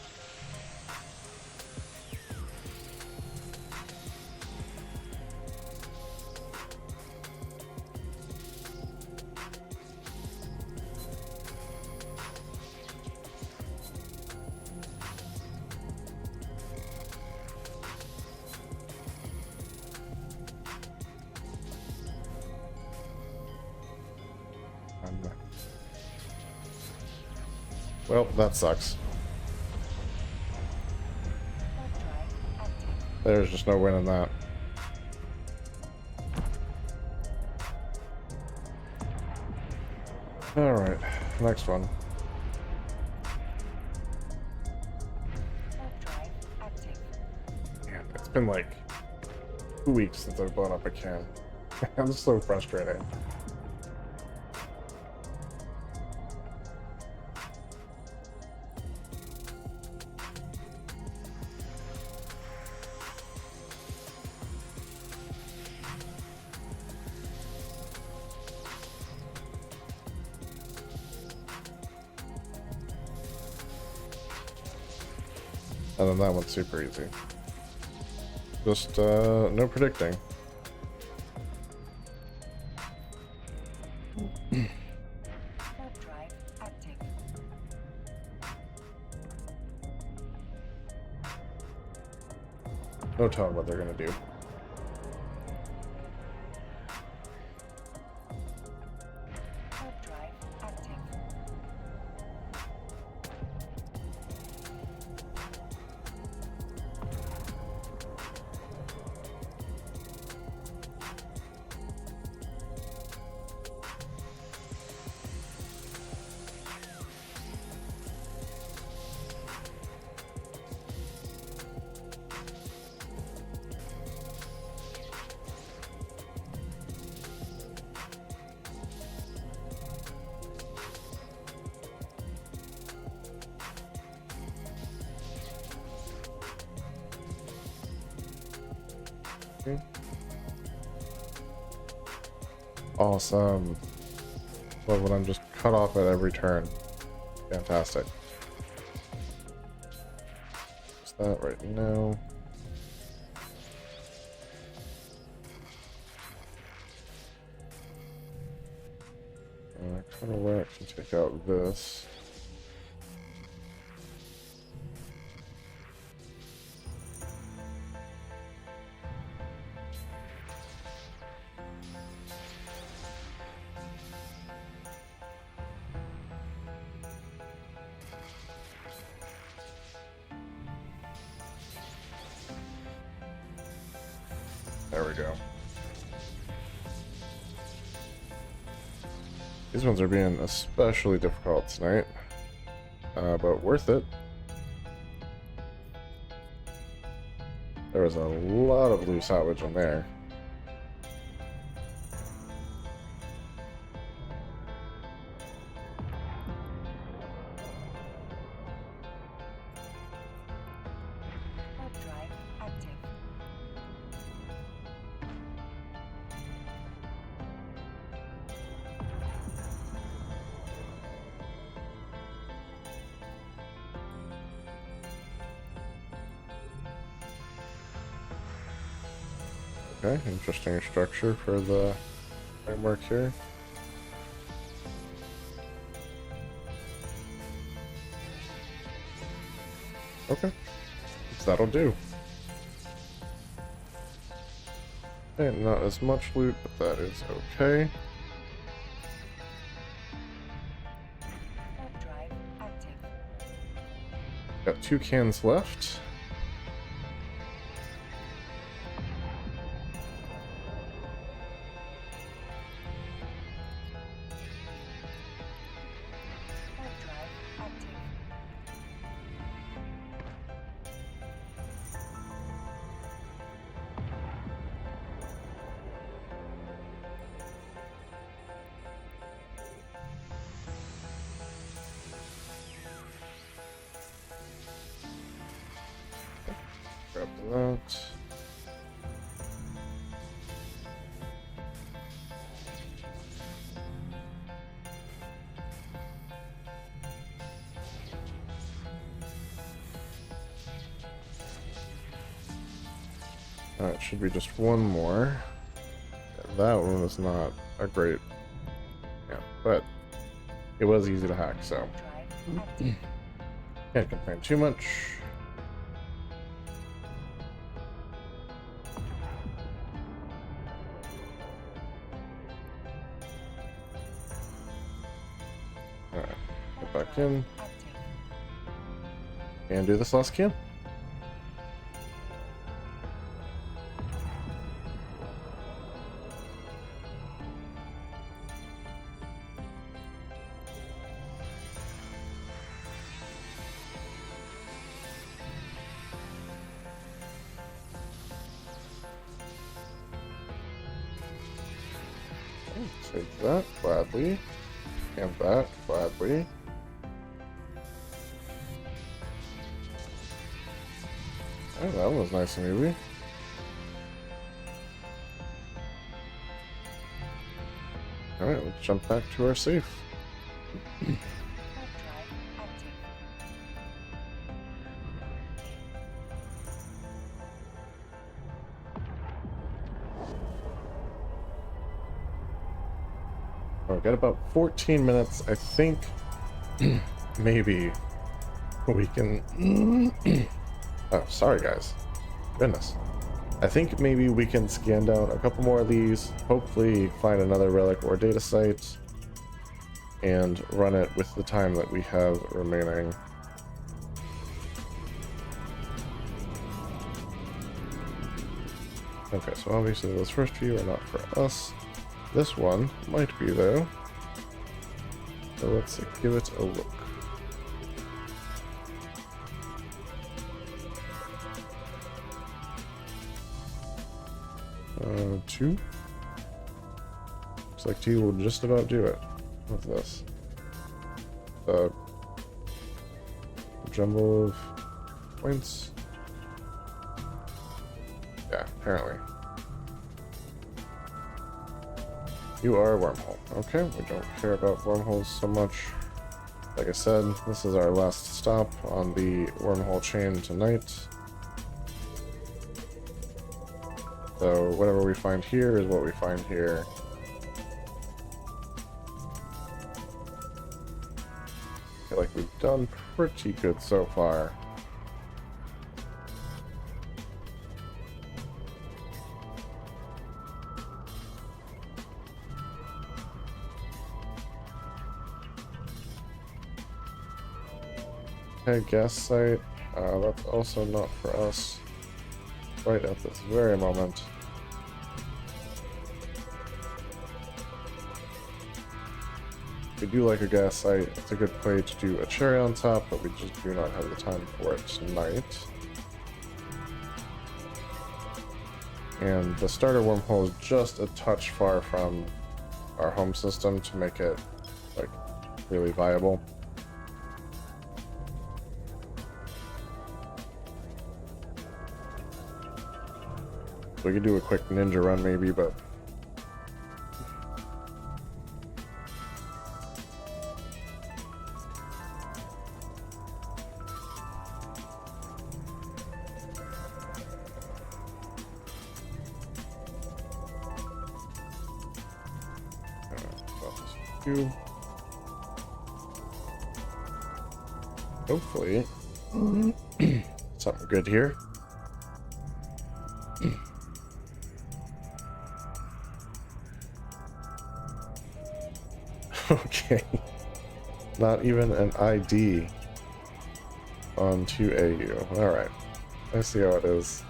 Well, that sucks. There's just no win in that. Alright, next one. Man, it's been like 2 weeks since I've blown up a can. I'm so frustrated. And then that one's super easy. Just, no predicting. Drive active. No telling what they're gonna do. Drive active. Okay. Awesome. Love when I'm just cut off at every turn. Fantastic. Is that right now? Kind of where I can take out this. There we go. These ones are being especially difficult tonight, but worth it. There was a lot of loose salvage in there. Drive active. Okay, interesting structure for the framework here. Okay, so that'll do. Okay, not as much loot, but that is okay. Drive active. Got 2 cans left. Drive active. that. Alright, should be just one more. That one was not a great... Yeah, but it was easy to hack, so... Drive active. Can't complain too much. Alright, get back in Active. and do this last scan. Take that, gladly. And that, gladly. Oh, that was nice and easy. Alright, let's jump back to our safe. Hard drive active. Oh, got about 14 minutes. I think maybe we can... Oh, sorry guys. Goodness. I think maybe we can scan down a couple more of these, hopefully find another relic or data site, and run it with the time that we have remaining. Okay, so obviously those first few are not for us. This one might be though. So let's give it a look. Two. Looks like T will just about do it. What's this? Jumble of points. Yeah, apparently. You are a wormhole. Okay, we don't care about wormholes so much. Like I said, this is our last stop on the wormhole chain tonight. So whatever we find here is what we find here. I feel like we've done pretty good so far. Okay, gas site. That's also not for us right at this very moment. If we do like a gas site, it's a good way to do a cherry on top, but we just do not have the time for it tonight. And the starter wormhole is just a touch far from our home system to make it like really viable. We could do a quick ninja run maybe, but hopefully something good here. Okay, not even an ID on 2AU. All right, I see how it is.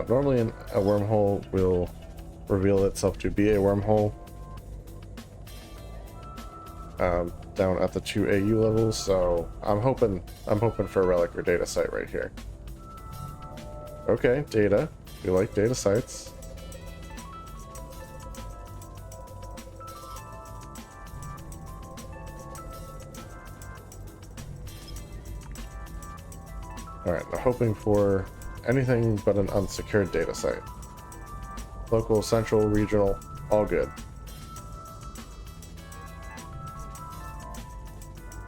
Normally a wormhole will reveal itself to be a wormhole down at the 2AU level, so I'm hoping for a relic or data site right here. Okay, data. We like data sites. Alright, I'm hoping for anything but an unsecured data site. Local, central, regional, all good.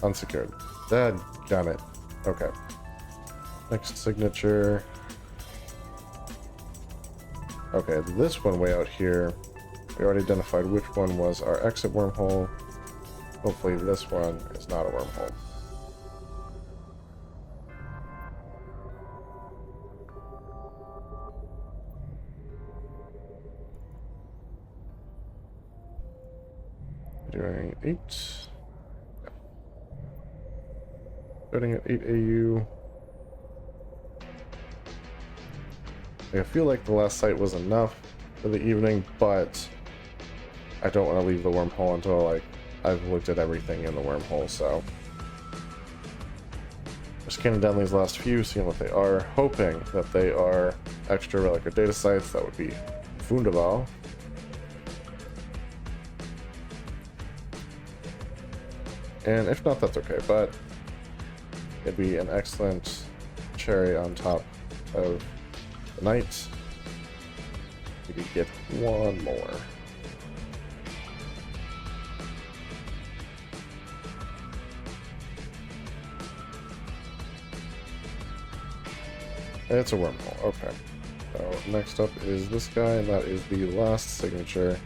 Unsecured. Got it. Okay. Next signature. Okay, this one way out here, we already identified which one was our exit wormhole. Hopefully this one is not a wormhole. Doing 8. Yeah. Starting at 8 AU. I feel like the last site was enough for the evening, but I don't want to leave the wormhole until like I've looked at everything in the wormhole, so just scanning down these last few, seeing what they are, hoping that they are extra relic or data sites. That would be wunderbar. And if not, that's okay, but it'd be an excellent cherry on top of the night. We could get one more. It's a wormhole, okay. So next up is this guy, and that is the last signature.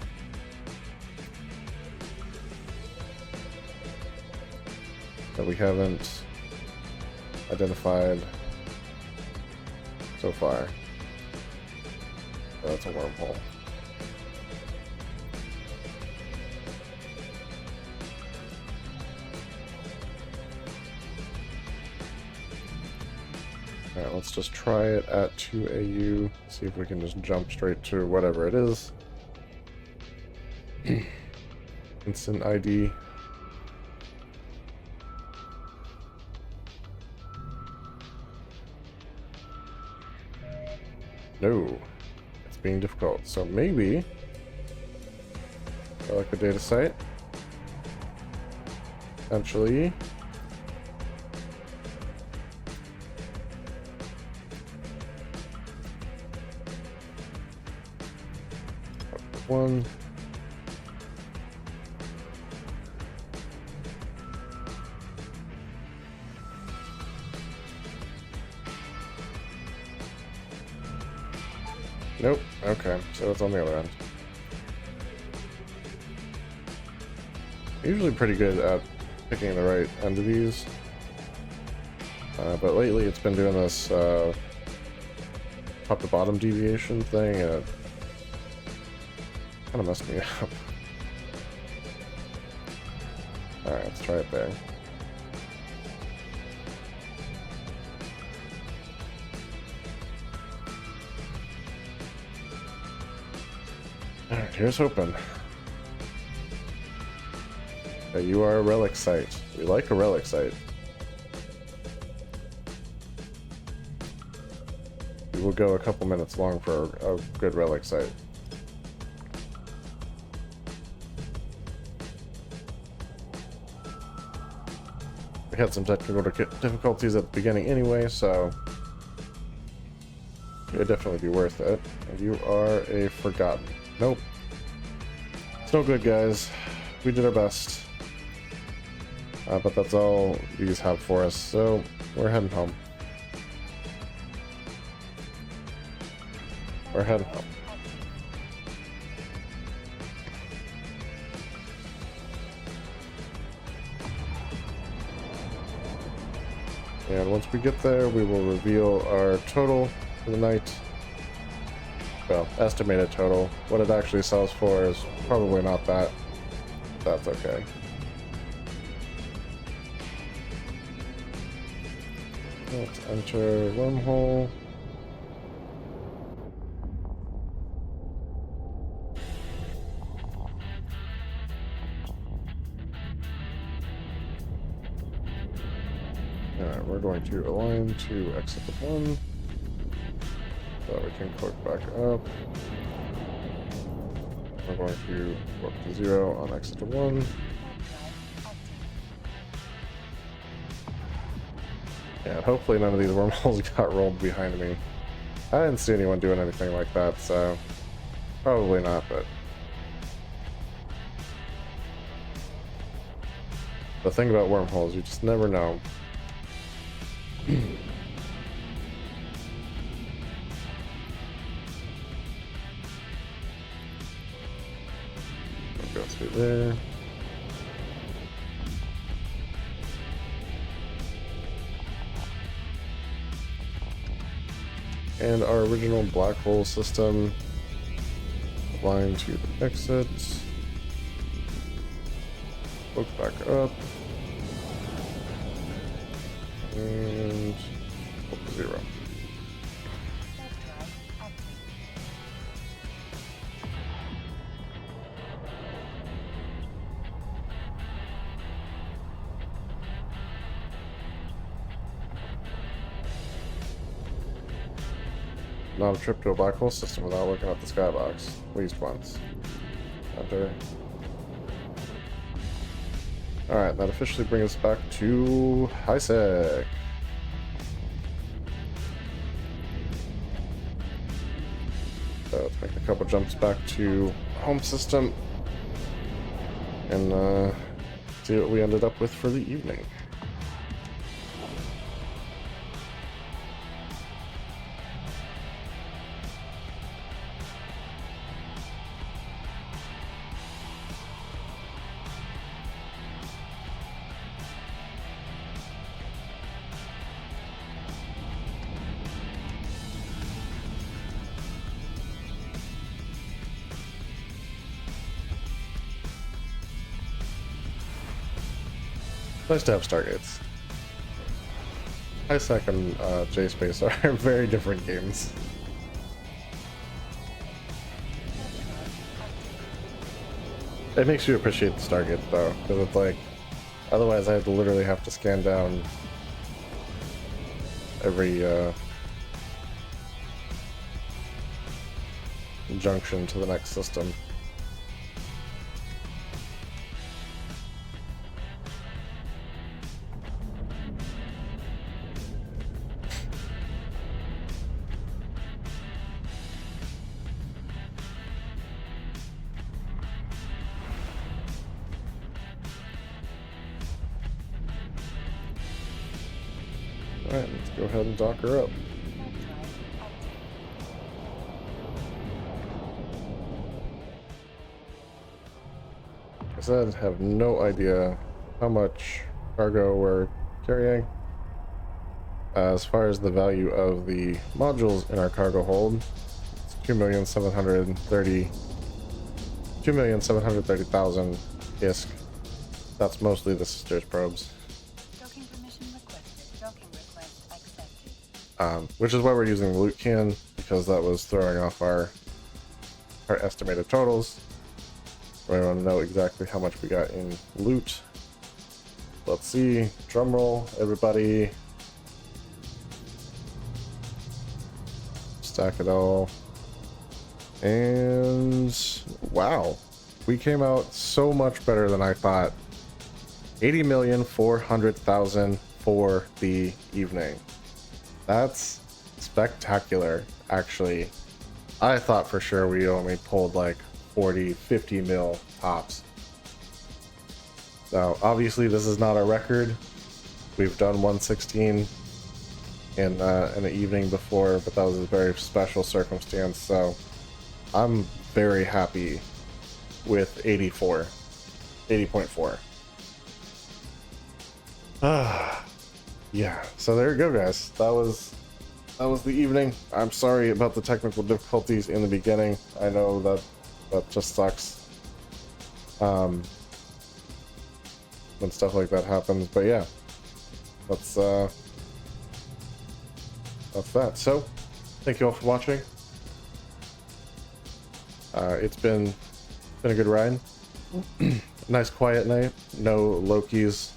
That we haven't identified so far. That's a wormhole. Alright, let's just try it at 2 AU, see if we can just jump straight to whatever it is. Instant ID. No, it's being difficult. So maybe, like a data site, actually. One. Nope. Okay, so it's on the other end. Usually pretty good at picking the right end of these. But lately it's been doing this top to bottom deviation thing, and it kind of messed me up. Alright, let's try it there. Alright, here's hoping. You are a relic site. We like a relic site. We will go a couple minutes long for a good relic site. We had some technical difficulties at the beginning anyway, so it would definitely be worth it. And you are a forgotten. Nope. It's no good, guys. We did our best. But that's all these have for us, so we're heading home. We're heading home. And once we get there, we will reveal our total for the night. Well, estimated total. What it actually sells for is probably not that. That's okay. Let's enter Wormhole. Alright, we're going to align to exit the 1. So we can click back up. We're going to warp to 0 on exit to 1. And hopefully none of these wormholes got rolled behind me. I didn't see anyone doing anything like that, so probably not, but the thing about wormholes, you just never know. Go through there. And our original black hole system, line to the exit, look back up, and 0. Warp drive active. Not a trip to a black hole system without looking at the skybox, at least once. Enter. Alright, that officially brings us back to HiSec. So let's make a couple jumps back to home system and see what we ended up with for the evening. Nice to have Stargates. HiSec and J-Space are very different games. It makes you appreciate the Stargates though, because it's like, otherwise I literally have to scan down every junction to the next system. Alright, let's go ahead and dock her up. Warp drive active. Like I said, have no idea how much cargo we're carrying. As far as the value of the modules in our cargo hold, it's 2,730,000 ISK. That's mostly the sisters probes. Docking permission requested. Docking request accepted. Which is why we're using the loot can, because that was throwing off our estimated totals. We want to know exactly how much we got in loot. Let's see. Drum roll, everybody. Stack it all. And wow, we came out so much better than I thought. 80,400,000 for the evening. That's spectacular, actually. I thought for sure we only pulled like 40, 50 mil tops. Now, obviously this is not a record. We've done 116 in an evening before, but that was a very special circumstance, so I'm very happy with 80.4. Yeah, so there you go, guys. That was the evening. I'm sorry about the technical difficulties in the beginning. I know that just sucks when stuff like that happens, but yeah, that's that. So thank you all for watching. It's been a good ride. Nice quiet night. No Lokis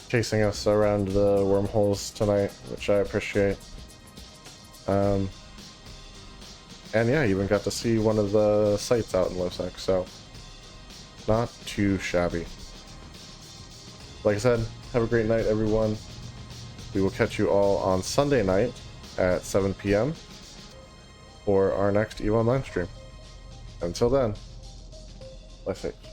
chasing us around the wormholes tonight, which I appreciate. And yeah, even got to see one of the sites out in Losec, so not too shabby. Like I said, have a great night, everyone. we will catch you all on Sunday night at 7 p.m. for our next EVE Online stream. Until then, life safe.